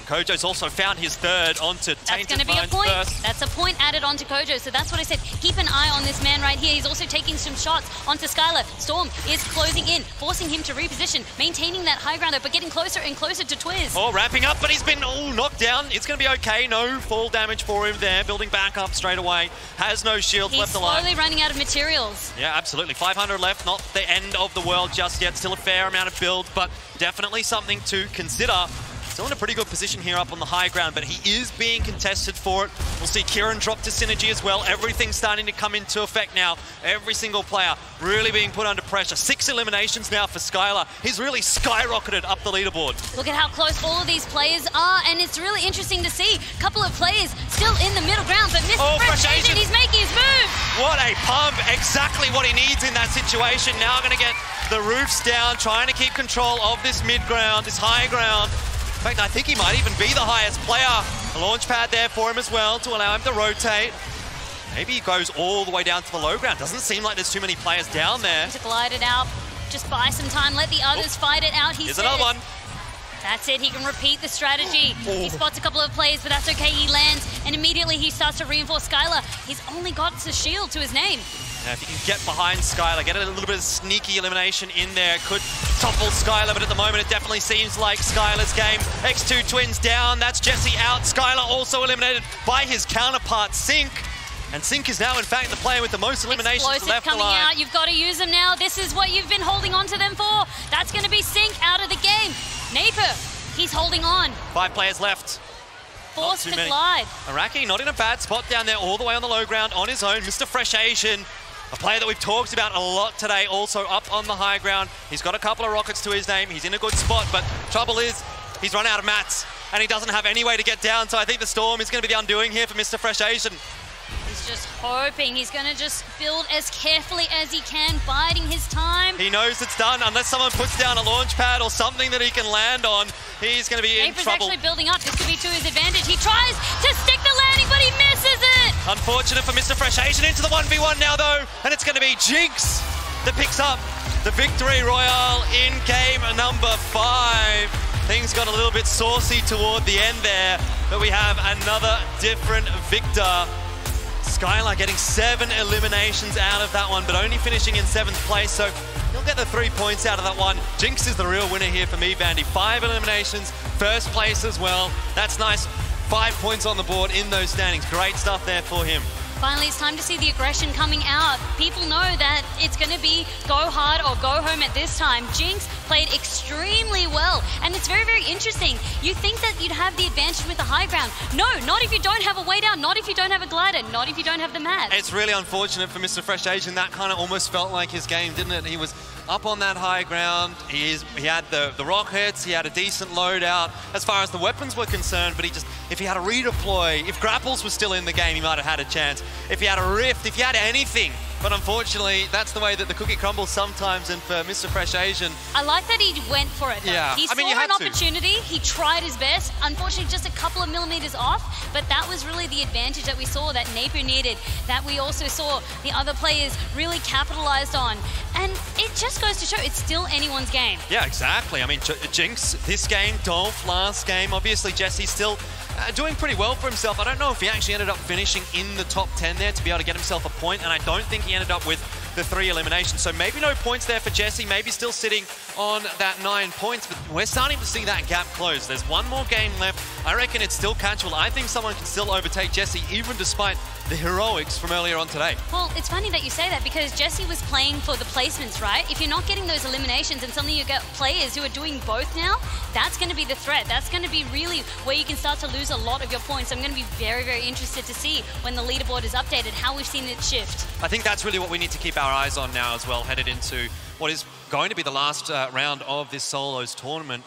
Kojo's also found his third onto That's Tainted going to be a Mind point. first. That's a point added onto Kojo. So that's what I said. Keep an eye on this man right here. He's also taking some shots onto Skylar. Storm is closing in, forcing him to reposition, maintaining that high grounder, but getting closer and closer to Twiz. Oh, ramping up, but he's been knocked down. It's going to be okay. No fall damage for him there. Building back up straight away. Has no shields He's left alive. slowly running out of materials. Yeah, absolutely. 500 left. Not the end of the world just yet. Still a fair amount of build, but definitely something to consider. Still in a pretty good position here up on the high ground, but he is being contested for it. We'll see Kieran drop to Synergy as well. Everything's starting to come into effect now. Every single player really being put under pressure. 6 eliminations now for Skylar. He's really skyrocketed up the leaderboard. Look at how close all of these players are, and it's really interesting to see a couple of players still in the middle ground, but Mr. Fresh Asian, he's making his move. What a pump. Exactly what he needs in that situation. Now going to get the roofs down, trying to keep control of this mid ground, this high ground. In fact, I think he might even be the highest player. A launch pad there for him as well to allow him to rotate. Maybe he goes all the way down to the low ground. Doesn't seem like there's too many players down there. To glide it out, just buy some time, let the others fight it out. Here's another one. That's it, he can repeat the strategy. He spots a couple of players, but that's okay, he lands, and immediately he starts to reinforce Skylar. He's only got the shield to his name. Now, if you can get behind Skylar, get a little bit of sneaky elimination in there, could topple Skylar, but at the moment it definitely seems like Skylar's game. X2 Twins down, that's Jesse out. Skylar also eliminated by his counterpart, Sync. And Sync is now, in fact, the player with the most eliminations Explosive left coming alive. out, you've got to use them now. This is what you've been holding on to them for. That's going to be Sync out of the game. Naper, he's holding on. 5 players left. Forced to glide. Araki not in a bad spot down there, all the way on the low ground on his own. Mr. Fresh Asian, a player that we've talked about a lot today, also up on the high ground. He's got a couple of rockets to his name. He's in a good spot, but trouble is he's run out of mats and he doesn't have any way to get down. So I think the Storm is going to be the undoing here for Mr. Fresh Asian. He's just hoping he's going to just build as carefully as he can, biding his time. He knows it's done. Unless someone puts down a launch pad or something that he can land on, he's going to be in Naper's trouble. actually building up. This could be to his advantage. He tries to stick the landing, but he misses it. Unfortunate for Mr. Fresh Asian into the 1v1 now, though. And it's going to be Jinx that picks up the victory royale in game number 5. Things got a little bit saucy toward the end there, but we have another different victor. Skylar getting 7 eliminations out of that one, but only finishing in 7th place, so he'll get the 3 points out of that one. Jinx is the real winner here for me, Vandy. 5 eliminations, 1st place as well. That's nice. 5 points on the board in those standings. Great stuff there for him. Finally, it's time to see the aggression coming out. People know that it's going to be go hard or go home at this time. Jinx played extremely well, and it's very, very interesting. You think that you'd have the advantage with the high ground. No, not if you don't have a way down, not if you don't have a glider, not if you don't have the mat. It's really unfortunate for Mr. Fresh Asian. That kind of almost felt like his game, didn't it? He was up on that high ground. He had the rockets, he had a decent loadout as far as the weapons were concerned, but if he had a redeploy, if grapples was still in the game, he might have had a chance. If he had a rift, if he had anything. But unfortunately, that's the way that the cookie crumbles sometimes, and for Mr. Fresh Asian... I like that he went for it, though. Yeah. He saw an opportunity, he tried his best. Unfortunately, just a couple of millimeters off, but that was really the advantage that we saw, that Napier needed, that we also saw the other players really capitalized on. And it just goes to show it's still anyone's game. Yeah, exactly. I mean, Jinx this game, Dolph last game. Obviously, Jesse's still doing pretty well for himself. I don't know if he actually ended up finishing in the top 10 there to be able to get himself a point, and I don't think he ended up with the 3 eliminations. So maybe no points there for Jesse, maybe still sitting on that 9 points, but we're starting to see that gap close. There's one more game left. I reckon it's still catchable. I think someone can still overtake Jesse, even despite the heroics from earlier on today. Well, it's funny that you say that because Jesse was playing for the placements, right? If you're not getting those eliminations and suddenly you get players who are doing both now, that's going to be the threat. That's going to be really where you can start to lose a lot of your points. I'm going to be very, very interested to see when the leaderboard is updated, how we've seen it shift. I think that's really what we need to keep our eyes on now as well, headed into what is going to be the last round of this solos tournament.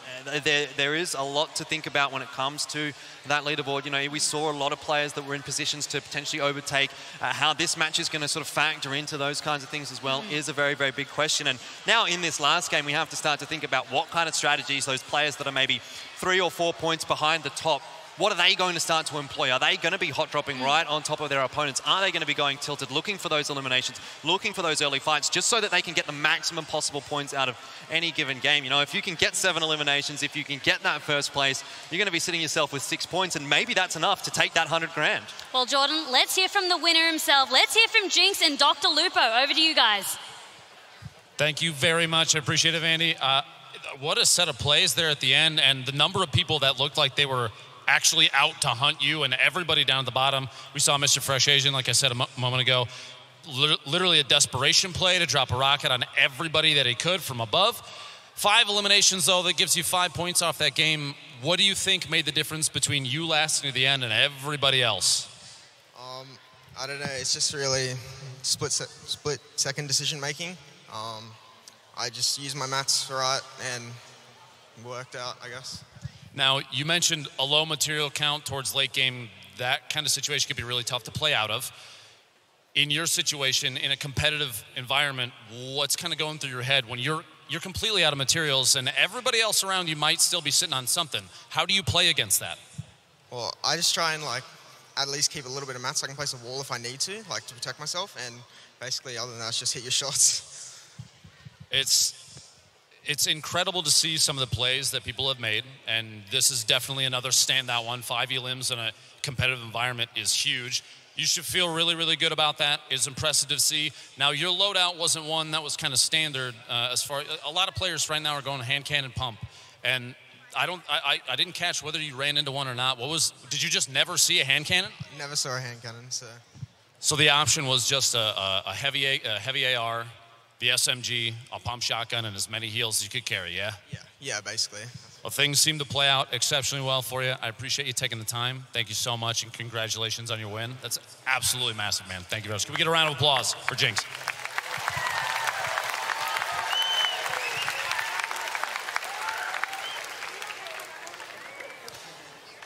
There is a lot to think about when it comes to that leaderboard. You know, we saw a lot of players that were in positions to potentially overtake. How this match is going to sort of factor into those kinds of things as well is a very, very big question. And now in this last game, we have to start to think about what kind of strategies those players that are maybe 3 or 4 points behind the top, what are they going to start to employ? Are they going to be hot dropping right on top of their opponents? Are they going to be going tilted, looking for those eliminations, looking for those early fights, just so that they can get the maximum possible points out of any given game? You know, if you can get 7 eliminations, if you can get that first place, you're going to be sitting yourself with 6 points, and maybe that's enough to take that 100 grand. Well, Jordan, let's hear from the winner himself. Let's hear from Jinx and Dr. Lupo. Over to you guys. Thank you very much. I appreciate it, Vandy. What a set of plays there at the end, and the number of people that looked like they were actually out to hunt you, and everybody down at the bottom. We saw Mr. Fresh Asian, like I said a moment ago, literally a desperation play to drop a rocket on everybody that he could from above. 5 eliminations, though, that gives you 5 points off that game. What do you think made the difference between you lasting to the end and everybody else? I don't know. It's just really split second decision making. I just used my maths right and worked out, I guess. Now, you mentioned a low material count towards late game. That kind of situation could be really tough to play out of. In your situation, in a competitive environment, what's kind of going through your head when you're completely out of materials and everybody else around you might still be sitting on something? How do you play against that? Well, I just try and at least keep a little bit of maths. I can place a wall if I need to protect myself, and basically other than that, it's just hit your shots. It's incredible to see some of the plays that people have made, and this is definitely another standout one. 5 elims in a competitive environment is huge. You should feel really, really good about that. It's impressive to see. Now, your loadout wasn't one that was kind of standard as far. A lot of players right now are going hand cannon pump, and I didn't catch whether you ran into one or not. Did you just never see a hand cannon? Never saw a hand cannon, so. So the option was just a heavy AR, the SMG, a pump shotgun, and as many heals as you could carry, yeah? Yeah, basically. Well, things seem to play out exceptionally well for you. I appreciate you taking the time. Thank you so much, and congratulations on your win. That's absolutely massive, man. Thank you very much. Can we get a round of applause for Jinx?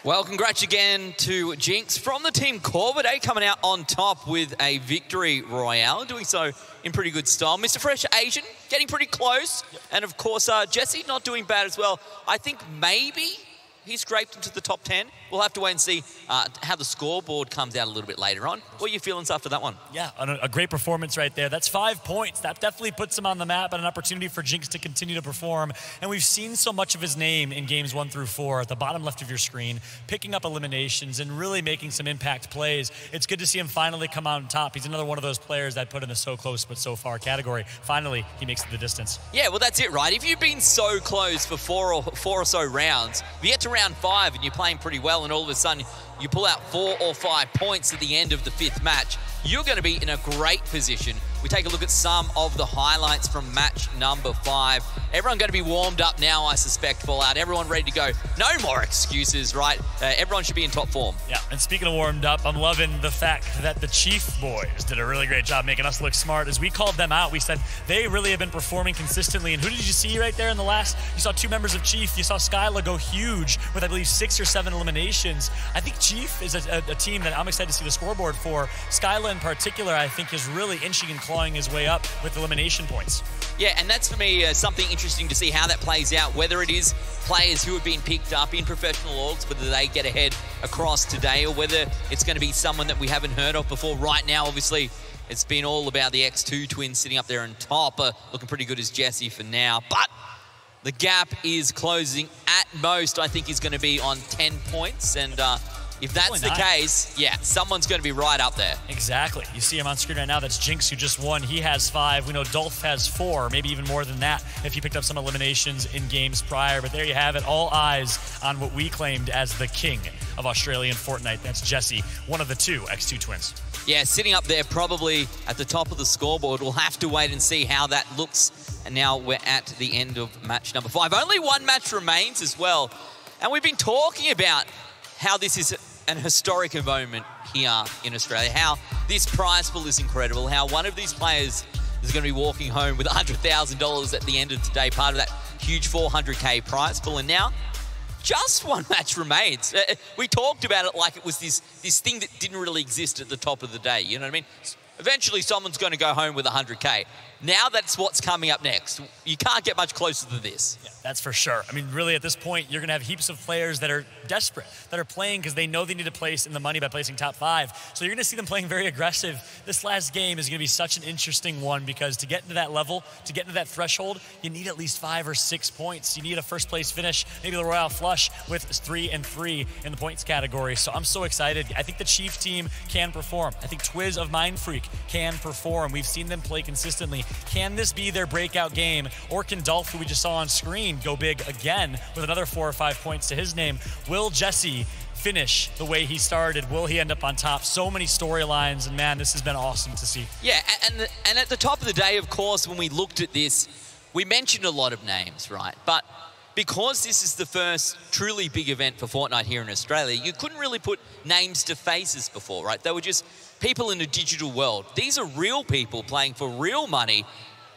Well, congrats again to Jinx from the team Corvidae, coming out on top with a victory royale, doing so in pretty good style. Mr. Fresh Asian getting pretty close. Yep. And of course, Jesse not doing bad as well. I think maybe he scraped into the top 10. We'll have to wait and see how the scoreboard comes out a little bit later on. What are your feelings after that one? Yeah, a great performance right there. That's 5 points. That definitely puts him on the map and an opportunity for Jinx to continue to perform. And we've seen so much of his name in games 1 through 4 at the bottom left of your screen, picking up eliminations and really making some impact plays. It's good to see him finally come out on top. He's another one of those players that put in the so close but so far category. Finally, he makes it the distance. Yeah, well, that's it, right? If you've been so close for four or so rounds, if you get to round 5 and you're playing pretty well and all of a sudden you pull out 4 or 5 points at the end of the 5th match, you're going to be in a great position. We take a look at some of the highlights from match number 5. Everyone going to be warmed up now, I suspect, Fallout. Everyone ready to go. No more excuses, right? Everyone should be in top form. Yeah, and speaking of warmed up, I'm loving the fact that the Chief boys did a really great job making us look smart. As we called them out, we said they really have been performing consistently. And who did you see right there in the last? You saw 2 members of Chief. You saw Skyla go huge with, I believe, 6 or 7 eliminations. I think Chief is a team that I'm excited to see the scoreboard for. Skyla in particular, I think, is really inching and clawing his way up with elimination points. Yeah, and that's for me something interesting to see how that plays out, whether it is players who have been picked up in professional orgs, whether they get ahead across today, or whether it's going to be someone that we haven't heard of before. Right now, obviously, it's been all about the X2 twins sitting up there on top, looking pretty good as Jesse for now. But the gap is closing. At most, I think he's going to be on 10 points, and If that's the 9. case, yeah, someone's going to be right up there. Exactly. You see him on screen right now. That's Jinx, who just won. He has 5. We know Dolph has 4, maybe even more than that if he picked up some eliminations in games prior. But there you have it. All eyes on what we claimed as the king of Australian Fortnite. That's Jesse, one of the 2 X2 twins. Yeah, sitting up there probably at the top of the scoreboard. We'll have to wait and see how that looks. And now we're at the end of match number 5. Only 1 match remains as well. And we've been talking about how this is an historic moment here in Australia, how this prize pool is incredible, how one of these players is going to be walking home with $100,000 at the end of today, part of that huge 400K prize pool. And now, just 1 match remains. We talked about it like it was this thing that didn't really exist at the top of the day, you know what I mean? Eventually, someone's going to go home with 100K. Now that's what's coming up next. You can't get much closer than this. Yeah, that's for sure. I mean, really, at this point, you're going to have heaps of players that are desperate, that are playing because they know they need to place in the money by placing top 5. So you're going to see them playing very aggressive. This last game is going to be such an interesting one because to get into that level, to get into that threshold, you need at least 5 or 6 points. You need a first-place finish, maybe the Royale Flush with 3 and 3 in the points category. So I'm so excited. I think the Chief team can perform. I think Twiz of Mindfreak can perform. We've seen them play consistently. Can this be their breakout game? Or can Dolph, who we just saw on screen, go big again with another 4 or 5 points to his name? Will Jesse finish the way he started? Will he end up on top? So many storylines, and man, this has been awesome to see. Yeah, and at the top of the day, of course, when we looked at this, we mentioned a lot of names, right? But because this is the first truly big event for Fortnite here in Australia, you couldn't really put names to faces before, right? They were just people in a digital world. These are real people playing for real money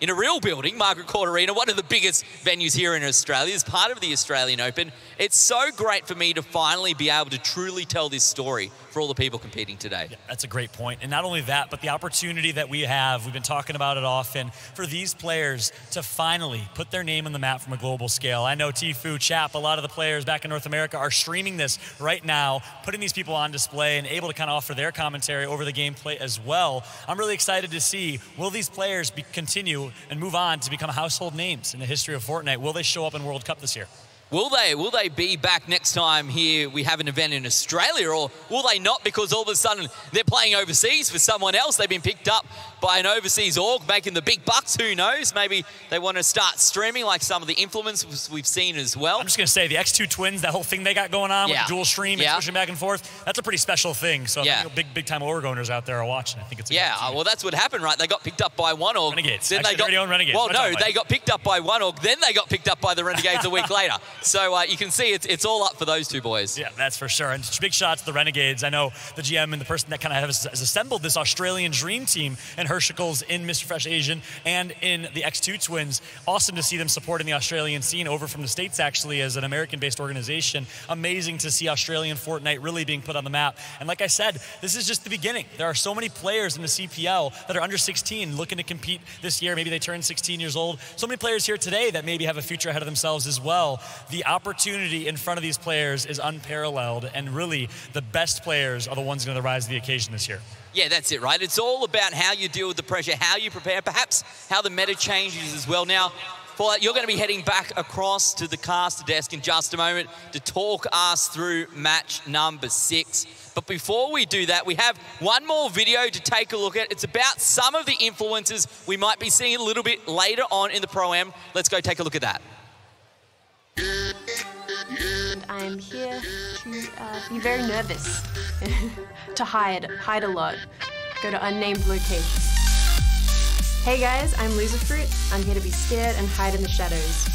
in a real building, Margaret Court Arena, one of the biggest venues here in Australia, as part of the Australian Open. It's so great for me to finally be able to truly tell this story for all the people competing today. Yeah, that's a great point. And not only that, but the opportunity that we have, we've been talking about it often, for these players to finally put their name on the map from a global scale. I know Tfue, Chap, a lot of the players back in North America are streaming this right now, putting these people on display and able to kind of offer their commentary over the gameplay as well. I'm really excited to see, will these players continue and move on to become household names in the history of Fortnite? Will they show up in World Cup this year? Will they be back next time here we have an event in Australia, or will they not because all of a sudden they're playing overseas for someone else? They've been picked up by an overseas org making the big bucks, who knows? Maybe they want to start streaming like some of the influencers we've seen as well. I'm just going to say the X2 twins, that whole thing they got going on with the dual stream and pushing back and forth, that's a pretty special thing. So I think big time org owners out there are watching. I think it's a well, that's what happened, right? They got picked up by one org. Renegades. Then Actually, they own Renegades. Well, no, they got picked up by one org, then they got picked up by the Renegades a week later. So you can see it's all up for those 2 boys. Yeah, that's for sure. And big shout out to the Renegades. I know the GM and the person that kind of has assembled this Australian dream team in Hershicles, in Mr. Fresh Asian, and in the X2 twins. Awesome to see them supporting the Australian scene over from the States, actually, as an American-based organization. Amazing to see Australian Fortnite really being put on the map. And like I said, this is just the beginning. There are so many players in the CPL that are under 16 looking to compete this year. Maybe they turn 16 years old. So many players here today that maybe have a future ahead of themselves as well. The opportunity in front of these players is unparalleled, and really the best players are the ones going to rise to the occasion this year. Yeah, that's it, right? It's all about how you deal with the pressure, how you prepare, perhaps how the meta changes as well. Now, for that, you're going to be heading back across to the caster desk in just a moment to talk us through match number 6. But before we do that, we have one more video to take a look at. It's about some of the influencers we might be seeing a little bit later on in the Pro-Am. Let's go take a look at that. I'm here to be very nervous, to hide a lot, go to unnamed locations. Hey guys, I'm Loserfruit. I'm here to be scared and hide in the shadows.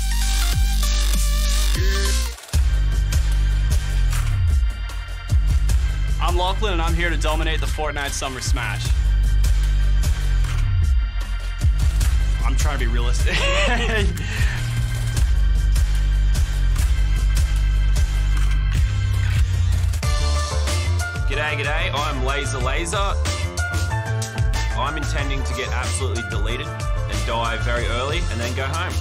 I'm Lachlan and I'm here to dominate the Fortnite Summer Smash. I'm trying to be realistic. G'day, I'm Laser. I'm intending to get absolutely deleted and die very early and then go home.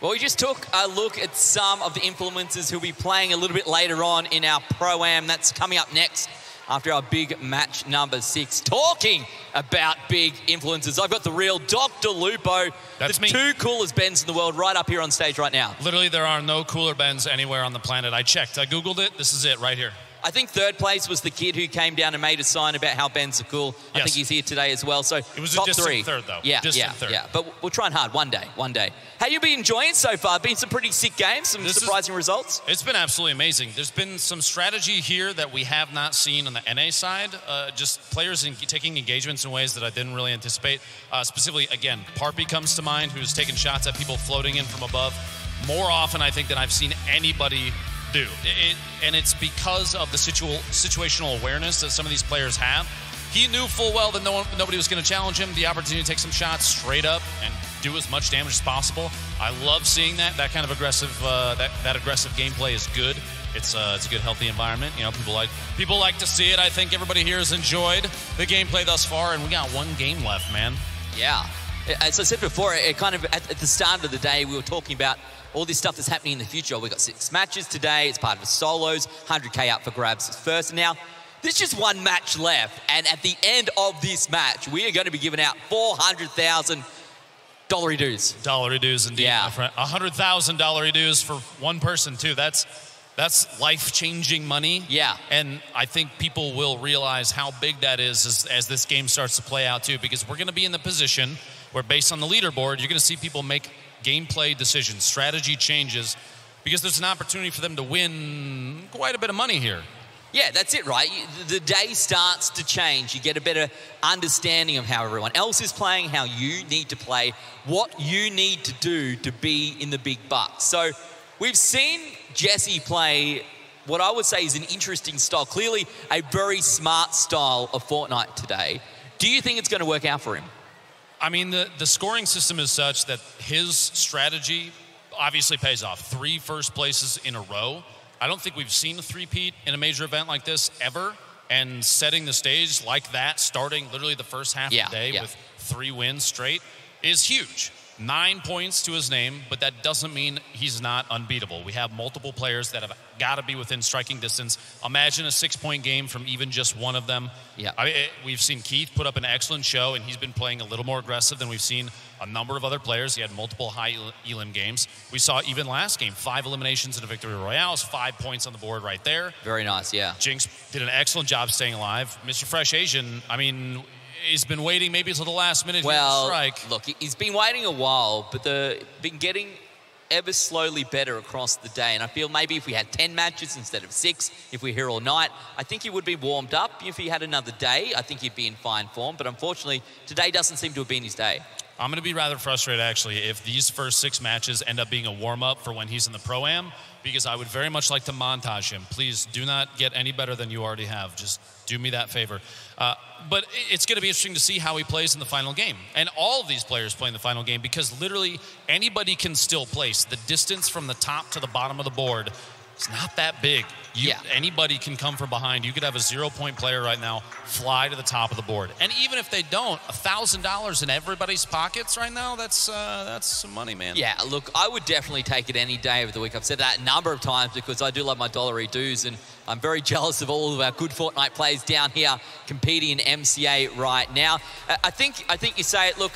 Well, we just took a look at some of the influencers who'll be playing a little bit later on in our Pro-Am. That's coming up next. after our big match number 6. Talking about big influences, I've got the real Dr. Lupo. That's me. 2 coolest Bens in the world right up here on stage right now. Literally, there are no cooler Bens anywhere on the planet. I checked. I Googled it. This is it right here. I think 3rd place was the kid who came down and made a sign about how Bens are cool. I think he's here today as well. So it was top a distant 3. 3rd, though. Yeah, Distant 3rd. yeah. But we're trying hard one day. How you been enjoying it so far? Been some pretty sick games, some surprising results? It's been absolutely amazing. There's been some strategy here that we have not seen on the NA side. Just players taking engagements in ways that I didn't really anticipate. Specifically, again, Parpy comes to mind, who's taking shots at people floating in from above more often, I think, than I've seen anybody do. And it's because of the situational awareness that some of these players have. He knew full well that nobody was going to challenge him. The opportunity to take some shots straight up and do as much damage as possible. I love seeing that. That kind of aggressive, that aggressive gameplay is good. It's a good, healthy environment. You know, people like to see it. I think everybody here has enjoyed the gameplay thus far, and we got 1 game left, man. Yeah. As I said before, it kind of at the start of the day, we were talking about all this stuff that's happening in the future. We've got 6 matches today. It's part of the solos. 100K up for grabs first. Now, there's just 1 match left. And at the end of this match, we are going to be giving out $400,000 dollary dues. Dollary dues, indeed, my friend. $100,000 dollary dues for 1 person, too. That's life-changing money. Yeah. And I think people will realize how big that is as this game starts to play out, too, because we're going to be in the position where, based on the leaderboard, you're going to see people make gameplay decisions, strategy changes, because there's an opportunity for them to win quite a bit of money here. Yeah, that's it, right? The day starts to change. You get a better understanding of how everyone else is playing, how you need to play, what you need to do to be in the big bucks. So we've seen Jesse play what I would say is an interesting style, clearly a very smart style of Fortnite today. Do you think it's going to work out for him? I mean, the scoring system is such that his strategy obviously pays off. 3 first places in a row. I don't think we've seen a three-peat in a major event like this ever. And setting the stage like that, starting literally the first half of the day with 3 wins straight, is huge. 9 points to his name, but that doesn't mean he's not unbeatable. We have multiple players that have got to be within striking distance. Imagine a 6-point game from even just one of them. Yeah. We've seen Keith put up an excellent show, and he's been playing a little more aggressive than we've seen a number of other players. He had multiple high elim games. We saw even last game, 5 eliminations and a victory royale, 5 points on the board right there. Very nice, yeah. Jinx did an excellent job staying alive. Mr. Fresh Asian, I mean, he's been waiting maybe until the last minute here to strike. Look, he's been waiting a while, but been getting ever slowly better across the day. And I feel maybe if we had 10 matches instead of 6, if we're here all night, I think he would be warmed up. If he had another day, I think he'd be in fine form. But unfortunately, today doesn't seem to have been his day. I'm going to be rather frustrated, actually, if these first 6 matches end up being a warm-up for when he's in the Pro-Am, because I would very much like to montage him. Please do not get any better than you already have. Just do me that favor. But it's going to be interesting to see how he plays in the final game. And all of these players play in the final game because literally anybody can still place. The distance from the top to the bottom of the board is not that big. Anybody can come from behind. You could have a 0-point player right now fly to the top of the board. And even if they don't, $1,000 in everybody's pockets right now, that's some money, man. Yeah, look, I would definitely take it any day of the week. I've said that a number of times because I do love my dollary dues, and I'm very jealous of all of our good Fortnite players down here competing in MCA right now. I think you say it, look,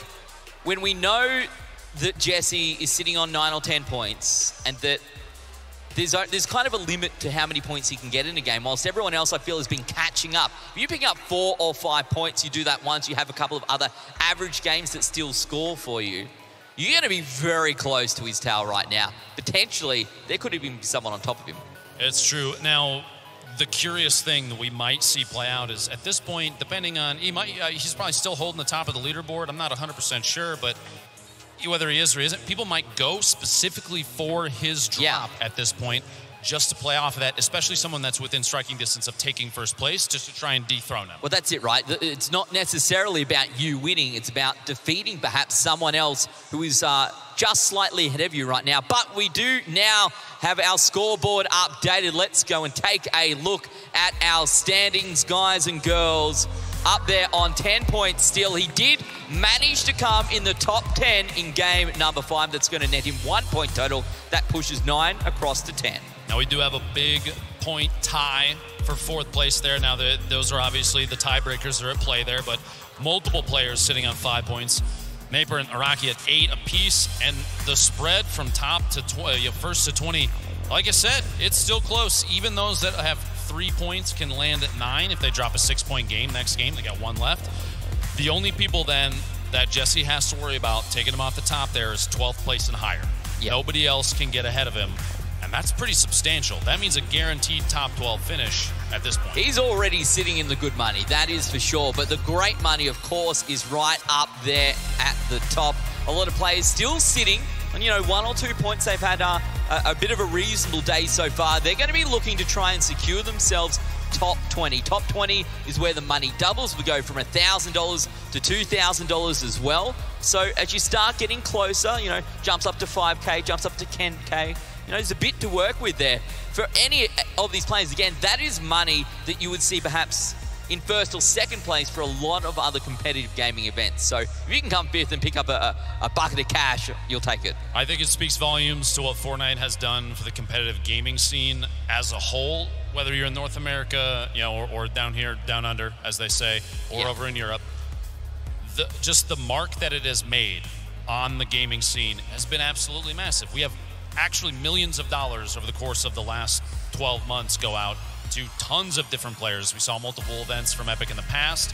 when we know that Jesse is sitting on 9 or 10 points and that there's kind of a limit to how many points he can get in a game, whilst everyone else, I feel, has been catching up. If you pick up 4 or 5 points, you do that once, you have a couple of other average games that still score for you, you're going to be very close to his tail right now. Potentially, there could even be someone on top of him. It's true. Now, the curious thing that we might see play out is at this point, depending on, he's probably still holding the top of the leaderboard. I'm not 100% sure, but whether he is or isn't, people might go specifically for his drop at this point just to play off of that, especially someone that's within striking distance of taking first place, just to try and dethrone him. Well, that's it, right? It's not necessarily about you winning. It's about defeating perhaps someone else who is just slightly ahead of you right now. But we do now have our scoreboard updated. Let's go and take a look at our standings, guys and girls. Up there on 10 points still. He did manage to come in the top 10 in game number 5. That's going to net him 1 point total. That pushes 9 across to 10. Now we do have a big point tie for 4th place there. Now, those are obviously the tiebreakers that are at play there, but multiple players sitting on 5 points. Naper and Araki at 8 apiece, and the spread from top to first to 20, like I said, it's still close. Even those that have 3 points can land at 9 if they drop a 6-point game next game. They got 1 left. The only people then that Jesse has to worry about taking him off the top there is 12th place and higher. Yep. Nobody else can get ahead of him, and that's pretty substantial. That means a guaranteed top 12 finish at this point. He's already sitting in the good money, that is for sure, but the great money, of course, is right up there at the top. A lot of players still sitting on, 1 or 2 points. They've had a bit of a reasonable day so far. They're going to be looking to try and secure themselves top 20. Top 20 is where the money doubles. We go from $1,000 to $2,000 as well. So as you start getting closer, jumps up to 5K, jumps up to 10K, there's a bit to work with there. For any of these players, again, that is money that you would see perhaps in 1st or 2nd place for a lot of other competitive gaming events. So if you can come 5th and pick up a bucket of cash, you'll take it. I think it speaks volumes to what Fortnite has done for the competitive gaming scene as a whole, whether you're in North America, or down here, down under, as they say, or over in Europe. Just the mark that it has made on the gaming scene has been absolutely massive. We have actually millions of dollars over the course of the last 12 months go out to tons of different players. We saw multiple events from Epic in the past.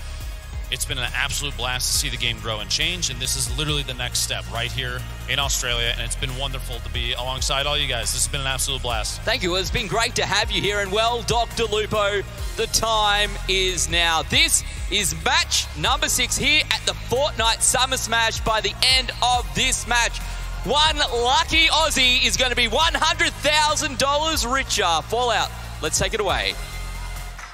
It's been an absolute blast to see the game grow and change, and this is literally the next step right here in Australia, and it's been wonderful to be alongside all you guys. This has been an absolute blast. Thank you. Well, it's been great to have you here, and well, Dr. Lupo, the time is now. This is match number 6 here at the Fortnite Summer Smash. By the end of this match, one lucky Aussie is going to be $100,000 richer. Fallout, let's take it away.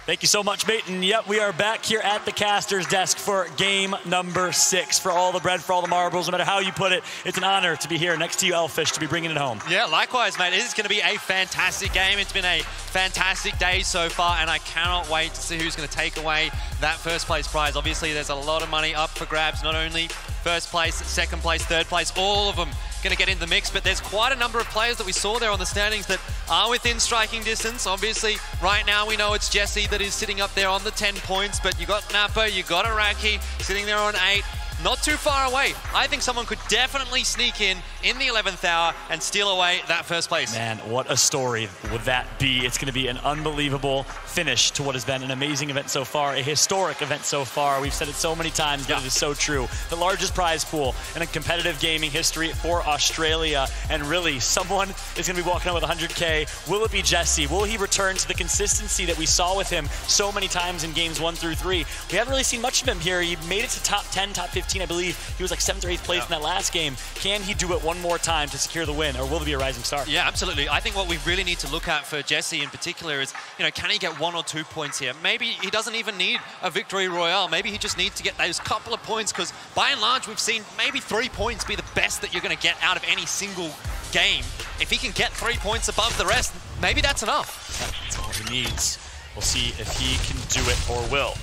Thank you so much, mate. And yep, we are back here at the caster's desk for game number 6. For all the bread, for all the marbles, no matter how you put it, it's an honor to be here next to you, Elfish, to be bringing it home. Yeah, likewise, mate. It is going to be a fantastic game. It's been a fantastic day so far, and I cannot wait to see who's going to take away that 1st place prize. Obviously, there's a lot of money up for grabs, not only 1st place, 2nd place, 3rd place, all of them going to get in the mix, but there's quite a number of players that we saw there on the standings that are within striking distance. Obviously, right now we know it's Jesse that is sitting up there on the 10 points, but you got Napa, you got Araki sitting there on 8. Not too far away. I think someone could definitely sneak in the 11th hour and steal away that 1st place. Man, what a story would that be? It's going to be an unbelievable finish to what has been an amazing event so far, a historic event so far. We've said it so many times, but it is so true. The largest prize pool in a competitive gaming history for Australia, and really, someone is going to be walking out with 100K. Will it be Jesse? Will he return to the consistency that we saw with him so many times in games 1 through 3? We haven't really seen much of him here. He made it to top 10, top 15. I believe he was like 7th or 8th place in that last game. Can he do it one more time to secure the win, or will it be a rising star? Yeah, absolutely. I think what we really need to look at for Jesse in particular is, can he get 1 or 2 points here? Maybe he doesn't even need a victory royale. Maybe he just needs to get those couple of points, because by and large, we've seen maybe 3 points be the best that you're going to get out of any single game. If he can get 3 points above the rest, maybe that's enough. That's all he needs. We'll see if he can do it or will.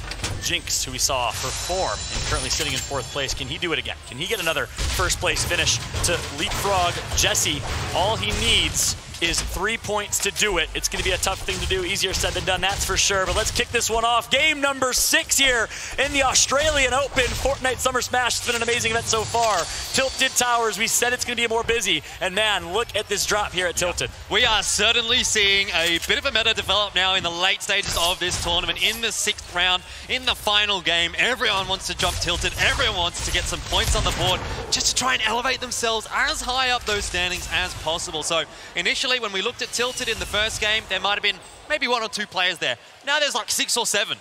Jinx, who we saw perform and currently sitting in 4th place, can he do it again? Can he get another 1st place finish to leapfrog Jesse? All he needs is 3 points to do it. It's going to be a tough thing to do, easier said than done, that's for sure. But let's kick this one off. Game number 6 here in the Australian Open Fortnite Summer Smash. It's been an amazing event so far. Tilted Towers, we said it's going to be more busy. And man, look at this drop here at Tilted. We are certainly seeing a bit of a meta develop now in the late stages of this tournament. In the 6th round, in the final game, everyone wants to jump Tilted. Everyone wants to get some points on the board just to try and elevate themselves as high up those standings as possible. So initially, when we looked at Tilted in the 1st game, there might have been maybe 1 or 2 players there. Now there's like 6 or 7.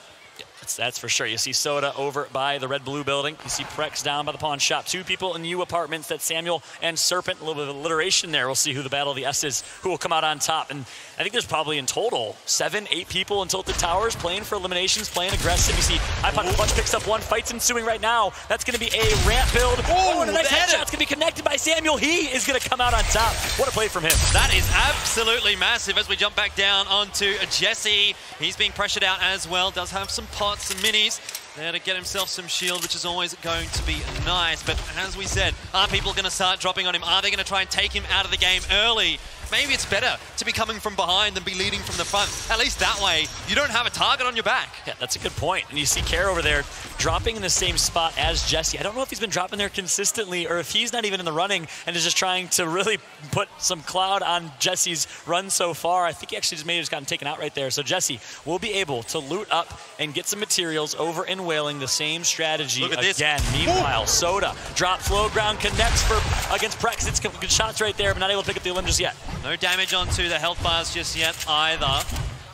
That's for sure. You see Soda over by the red-blue building. You see Prex down by the pawn shop. 2 people in U apartments. That's Samuel and Serpent. A little bit of alliteration there. We'll see who the battle of the S's, who will come out on top. And I think there's probably in total 7, 8 people in Tilted Towers playing for eliminations, playing aggressive. You see iPod Clutch picks up 1. Fights ensuing right now. That's going to be a ramp build. Oh, and a nice headshot's going to be connected by Samuel. He is going to come out on top. What a play from him. That is absolutely massive. As we jump back down onto Jesse, he's being pressured out as well. Does have some pots, some minis there to get himself some shield, which is always going to be nice. But as we said, are people going to start dropping on him? Are they going to try and take him out of the game early? maybe it's better to be coming from behind than be leading from the front. At least that way, you don't have a target on your back. Yeah, that's a good point. And you see Kerr over there dropping in the same spot as Jesse. I don't know if he's been dropping there consistently or if he's not even in the running and is just trying to really put some cloud on Jesse's run so far. I think he actually just may have just gotten taken out right there. So Jesse will be able to loot up and get some materials over in Whaling. The same strategy again. Meanwhile, Soda drops low ground, connects against Prex. It's good shots right there, but not able to pick up the elim just yet. No damage onto the health bars just yet either.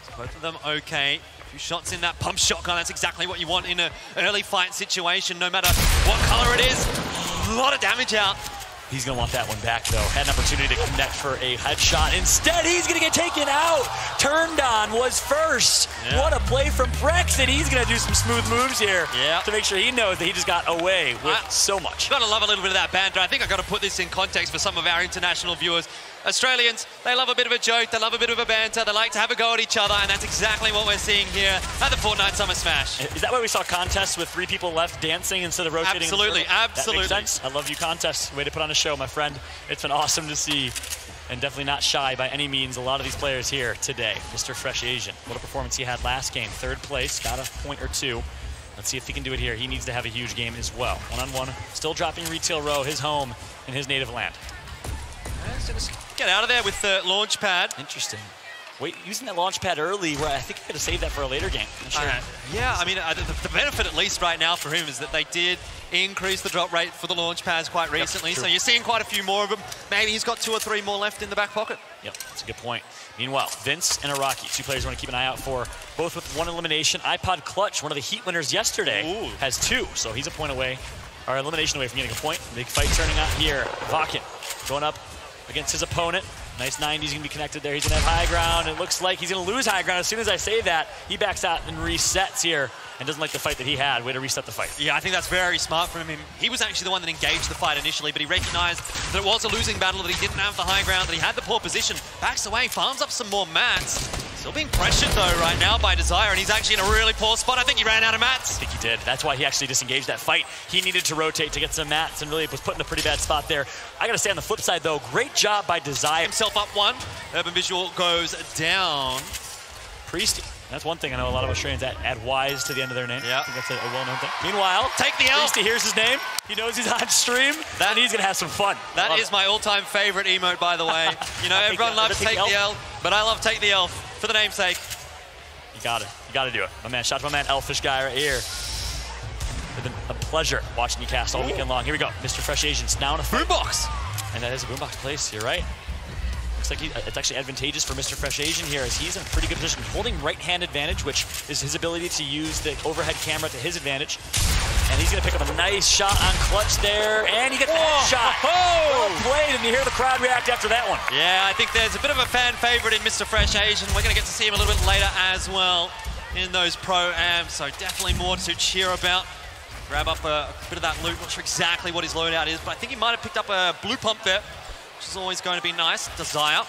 So both of them okay. A few shots in that pump shotgun. That's exactly what you want in an early fight situation, no matter what color it is. A lot of damage out. He's going to want that one back, though. Had an opportunity to connect for a headshot. Instead, he's going to get taken out. Turned on was first. Yeah. What a play from Prex, and he's going to do some smooth moves here to make sure he knows that he just got away with so much. Got to love a little bit of that banter. I think I've got to put this in context for some of our international viewers. Australians, they love a bit of a joke, they love a bit of a banter, they like to have a go at each other, and that's exactly what we're seeing here at the Fortnite Summer Smash. Is that why we saw contests with 3 people left dancing instead of rotating? Absolutely, absolutely. That makes sense. I love you contests. Way to put on a show, my friend. It's been awesome to see, and definitely not shy by any means, a lot of these players here today. Mr. Fresh Asian, what a performance he had last game. 3rd place, got a point or 2. Let's see if he can do it here. He needs to have a huge game as well. 1-on-1, still dropping Retail Row, his home in his native land. Get out of there with the launch pad. Interesting. Wait, using that launch pad early, where I think he could have saved that for a later game. Sure. Yeah, I mean, the benefit at least right now for him is that they did increase the drop rate for the launch pads quite recently. So you're seeing quite a few more of them. Maybe he's got 2 or 3 more left in the back pocket. Yep, that's a good point. Meanwhile, Vince and Iraqi, 2 players you want to keep an eye out for, both with 1 elimination. iPod Clutch, one of the Heat winners yesterday, has 2, so he's a point away, or elimination away from getting a point. Big fight turning out here. Vakin going up against his opponent. Nice 90s going to be connected there. He's going to have high ground. It looks like he's going to lose high ground. As soon as I say that, he backs out and resets here and doesn't like the fight that he had. Way to reset the fight. Yeah, I think that's very smart from him. He was actually the one that engaged the fight initially, but he recognized that it was a losing battle, that he didn't have the high ground, that he had the poor position. Backs away, farms up some more mats. Still being pressured, though, right now by Desire, and he's actually in a really poor spot. I think he ran out of mats. I think he did. That's why he actually disengaged that fight. He needed to rotate to get some mats and really was put in a pretty bad spot there. I got to say on the flip side, though, great job by Desire. Himself up 1. Urban Visual goes down. Priesty. That's one thing I know a lot of Australians add Y's to the end of their name. Yeah. I think that's a well-known thing. Meanwhile, take the L. Priesty hears his name. He knows he's on stream, and he's going to have some fun. That is my all-time favorite emote, by the way. You know, everyone loves Take the L, but I love Take the L for the namesake. You got to do it. My man, shout out to my man, Elfish Guy right here. It's been a pleasure watching you cast all weekend long. Here we go. Mr. Fresh Asians now in a boombox. And that is a boombox place. You're right. Looks like it's actually advantageous for Mr. Fresh Asian here as he's in a pretty good position. Holding right-hand advantage, which is his ability to use the overhead camera to his advantage. And he's going to pick up a nice shot on Clutch there. And he gets a shot. Well played, and you hear the crowd react after that one. Yeah, I think there's a bit of a fan favorite in Mr. Fresh Asian. We're going to get to see him a little bit later as well in those pro-ams. So definitely more to cheer about. Grab up a bit of that loot. Not sure exactly what his loadout is, but I think he might have picked up a blue pump there, which is always going to be nice. Desire,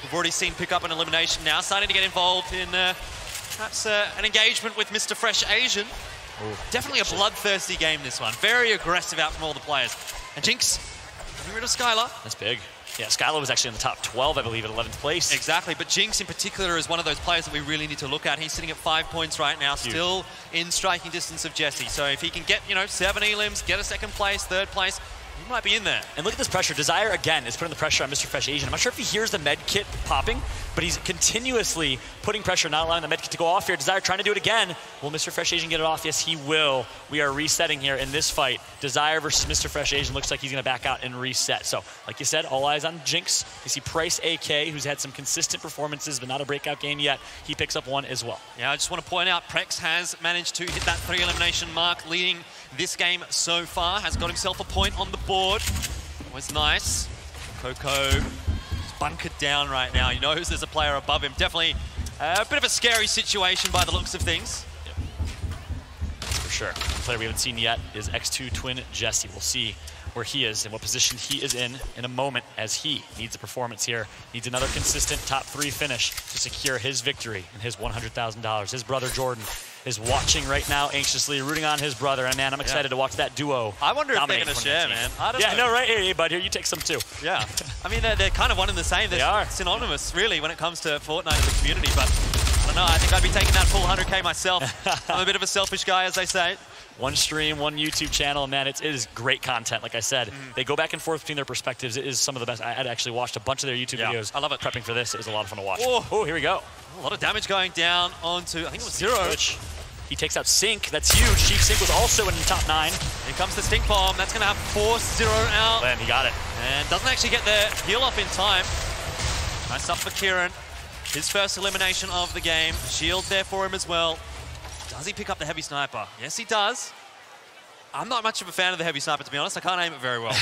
we've already seen pick up an elimination now, starting to get involved in perhaps an engagement with Mr. Fresh Asian. Definitely a bloodthirsty game, this one. Very aggressive out from all the players. And Jinx, getting rid of Skylar. That's big. Yeah, Skylar was actually in the top 12, I believe, at 11th place. Exactly, but Jinx in particular is one of those players that we really need to look at. He's sitting at 5 points right now, still in striking distance of Jesse. So if he can get, 7 elims, get a 2nd place, 3rd place, he might be in there. And look at this pressure. Desire, again, is putting the pressure on Mr. Fresh Asian. I'm not sure if he hears the med kit popping, but he's continuously putting pressure, not allowing the med kit to go off here. Desire trying to do it again. Will Mr. Fresh Asian get it off? Yes, he will. We are resetting here in this fight. Desire versus Mr. Fresh Asian looks like he's going to back out and reset. So, like you said, all eyes on Jinx. You see Price AK, who's had some consistent performances, but not a breakout game yet. He picks up 1 as well. Yeah, I just want to point out, Prex has managed to hit that 3 elimination mark, leading this game so far. Has got himself a point on the board. Was nice. Coco bunkered down right now. He knows there's a player above him. Definitely a bit of a scary situation by the looks of things. Yep. For sure. The player we haven't seen yet is X2 twin Jesse. We'll see where he is and what position he is in a moment, as he needs a performance here. Needs another consistent top 3 finish to secure his victory and his $100,000. His brother Jordan is watching right now, anxiously rooting on his brother. And man, I'm excited to watch that duo. I wonder if they're dominate going to from share, the team. man. I don't know. Yeah, no, right here, bud. Here, you take some too. Yeah. I mean, they're kind of one and the same. They are. Synonymous, really, when it comes to Fortnite and the community. But I don't know. I think I'd be taking that full 100K myself. I'm a bit of a selfish guy, as they say. One stream, one YouTube channel, and man, it is great content. Like I said, they go back and forth between their perspectives. It is some of the best. I had actually watched a bunch of their YouTube videos. I love it. Prepping for this, it was a lot of fun to watch. Oh, here we go. A lot of damage going down onto, I think it was Zero. He takes out Sync. That's huge. Chief Sync was also in the top 9. Here comes the Stink Bomb. That's going to have forced Zero out. And he got it. And doesn't actually get the heal off in time. Nice up for Kieran. His first elimination of the game. Shield there for him as well. Does he pick up the heavy sniper? Yes, he does. I'm not much of a fan of the heavy sniper, to be honest. I can't aim it very well.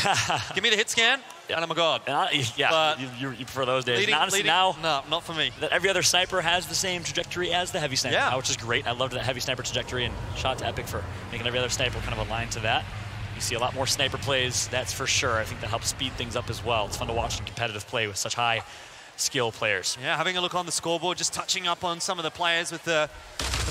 Give me the hit scan, and I'm a god. You prefer those days. Leading, and honestly, leading, now, no, not for me. That every other sniper has the same trajectory as the heavy sniper, Yeah. which is great. I loved that heavy sniper trajectory, and shout out to Epic for making every other sniper kind of align to that. You see a lot more sniper plays, that's for sure. I think that helps speed things up as well. It's fun to watch in competitive play with such high skill players. Yeah, having a look on the scoreboard, just touching up on some of the players with the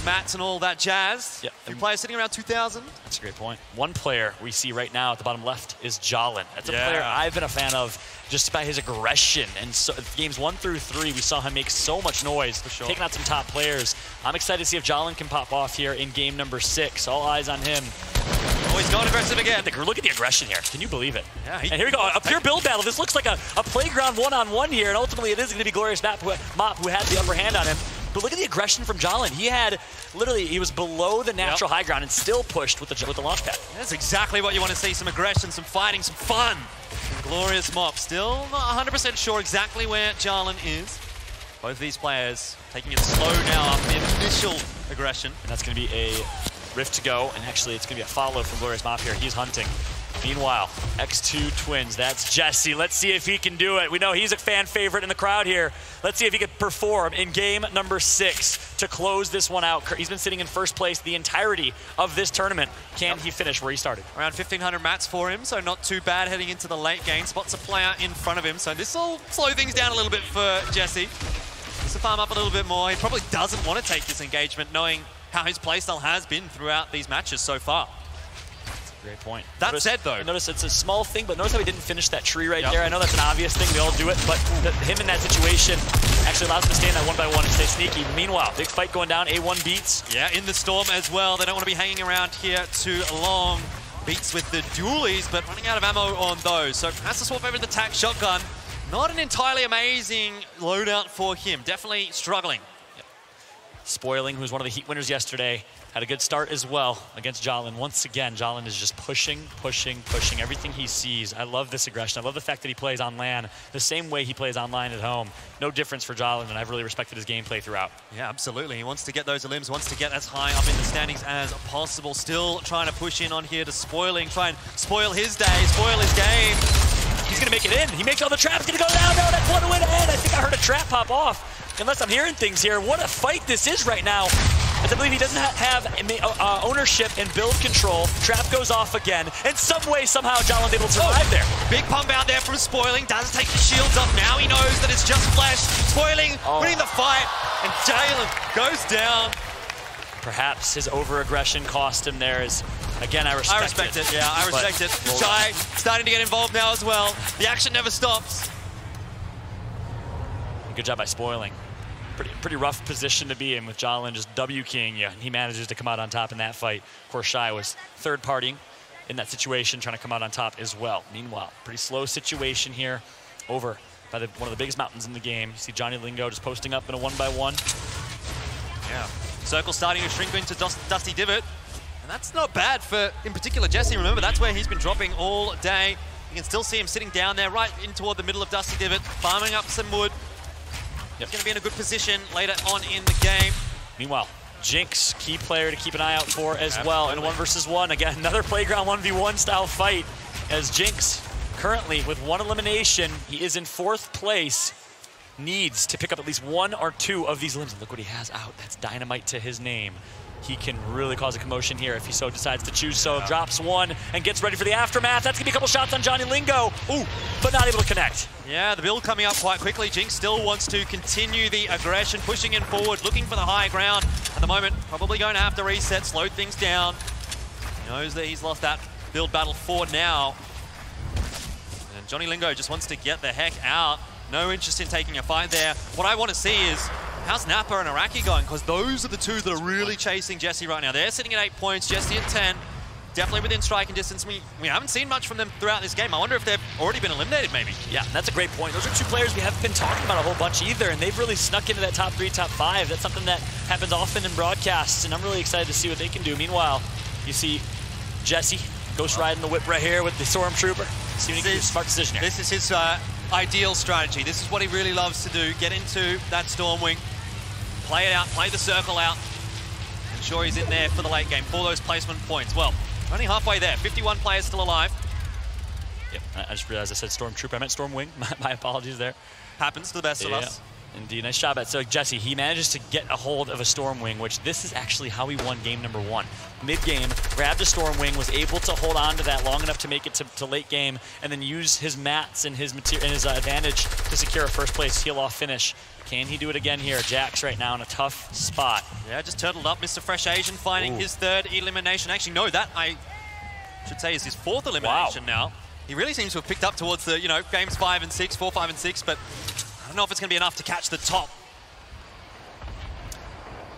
mats and all that jazz. Yeah. A few players sitting around 2,000. That's a great point. One player we see right now at the bottom left is Jalen. That's a player I've been a fan of just by his aggression. And so games 1 through 3, we saw him make so much noise, taking out some top players. I'm excited to see if Jalen can pop off here in game number 6. All eyes on him. Oh, he's going aggressive again. Look at the aggression here. Can you believe it? Yeah. And here we go, a pure build battle. This looks like a playground one-on-one here, and ultimately it is going to be Glorious Mop who had the upper hand on him. But look at the aggression from Jalen. He was below the natural high ground and still pushed with the launch pad. That's exactly what you want to see, some aggression, some fighting, some fun. Glorious Mop. Still not 100% sure exactly where Jalen is. Both of these players taking it slow now after the initial aggression. And that's going to be a rift to go, and actually it's going to be a follow from Glorious Mop here. He's hunting. Meanwhile, X2 Twins, that's Jesse. Let's see if he can do it. We know he's a fan favorite in the crowd here. Let's see if he can perform in game number 6 to close this one out. He's been sitting in first place the entirety of this tournament. Can he finish where he started? Around 1,500 mats for him, so not too bad heading into the late game. Spots a player in front of him, so this will slow things down a little bit for Jesse. Needs to farm up a little bit more. He probably doesn't want to take this engagement, knowing how his playstyle has been throughout these matches so far. Great point. That said, though, notice it's a small thing, but notice how he didn't finish that tree right there. I know that's an obvious thing. We all do it, but him in that situation actually allows him to stay in that 1-by-1 and stay sneaky. Meanwhile, big fight going down. A1 beats. Yeah, in the storm as well. They don't want to be hanging around here too long. Beats with the dualies, but running out of ammo on those. So has to swap over to the tac shotgun. Not an entirely amazing loadout for him. Definitely struggling. Spoiling, who was one of the Heat winners yesterday, had a good start as well against Jalen. Once again, Jalen is just pushing everything he sees. I love this aggression. I love the fact that he plays on LAN the same way he plays online at home. No difference for Jalen, and I've really respected his gameplay throughout. Yeah, absolutely. He wants to get those limbs, wants to get as high up in the standings as possible. Still trying to push in on here to try and spoil his day, spoil his game. He's going to make it in. He makes all the traps. Going to go down. No, that's one way to end. I think I heard a trap pop off. Unless I'm hearing things here. What a fight this is right now. As I believe he doesn't have ownership and build control. Trap goes off again. And some way, somehow, Jalen's able to survive there. Big pump out there from Spoiling. Doesn't take the shields off. Now he knows that it's just flesh. Spoiling, winning the fight. And Jalen goes down. Perhaps his over-aggression cost him there. Again, I respect it. Yeah, I respect it. Jai starting to get involved now as well. The action never stops. Good job by Spoiling. Pretty rough position to be in with Jalen just W-keying you, and he manages to come out on top in that fight. Of course, Shai was third-partying in that situation, trying to come out on top as well. Meanwhile, pretty slow situation here over by one of the biggest mountains in the game. You see Johnny Lingo just posting up in a 1-by-1. Yeah, circle starting to shrink into Dusty Divot. And that's not bad for, in particular, Jesse. Remember, that's where he's been dropping all day. You can still see him sitting down there right in toward the middle of Dusty Divot, farming up some wood. He's going to be in a good position later on in the game. Meanwhile, Jinx, key player to keep an eye out for as well in a 1-versus-1. Again, another playground 1v1 style fight as Jinx currently with 1 elimination. He is in 4th place. Needs to pick up at least 1 or 2 of these limbs. Look what he has out. That's dynamite to his name. he can really cause a commotion here if he so decides to choose so. Drops one and gets ready for the aftermath. That's gonna be a couple shots on Johnny Lingo. Ooh, but not able to connect. Yeah, the build coming up quite quickly. Jinx still wants to continue the aggression, pushing in forward, looking for the high ground. At the moment, probably going to have to reset, slow things down. He knows that he's lost that build battle for now. And Johnny Lingo just wants to get the heck out. No interest in taking a fight there. What I want to see is, how's Napa and Araki going? Because those are the two that are really chasing Jesse right now. They're sitting at 8 points, Jesse at 10. Definitely within striking distance. We haven't seen much from them throughout this game. I wonder if they've already been eliminated, maybe. Yeah, that's a great point. Those are two players we haven't been talking about a whole bunch either, and they've really snuck into that top 3, top 5. That's something that happens often in broadcasts, and I'm really excited to see what they can do. Meanwhile, you see Jesse ghost riding the whip right here with the Stormtrooper. See what he can do. Smart decision here. This is his ideal strategy. This is what he really loves to do. Get into that Stormwing, play it out, play the circle out. Ensure he's in there for the late game, for those placement points. Well, only halfway there. 51 players still alive. Yep, I just realized I said Stormtrooper. I meant Stormwing. My apologies there. Happens to the best of us. Indeed, nice job at. So Jesse, he manages to get a hold of a Stormwing, which this is actually how he won game number 1. Mid-game, grabbed a Stormwing, was able to hold on to that long enough to make it to late game, and then use his mats and his advantage to secure a first place heal-off finish. Can he do it again here? Jax right now in a tough spot. Yeah, just turtled up. Mr. Fresh Asian finding his 3rd elimination. Actually, no, that I should say is his 4th elimination now. He really seems to have picked up towards the, games 5 and 6, 4, 5, and 6, but I don't know if it's going to be enough to catch the top.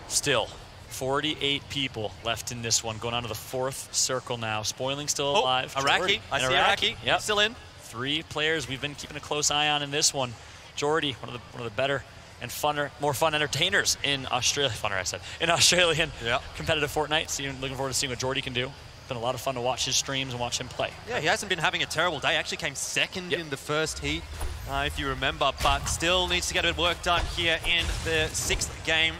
Still, 48 people left in this one, going on to the 4th circle now. Spoiling still alive. Araki. I see Araki. Yep. Still in. 3 players we've been keeping a close eye on in this one. Jordy, one of the better and more fun entertainers in Australia. In Australian competitive Fortnite. Looking forward to seeing what Jordy can do. Been a lot of fun to watch his streams and watch him play. Yeah, he hasn't been having a terrible day. Actually came 2nd in the first heat, if you remember, but still needs to get a bit of work done here in the 6th game.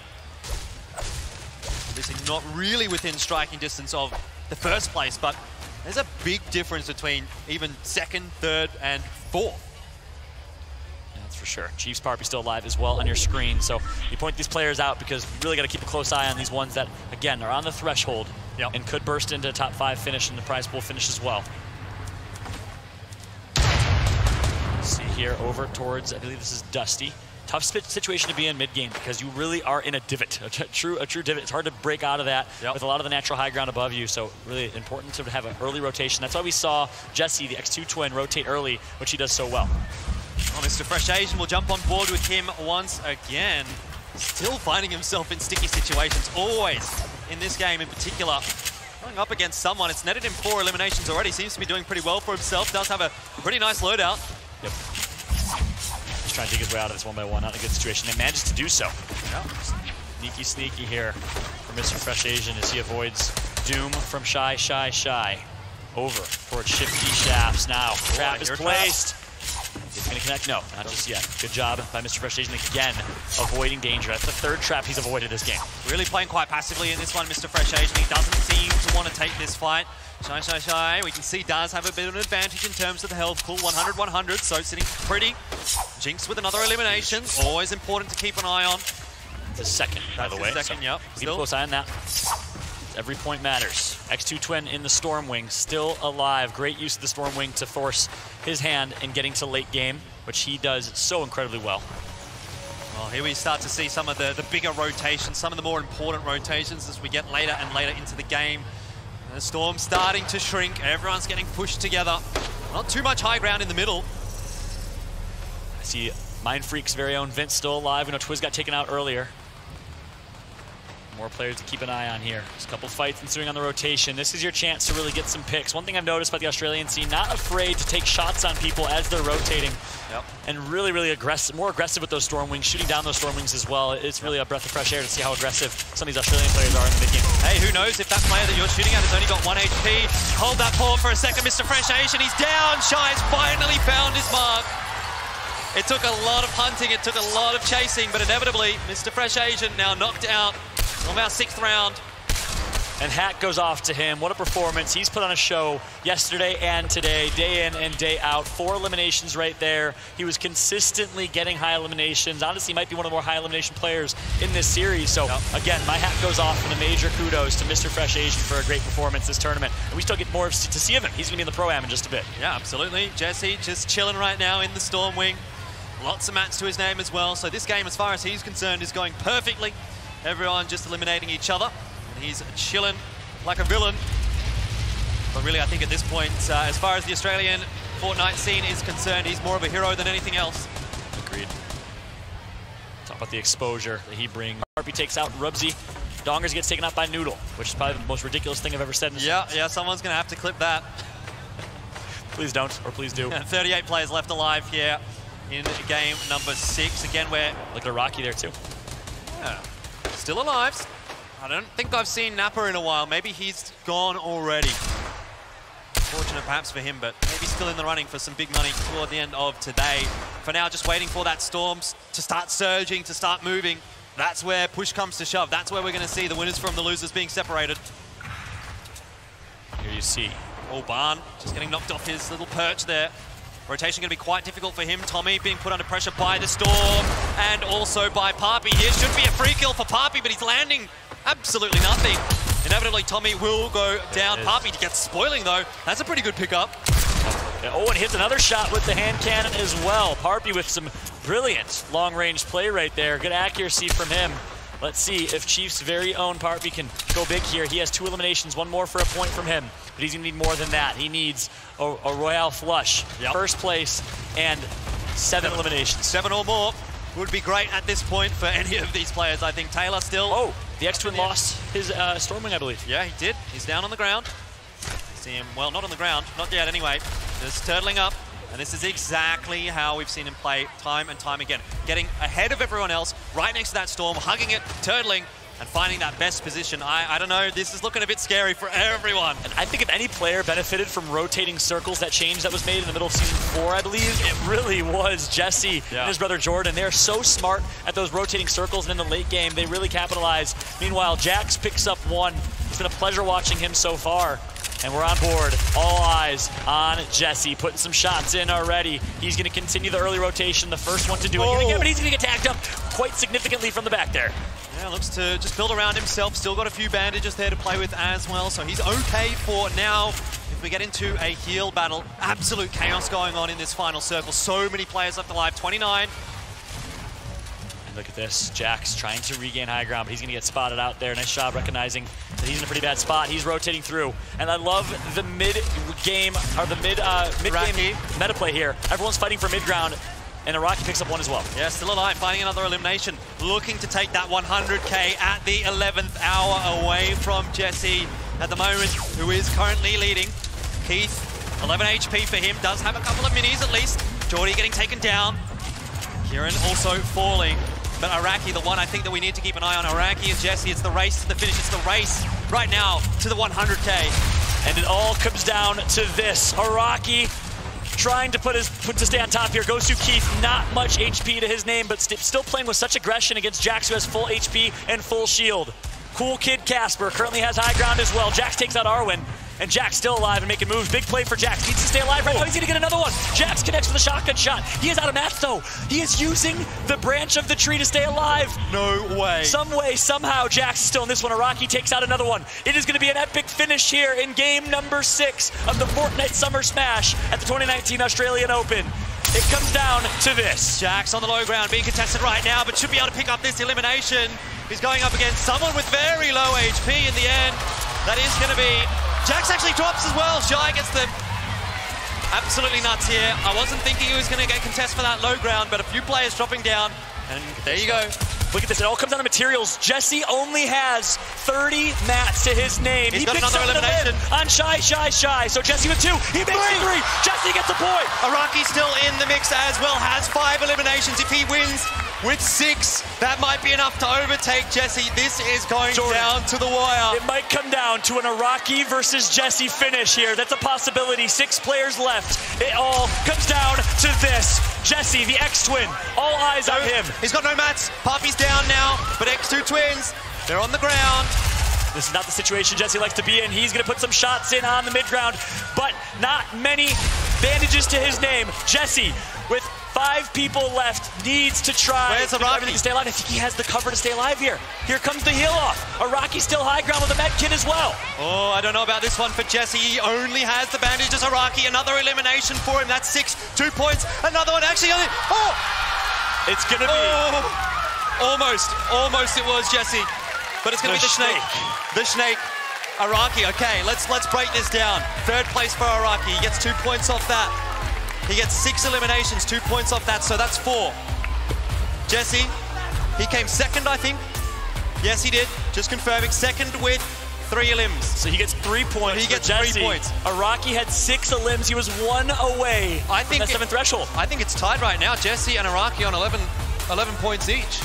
Obviously not really within striking distance of the first place, but there's a big difference between even 2nd, 3rd, and 4th. That's for sure. Chiefs Parpy still alive as well on your screen. So you point these players out because we really got to keep a close eye on these ones that, again, are on the threshold and could burst into a top 5 finish and the prize pool finish as well. See here over towards, I believe this is Dusty. Tough situation to be in mid-game because you really are in a divot, a true divot. It's hard to break out of that with a lot of the natural high ground above you, so really important to have an early rotation. That's why we saw Jesse, the X2 twin, rotate early, which he does so well. Oh, Mr. Fresh Asian will jump on board with him once again. Still finding himself in sticky situations, always in this game in particular. Going up against someone, it's netted him 4 eliminations already. Seems to be doing pretty well for himself. Does have a pretty nice loadout. Yep. He's trying to dig his way out of this 1-by-1. Not in a good situation. And manages to do so. Sneaky here for Mr. Fresh Asian as he avoids Doom from Shy. Over towards Shifty Shafts now. Trap is placed. Is he going to connect? No, not just yet. Good job by Mr. Fresh Asian again, avoiding danger. That's the 3rd trap he's avoided this game. Really playing quite passively in this one, Mr. Fresh Asian. He doesn't seem to want to take this fight. Shy. We can see does have a bit of an advantage in terms of the health pool. 100, so sitting pretty. Jinx with another elimination. Always important to keep an eye on. It's a 2nd, by the way. Second, yep. Keep a close eye on that. Every point matters. X2 Twin in the Stormwing, still alive. Great use of the Stormwing to force his hand in getting to late game, which he does so incredibly well. Well, here we start to see some of the bigger rotations, some of the more important rotations as we get later and later into the game. And the Storm's starting to shrink. Everyone's getting pushed together. Not too much high ground in the middle. I see Mind Freak's very own Vince still alive. We know Twiz got taken out earlier. More players to keep an eye on here. There's a couple fights ensuing on the rotation. This is your chance to really get some picks. One thing I've noticed about the Australian scene, not afraid to take shots on people as they're rotating. And really aggressive, more aggressive with those Stormwings, shooting down those Stormwings as well. It's really a breath of fresh air to see how aggressive some of these Australian players are in the mid-game. Hey, who knows if that player that you're shooting at has only got 1 HP. Hold that paw for a second, Mr. Fresh Asian. He's down. Shy's finally found his mark. It took a lot of hunting, it took a lot of chasing, but inevitably, Mr. Fresh Asian now knocked out from our 6th round. And hat goes off to him. What a performance. He's put on a show yesterday and today, day in and day out. 4 eliminations right there. He was consistently getting high eliminations. Honestly, he might be one of the more high elimination players in this series. So, again, my hat goes off and a major kudos to Mr. Fresh Asian for a great performance this tournament. And we still get more to see of him. He's going to be in the Pro-Am in just a bit. Yeah, absolutely. Jesse just chilling right now in the Storm Wing. Lots of mats to his name as well. So this game, as far as he's concerned, is going perfectly. Everyone just eliminating each other. He's chilling like a villain. But really, I think at this point, as far as the Australian Fortnite scene is concerned, he's more of a hero than anything else. Agreed. Talk about the exposure that he brings. Harpy takes out Rubsy. Dongers gets taken out by Noodle, which is probably the most ridiculous thing I've ever said in this. Yeah, someone's going to have to clip that. Please don't, or please do. 38 players left alive here in game number 6. Again, we're... Look at Rocky there, too. Yeah, still alive. I don't think I've seen Napa in a while. Maybe he's gone already. Fortunate perhaps for him, but maybe still in the running for some big money toward the end of today. For now, just waiting for that Storms to start surging, to start moving. That's where push comes to shove. That's where we're going to see the winners from the losers being separated. Here you see. Oh, Barn just getting knocked off his little perch there. Rotation going to be quite difficult for him. Tommy being put under pressure by the Storm and also by Parpy. Here should be a free kill for Parpy, but he's landing absolutely nothing. Inevitably, Tommy will go down. Parpy gets spoiling, though. That's a pretty good pickup. Oh, and hits another shot with the hand cannon as well. Parpy with some brilliant long-range play right there. Good accuracy from him. Let's see if Chief's very own Parpy can go big here. He has 2 eliminations, 1 more for a point from him. But he's going to need more than that. He needs a Royale flush. First place and 7 eliminations. 7 or more would be great at this point for any of these players. I think Taylor still... Oh, the X-Twin lost his Stormwing, I believe. Yeah, he did. He's down on the ground. See him, well, not on the ground. Not yet, anyway. Just turtling up. And this is exactly how we've seen him play time and time again. Getting ahead of everyone else, right next to that Storm, hugging it, turtling, and finding that best position. I don't know, this is looking a bit scary for everyone. And I think if any player benefited from rotating circles, that change that was made in the middle of Season 4, I believe, it really was Jesse and his brother Jordan. They're so smart at those rotating circles, and in the late game, they really capitalize. Meanwhile, Jax picks up 1. It's been a pleasure watching him so far. And we're on board. All eyes on Jesse, putting some shots in already. He's going to continue the early rotation, the first one to do it. But he's going to get tagged up quite significantly from the back there. Yeah, looks to just build around himself. Still got a few bandages there to play with as well, so he's okay for now. If we get into a heal battle, absolute chaos going on in this final circle. So many players left alive, 29. And look at this, Jax trying to regain high ground, but he's gonna get spotted out there. Nice job recognizing that he's in a pretty bad spot. He's rotating through. And I love the mid-game, or the mid-game meta play here. Everyone's fighting for mid-ground, and Iraqi picks up 1 as well. Yeah, still alive, finding another elimination. Looking to take that 100K at the 11th hour away from Jesse at the moment, who is currently leading. Keith, 11 HP for him, does have a couple of minis at least. Geordie getting taken down. Kieran also falling. But Iraqi, the one I think that we need to keep an eye on. Iraqi and Jesse, it's the race to the finish. It's the race right now to the 100K. And it all comes down to this. Iraqi trying to stay on top here. Goes to Keith, not much HP to his name, but still playing with such aggression against Jax, who has full HP and full shield. Cool kid Casper currently has high ground as well. Jax takes out Arwen. And Jax still alive and making moves. Big play for Jax. Needs to stay alive right now. He's going to get another one. Jax connects with a shotgun shot. He is out of mats, though. He is using the branch of the tree to stay alive. No way. Some way, somehow, Jax is still in this one. Iraqi takes out another one. It is going to be an epic finish here in game number 6 of the Fortnite Summer Smash at the 2019 Australian Open. It comes down to this. Jax on the low ground, being contested right now, but should be able to pick up this elimination. He's going up against someone with very low HP in the end. That is going to be... Jax actually drops as well. Shy gets them absolutely nuts here. I wasn't thinking he was going to get contest for that low ground, but a few players dropping down. And there you go. Look at this. It all comes down to materials. Jesse only has 30 mats to his name. He's got another elimination on Shy. So Jesse with 2. He makes it 3. Jesse gets a point. Iraqi still in the mix as well. Has 5 eliminations. If he wins with 6, that might be enough to overtake Jesse. This is going down to the wire. It might come down to an Iraqi versus Jesse finish here. That's a possibility. 6 players left. It all comes down to this. Jesse, the X-Twin. All eyes on him. He's got no mats. Poppy's down now, but X2 Twins, they're on the ground. This is not the situation Jesse likes to be in. He's going to put some shots in on the mid-ground, but not many bandages to his name. Jesse, with 5 people left, needs to try Where's to do everything to stay alive. I think he has the cover to stay alive here. Here comes the heal off. Araki still high ground with a med kit as well. Oh, I don't know about this one for Jesse. He only has the bandages. Araki, another elimination for him. That's 6, 2 points. Another one actually. Oh! It's going to be. Almost it was Jesse. But it's going to be the snake. The snake. Araki, okay, let's break this down. 3rd place for Araki. He gets 2 points off that. He gets 6 eliminations, 2 points off that, so that's 4. Jesse, he came 2nd, I think. Yes, he did. Just confirming. 2nd with 3 elims. So he gets 3 points. He gets 3 points. Araki had 6 elims. He was 1 away from that 7th threshold. I think it's tied right now. Jesse and Araki on 11 points each.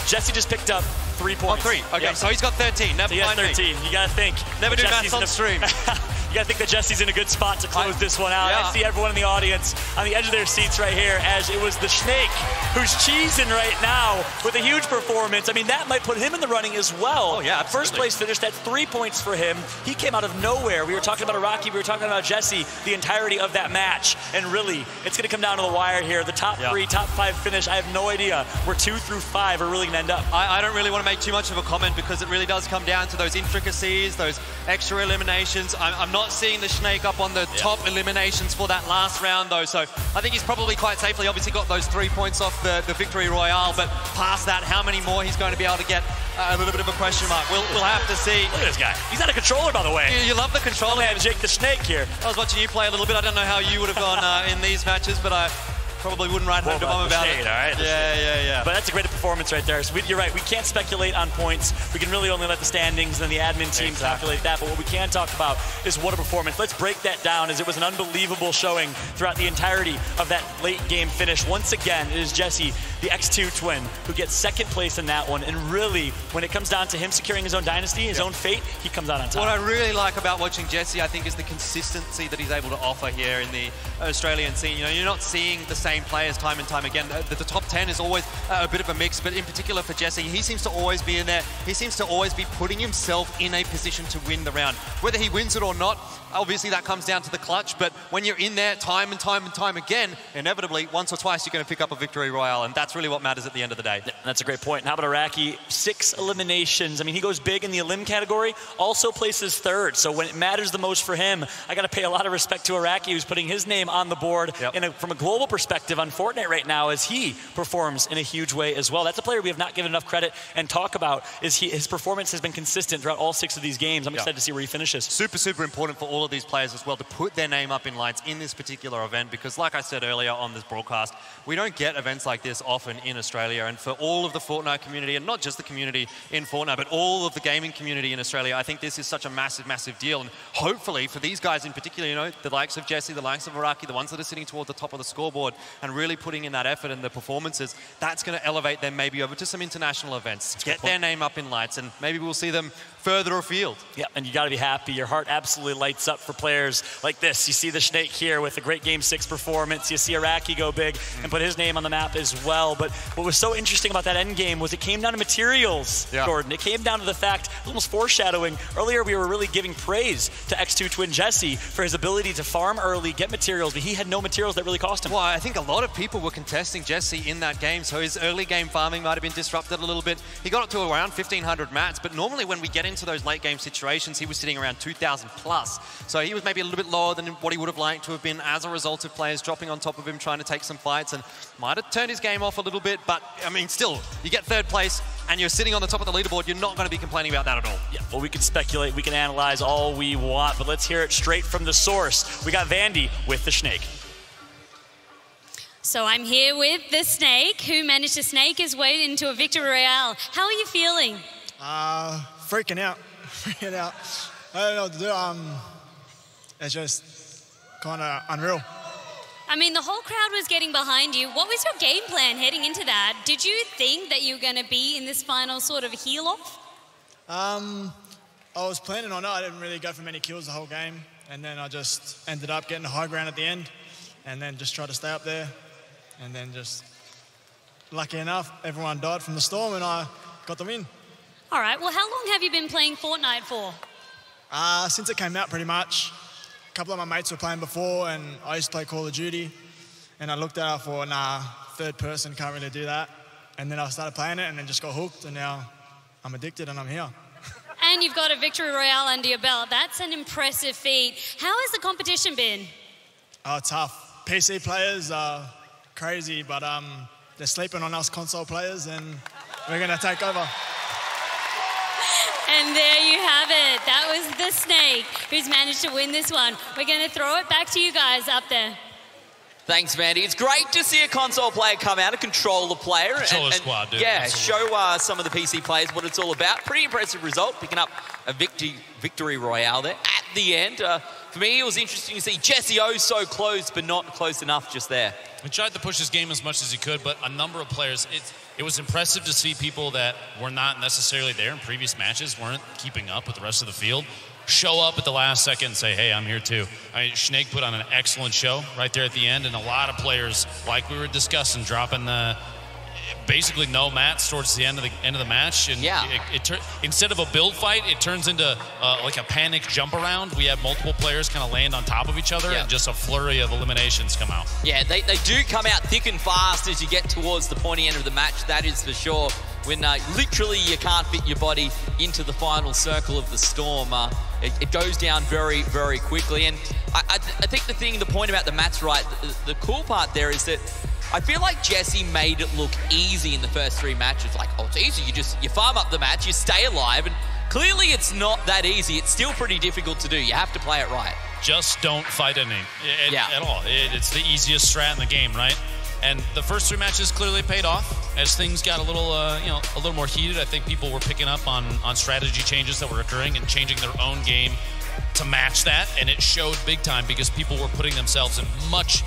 Jesse just picked up 3 points. Oh, 3. Okay, yep. So he's got 13. Never mind 13. You got to think. Never do maths on stream. You got to think that Jesse's in a good spot to close this one out. Yeah. I see everyone in the audience on the edge of their seats right here as it was the Snake who's cheesing right now with a huge performance. I mean, that might put him in the running as well. Oh, yeah, absolutely. First place finish, that's 3 points for him. He came out of nowhere. We were talking about Araki, we were talking about Jesse the entirety of that match. And really, it's going to come down to the wire here. The top 3, top 5 finish, I have no idea where 2 through 5 are really going to end up. I don't really want to make too much of a comment because it really does come down to those intricacies, those extra eliminations. I'm not seeing the Snake up on the top eliminations for that last round, though. So I think he's probably quite safely obviously got those 3 points off the Victory Royale. But past that, how many more he's going to be able to get, a little bit of a question mark. We'll have to see. Look at this guy. He's not a controller, by the way. You love the controller. Man, Jake the Snake here. I was watching you play a little bit. I don't know how you would have gone in these matches, but I probably wouldn't write home to mom about it. All right? Yeah. But that's a great performance right there. So you're right. We can't speculate on points. We can really only let the standings and the admin team calculate that. But what we can talk about is what a performance. Let's break that down as it was an unbelievable showing throughout the entirety of that late game finish. Once again, it is Jesse, the X2 twin, who gets 2nd place in that one. And really, when it comes down to him securing his own dynasty, his own fate, he comes out on top. What I really like about watching Jesse, I think, is the consistency that he's able to offer here in the Australian scene. You know, you're not seeing the same players time and time again. The top 10 is always a bit of a mix, but in particular for Jesse, he seems to always be in there. He seems to always be putting himself in a position to win the round. Whether he wins it or not, obviously that comes down to the clutch, but when you're in there time and time again, inevitably, once or twice, you're going to pick up a Victory Royale, and that's really what matters at the end of the day. Yeah, that's a great point. And how about Araki? 6 eliminations. I mean, he goes big in the elim category, also places 3rd. So when it matters the most for him, I got to pay a lot of respect to Araki, who's putting his name on the board from a global perspective on Fortnite right now as he performs in a huge way as well. That's a player we have not given enough credit and talk about. His performance has been consistent throughout all 6 of these games. I'm excited to see where he finishes. Super important for all of these players as well to put their name up in lights in this particular event because, like I said earlier on this broadcast, we don't get events like this often in Australia. And for all of the Fortnite community, and not just the community in Fortnite, but all of the gaming community in Australia, I think this is such a massive deal. And hopefully for these guys in particular, you know, the likes of Jesse, the likes of Araki, the ones that are sitting toward the top of the scoreboard and really putting in that effort and the performances, that's going to elevate them maybe over to some international events, get their name up in lights, and maybe we'll see them further afield. Yeah, and you got to be happy. Your heart absolutely lights up for players like this. You see the Snake here with a great Game 6 performance. You see Araki go big and put his name on the map as well. But what was so interesting about that end game was it came down to materials, Gordon. It came down to the fact, almost foreshadowing, earlier we were really giving praise to X2 twin Jesse for his ability to farm early, get materials, but he had no materials that really cost him. Well, I think a lot of people were contesting Jesse in that game, so his early game farming might have been disrupted a little bit. He got up to around 1,500 mats, but normally when we get into those late game situations, he was sitting around 2,000 plus. So he was maybe a little bit lower than what he would have liked to have been as a result of players dropping on top of him, trying to take some fights, and might have turned his game off a little bit. But I mean, still, you get 3rd place and you're sitting on the top of the leaderboard, you're not going to be complaining about that at all. Yeah, well, we can speculate, we can analyze all we want, but let's hear it straight from the source. We got Vandy with the Snake. So I'm here with the Snake, who managed to snake his way into a Victory Royale. How are you feeling? Freaking out. Freaking out. I don't know what to do. It's just kind of unreal. I mean, the whole crowd was getting behind you. What was your game plan heading into that? Did you think that you were going to be in this final sort of heel-off? I was planning on it. I didn't really go for many kills the whole game. And then I just ended up getting the high ground at the end. And then just tried to stay up there. And then just, lucky enough, everyone died from the storm and I got the win. All right, well, how long have you been playing Fortnite for? Since it came out, pretty much. A couple of my mates were playing before, and I used to play Call of Duty. And I looked at it, I thought, nah, third person, can't really do that. And then I started playing it and then just got hooked, and now I'm addicted and I'm here. And you've got a victory royale under your belt. That's an impressive feat. How has the competition been? Oh, tough. PC players are crazy, but they're sleeping on us console players, and we're going to take over. And there you have it. That was the Snake who's managed to win this one. We're going to throw it back to you guys up there. Thanks, Vandy. It's great to see a console player come out and control the player. Control the squad, dude. Yeah, Absolutely. show some of the PC players what it's all about. Pretty impressive result, picking up a victory royale there at the end. For me, it was interesting to see Jesse O so close, but not close enough just there. He tried to push his game as much as he could, but a number of players, it was impressive to see people that were not necessarily there in previous matches, weren't keeping up with the rest of the field, show up at the last second and say, hey, I'm here too. I mean, Snake put on an excellent show right there at the end, and a lot of players, like we were discussing, dropping basically no mats towards the end of the match. And yeah. Instead of a build fight, it turns into like a panic jump around. We have multiple players kind of land on top of each other, and just a flurry of eliminations come out. Yeah, they do come out thick and fast as you get towards the pointy end of the match, that is for sure. When literally you can't fit your body into the final circle of the storm, it goes down very, very quickly. And I think the point about the mats, right, the cool part there is that I feel like Jesse made it look easy in the first 3 matches. Like, oh, it's easy. You farm up the match, you stay alive, and clearly it's not that easy. It's still pretty difficult to do. You have to play it right. Just don't fight at all. It's the easiest strat in the game, right? And the first 3 matches clearly paid off. As things got a little more heated, I think people were picking up on strategy changes that were occurring and changing their own game to match that, and it showed big time because people were putting themselves in much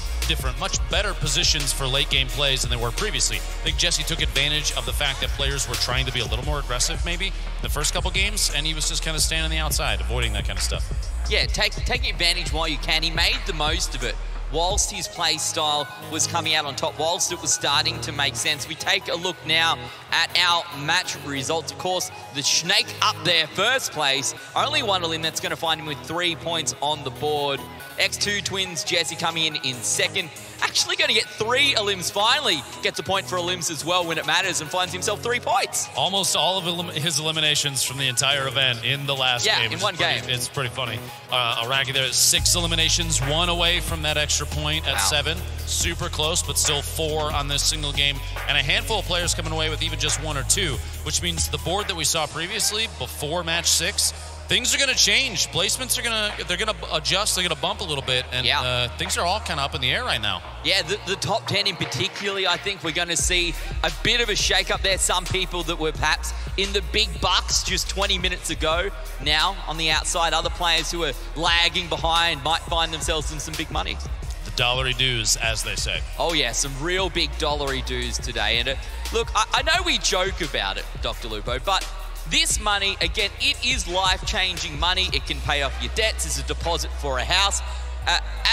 better positions for late game plays than they were previously. I think Jesse took advantage of the fact that players were trying to be a little more aggressive maybe the first couple games, and he was just kind of standing on the outside, avoiding that kind of stuff. Yeah, taking advantage while you can. He made the most of it. Whilst his play style was coming out on top, whilst it was starting to make sense. We take a look now at our match results. Of course, the Snake up there, first place. Only one elim that's going to find him with 3 points on the board. X2 Twins, Jesse coming in second. Actually going to get 3 elims finally. Gets a point for elims as well when it matters and finds himself 3 points. Almost all of his eliminations from the entire event in the last game. Yeah, in one game. It's pretty funny. Iraqi there is 6 eliminations, 1 away from that extra point at 7. Super close, but still 4 on this single game. And a handful of players coming away with even just 1 or 2, which means the board that we saw previously before match 6, things are going to change. Placements they're going to adjust. They're going to bump a little bit, and things are all kind of up in the air right now. Yeah, the top 10 in particularly, I think we're going to see a bit of a shake-up there. Some people that were perhaps in the big bucks just 20 minutes ago, now on the outside. Other players who are lagging behind might find themselves in some big money. The dollary dues, as they say. Oh yeah, some real big dollary dues today. And look, I know we joke about it, Dr. Lupo, but this money, again, it is life-changing money. It can pay off your debts. It's a deposit for a house.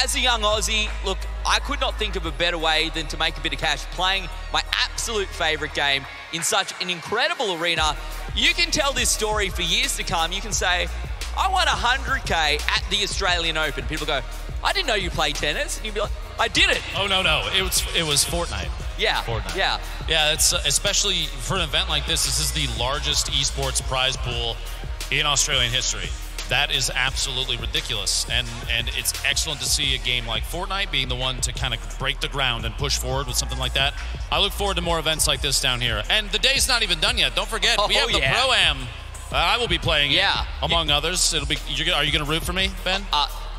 As a young Aussie, look, I could not think of a better way than to make a bit of cash playing my absolute favourite game in such an incredible arena. You can tell this story for years to come. You can say, I won 100K at the Australian Open. People go, I didn't know you played tennis. And you'd be like, I did it. Oh, no. It was Fortnite. Yeah, Fortnite. Yeah, it's especially for an event like this is the largest esports prize pool in Australian history. That is absolutely ridiculous, and it's excellent to see a game like Fortnite being the one to kind of break the ground and push forward with something like that. I look forward to more events like this down here. And the day's not even done yet. Don't forget, we have the Pro-Am. I will be playing it, among others. Are you going to root for me, Ben?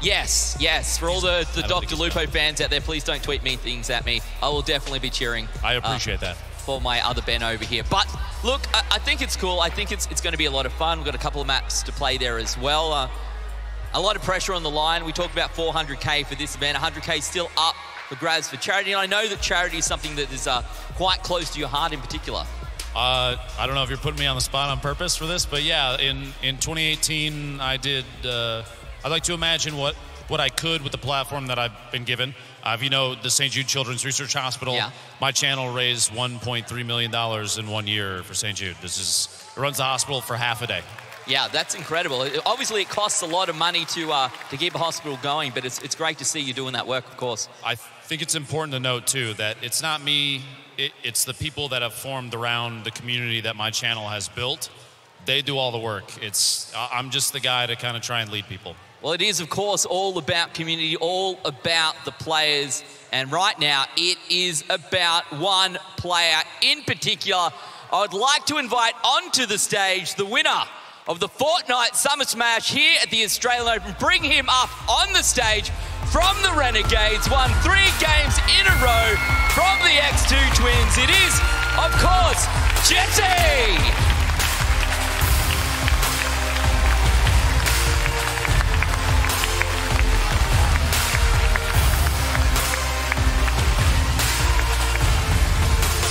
Yes. For all the Dr. Lupo fans out there, please don't tweet mean things at me. I will definitely be cheering. I appreciate that. For my other Ben over here. But look, I think it's cool. I think it's going to be a lot of fun. We've got a couple of maps to play there as well. A lot of pressure on the line. We talked about 400K for this event. 100K still up for grabs for charity. And I know that charity is something that is quite close to your heart in particular. I don't know if you're putting me on the spot on purpose for this, but yeah, in 2018, I did. I'd like to imagine what what I could with the platform that I've been given. If you know the St. Jude Children's Research Hospital, my channel raised $1.3 million in 1 year for St. Jude. It runs the hospital for half a day. Yeah, that's incredible. Obviously, it costs a lot of money to keep a hospital going, but it's great to see you doing that work, of course. I think it's important to note, too, that it's not me. It's the people that have formed around the community that my channel has built. They do all the work. I'm just the guy to kind of try and lead people. Well, it is, of course, all about community, all about the players. And right now, it is about one player in particular. I would like to invite onto the stage the winner of the Fortnite Summer Smash here at the Australian Open. Bring him up on the stage from the Renegades. Won 3 games in a row from the X2 Twins. It is, of course, Jesse!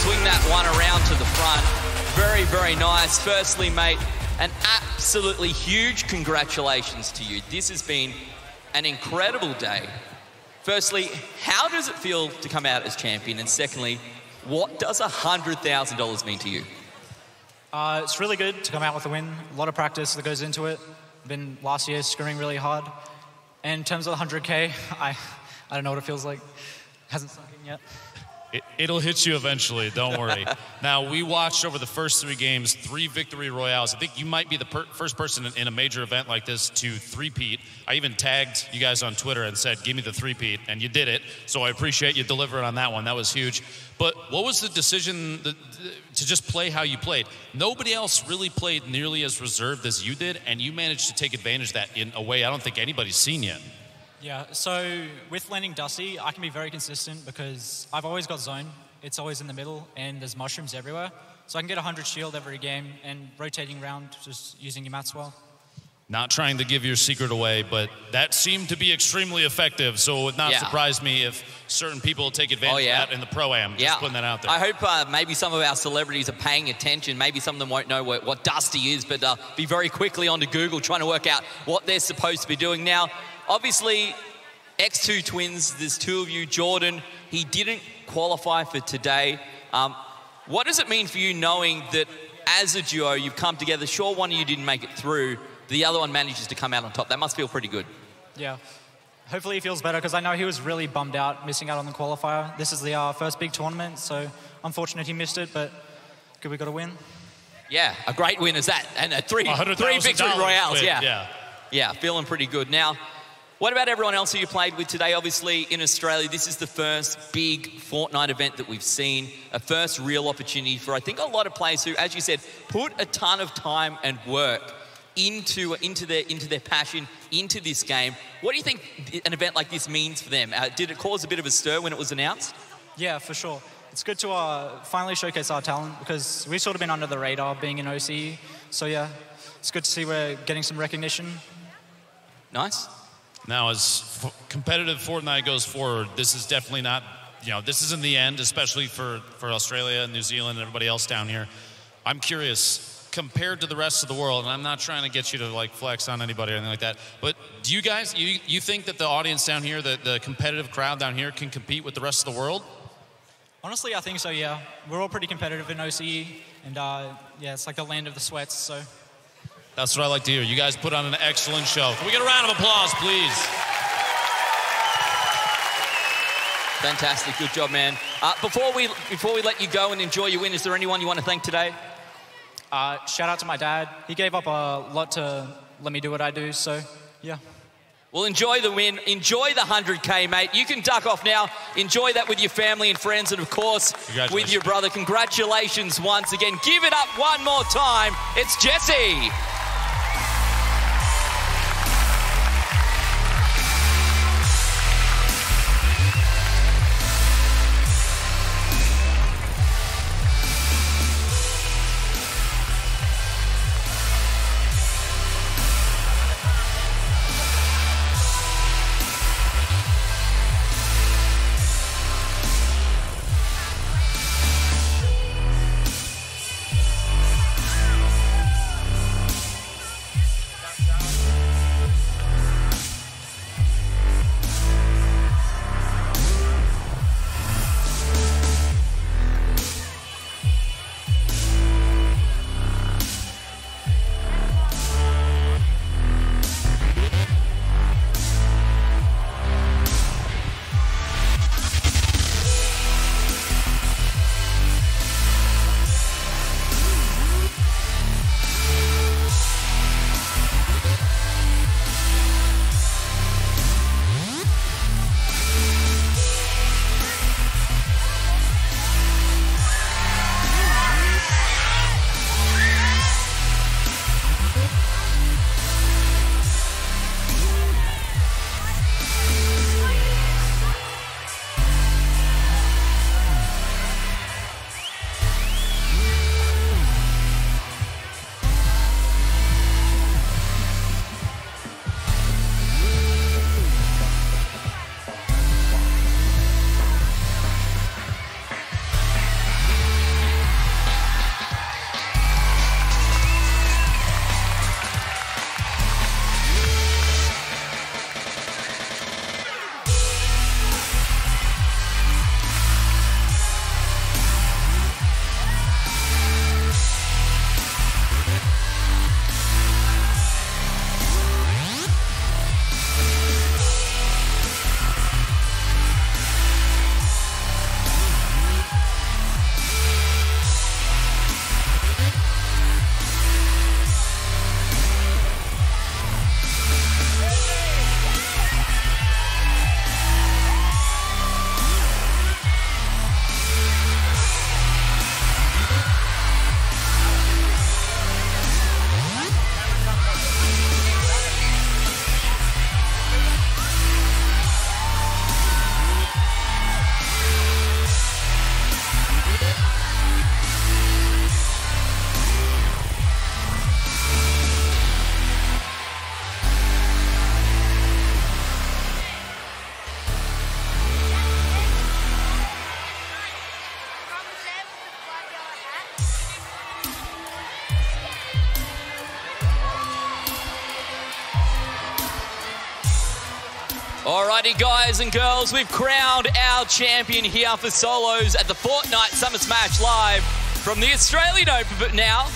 Swing that one around to the front. Very, very nice. Firstly, mate, an absolutely huge congratulations to you. This has been an incredible day. Firstly, how does it feel to come out as champion? And secondly, what does $100,000 mean to you? It's really good to come out with a win. A lot of practice that goes into it. Been last year screwing really hard. And in terms of the 100K, I don't know what it feels like. Hasn't sunk in yet. It'll hit you eventually, don't worry. Now, we watched over the first 3 games, 3 victory royales. I think you might be the first person in a major event like this to three-peat. I even tagged you guys on Twitter and said, give me the three-peat, and you did it. So I appreciate you delivering on that one. That was huge. But what was the decision to just play how you played? Nobody else really played nearly as reserved as you did, and you managed to take advantage of that in a way I don't think anybody's seen yet. Yeah, so with landing Dusty, I can be very consistent because I've always got zone. It's always in the middle, and there's mushrooms everywhere. So I can get 100 shield every game, and rotating around, just using your mats well. Not trying to give your secret away, but that seemed to be extremely effective, so it would not surprise me if certain people take advantage of that in the Pro-Am. Just putting that out there. I hope maybe some of our celebrities are paying attention. Maybe some of them won't know what Dusty is, but be very quickly onto Google trying to work out what they're supposed to be doing. Now, obviously, X2 Twins, there's 2 of you. Jordan, he didn't qualify for today. What does it mean for you knowing that as a duo, you've come together? Sure, one of you didn't make it through. The other one manages to come out on top. That must feel pretty good. Yeah. Hopefully he feels better because I know he was really bummed out missing out on the qualifier. This is the first big tournament, so unfortunate he missed it, but good we got a win. Yeah, a great win is that. And 3 victory royales. Yeah, feeling pretty good. Now, what about everyone else who you played with today? Obviously, in Australia, this is the first big Fortnite event that we've seen, a first real opportunity for, I think, a lot of players who, as you said, put a ton of time and work into their passion, into this game. What do you think an event like this means for them? Did it cause a bit of a stir when it was announced? Yeah, for sure. It's good to finally showcase our talent because we've sort of been under the radar being in OCE. So yeah, it's good to see we're getting some recognition. Nice. Now, as competitive Fortnite goes forward, this is definitely not, this isn't the end, especially for Australia and New Zealand and everybody else down here. I'm curious, compared to the rest of the world, and I'm not trying to get you to like flex on anybody or anything like that, but do you guys, you think that the audience down here, the competitive crowd down here can compete with the rest of the world? Honestly, I think so, yeah. We're all pretty competitive in OCE, and yeah, it's like the land of the sweats, so. That's what I like to hear. You guys put on an excellent show. Can we get a round of applause, please? Fantastic, good job, man. Before we let you go and enjoy your win, is there anyone you want to thank today? Shout out to my dad. He gave up a lot to let me do what I do, so yeah. Well, enjoy the win. Enjoy the 100K, mate. You can duck off now. Enjoy that with your family and friends and, of course, with your brother. Congratulations once again. Give it up one more time. It's Jesse. Alrighty, guys and girls, we've crowned our champion here for solos at the Fortnite Summer Smash Live from the Australian Open. But now,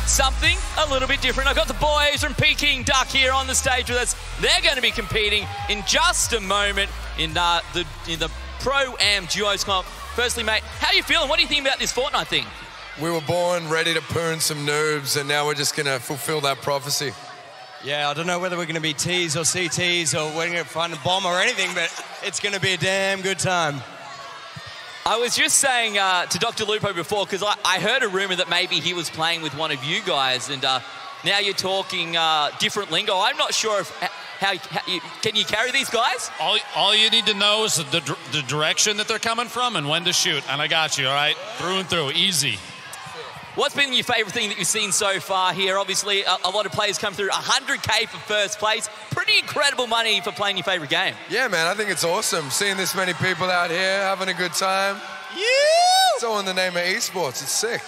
something a little bit different. I've got the boys from Peking Duck here on the stage with us. They're going to be competing in just a moment in the Pro-Am Duos comp. Firstly, mate, how are you feeling? What do you think about this Fortnite thing? We were born ready to poon some noobs, and now we're just going to fulfill that prophecy. Yeah, I don't know whether we're going to be Ts or CTs or we're going to find a bomb or anything, but it's going to be a damn good time. I was just saying to Dr. Lupo before, because I heard a rumor that maybe he was playing with one of you guys, and now you're talking different lingo. I'm not sure if can you carry these guys? All you need to know is the direction that they're coming from and when to shoot, and I got you, all right? Through and through, easy. What's been your favourite thing that you've seen so far here? Obviously, a lot of players come through. 100K for first place. Pretty incredible money for playing your favourite game. Yeah, man, I think it's awesome. Seeing this many people out here having a good time. Yeah! It's all in the name of esports. It's sick.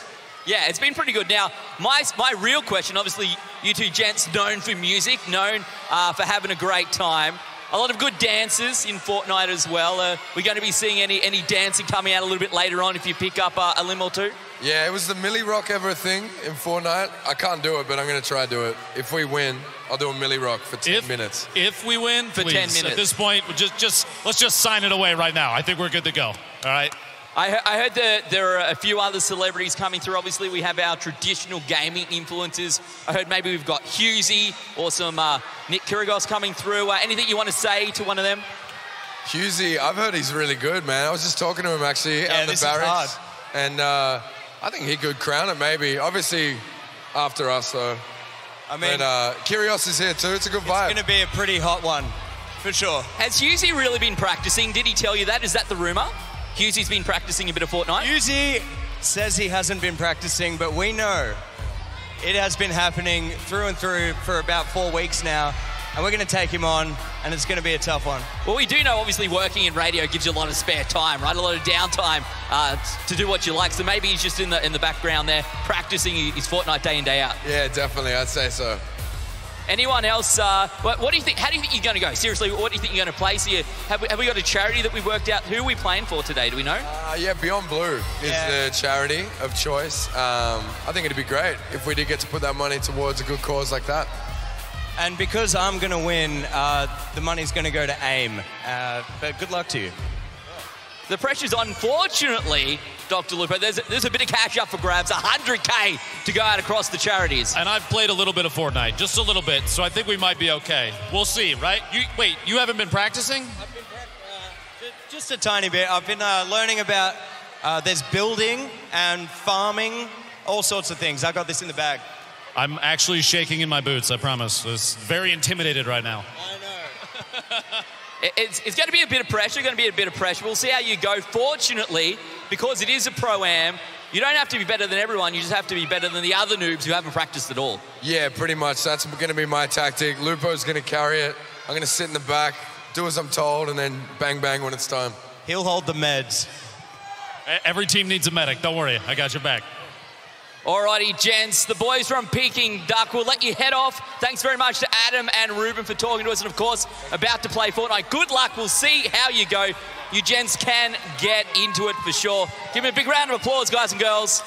Yeah, it's been pretty good. Now, my real question, obviously, you two gents known for music, known for having a great time. A lot of good dancers in Fortnite as well. We're going to be seeing any dancing coming out a little bit later on if you pick up a limb or two? Yeah, it was the Millie Rock ever a thing in Fortnite. I can't do it, but I'm going to try to do it. If we win, I'll do a Millie Rock for 10 minutes. If we win, for please. 10 minutes. At this point, let's just sign it away right now. I think we're good to go. All right. I heard that there are a few other celebrities coming through. Obviously, we have our traditional gaming influencers. I heard maybe we've got Husey or some Nick Kyrgios coming through. Anything you want to say to one of them? Husey, I've heard he's really good, man. I was just talking to him actually out in the barracks. And I think he could crown it maybe. Obviously, after us, though. I mean, but Kyrgios is here too. It's a good vibe. It's going to be a pretty hot one, for sure. Has Husey really been practicing? Did he tell you that? Is that the rumour? Husey's been practicing a bit of Fortnite? Husey says he hasn't been practicing, but we know it has been happening through and through for about 4 weeks now. And we're going to take him on, and it's going to be a tough one. Well, we do know, obviously, working in radio gives you a lot of spare time, right? A lot of downtime to do what you like. So maybe he's just in the background there, practicing his Fortnite day in, day out. Yeah, definitely. I'd say so. Anyone else? What do you think? How do you think you're going to go? Seriously, what do you think you're going to place here? Have we got a charity that we worked out? Who are we playing for today? Do we know? Yeah, Beyond Blue is the charity of choice. I think it'd be great if we did get to put that money towards a good cause like that. And because I'm going to win, the money's going to go to AIM. But good luck to you. The pressure's on. Unfortunately, Dr. Lupo, there's a bit of cash up for grabs, 100K to go out across the charities. And I've played a little bit of Fortnite, just a little bit, so I think we might be okay. We'll see, right? You haven't been practicing? I've been just a tiny bit. I've been learning about there's building and farming, all sorts of things. I got this in the bag. I'm actually shaking in my boots, I promise. I'm very intimidated right now. I know. It's going to be a bit of pressure. We'll see how you go. Fortunately, because it is a Pro-Am, you don't have to be better than everyone. You just have to be better than the other noobs who haven't practiced at all. Yeah, pretty much. That's going to be my tactic. Lupo's going to carry it. I'm going to sit in the back, do as I'm told, and then bang, bang when it's time. He'll hold the meds. Every team needs a medic. Don't worry. I got your back. Alrighty, gents, the boys from Peking Duck will let you head off. Thanks very much to Adam and Ruben for talking to us, and of course, about to play Fortnite. Good luck. We'll see how you go. You gents can get into it for sure. Give me a big round of applause, guys and girls.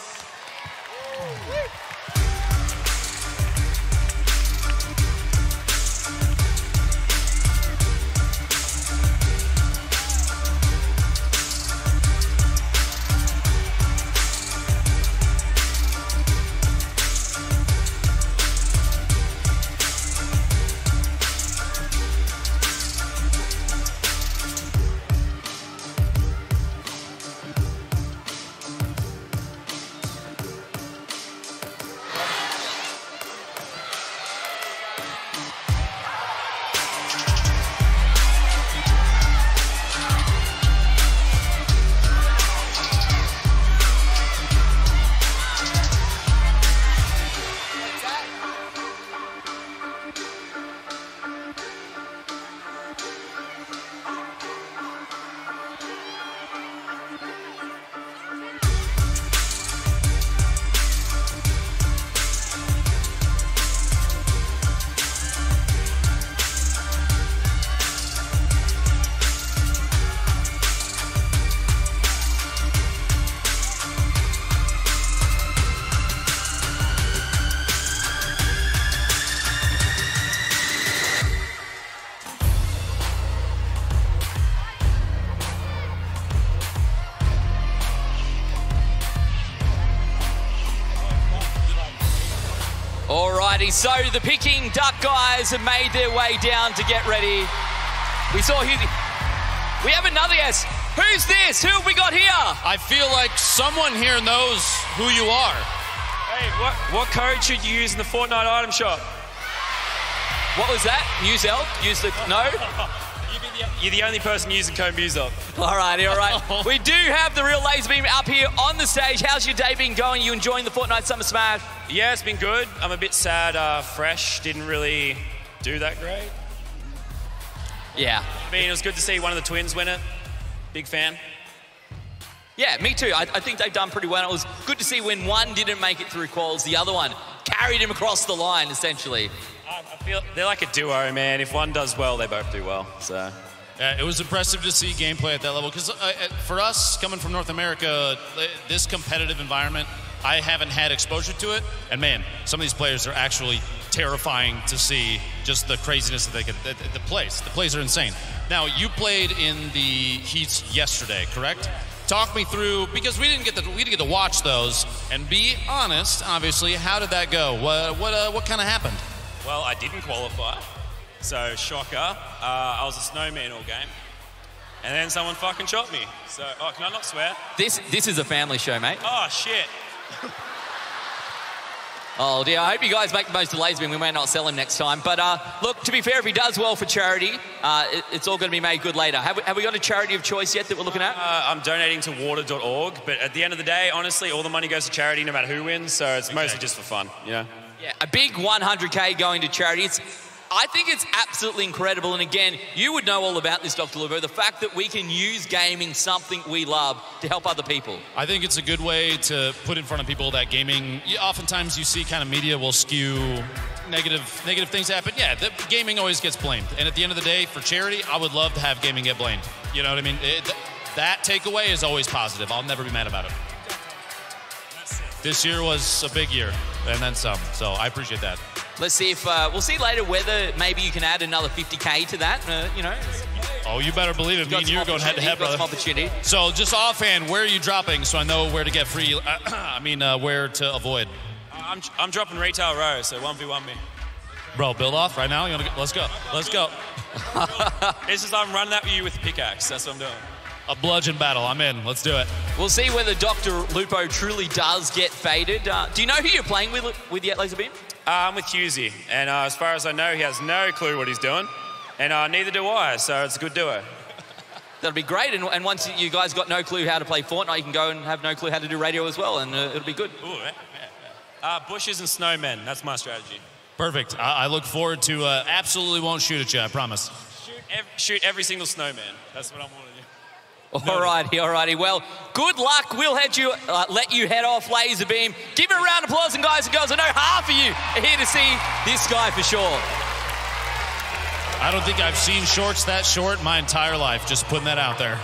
Alrighty, so the Peking Duck guys have made their way down to get ready. We saw Hughie. We have another guest. Who's this? Who have we got here? I feel like someone here knows who you are. Hey, what code should you use in the Fortnite item shop? What was that? Muselk? Use the... No? You're the only person using code Muselk. All right. We do have the real Laserbeam up here on the stage. How's your day been going? You enjoying the Fortnite Summer Smash? Yeah, it's been good. I'm a bit sad. Fresh didn't really do that great. Yeah. I mean, it was good to see one of the twins win it. Big fan. Yeah, me too. I think they've done pretty well. It was good to see when one didn't make it through quals, the other one carried him across the line, essentially. I feel they're like a duo, man. If one does well, they both do well. So. Yeah, it was impressive to see gameplay at that level because for us, coming from North America, this competitive environment, I haven't had exposure to it. And man, some of these players are actually terrifying to see, just the craziness that they can, the plays are insane. Now, you played in the heats yesterday, correct? Talk me through, because we didn't get to watch those, and be honest, obviously, how did that go? What kind of happened? Well, I didn't qualify, so shocker. I was a snowman all game, and then someone fucking shot me. So, can I not swear? This is a family show, mate. Oh, shit. Oh dear, I hope you guys make the most of Laserbeam. We may not sell him next time. But look, to be fair, if he does well for charity, it's all going to be made good later. Have we got a charity of choice yet that we're looking at? I'm donating to water.org, but at the end of the day, honestly, all the money goes to charity no matter who wins, so it's mostly just for fun, you know? Yeah, a big 100K going to charity. I think it's absolutely incredible. And again, you would know all about this, Dr. Lubo, the fact that we can use gaming, something we love, to help other people. I think it's a good way to put in front of people that gaming, oftentimes you see kind of media will skew negative things happen. Yeah, the gaming always gets blamed. And at the end of the day, for charity, I would love to have gaming get blamed. You know what I mean? That takeaway is always positive. I'll never be mad about it. This year was a big year, and then some. So I appreciate that. Let's see if we'll see later whether maybe you can add another 50K to that. You know. Oh, you better believe it. Me and you are going head to head, brother. Some opportunity. So just offhand, where are you dropping so I know where to get free? Where to avoid? I'm dropping retail row, so 1v1 me. Bro, build off right now. Let's go. Let's go. It's just I'm running at you with a pickaxe. That's what I'm doing. A bludgeon battle. I'm in. Let's do it. We'll see whether Dr. Lupo truly does get faded. Do you know who you're playing with yet, Laserbeam? I'm with Hughesy, and as far as I know, he has no clue what he's doing, and neither do I, so it's a good duo. That'll be great, and once you guys got no clue how to play Fortnite, you can go and have no clue how to do radio as well, and it'll be good. Ooh, bushes and snowmen, that's my strategy. Perfect. I look forward to, absolutely won't shoot at you, I promise. Shoot every single snowman, that's what I want to do. Alrighty. Well, good luck. We'll let you head off, Laserbeam. Give it a round of applause, and guys and girls, I know half of you are here to see this guy for sure. I don't think I've seen shorts that short my entire life. Just putting that out there.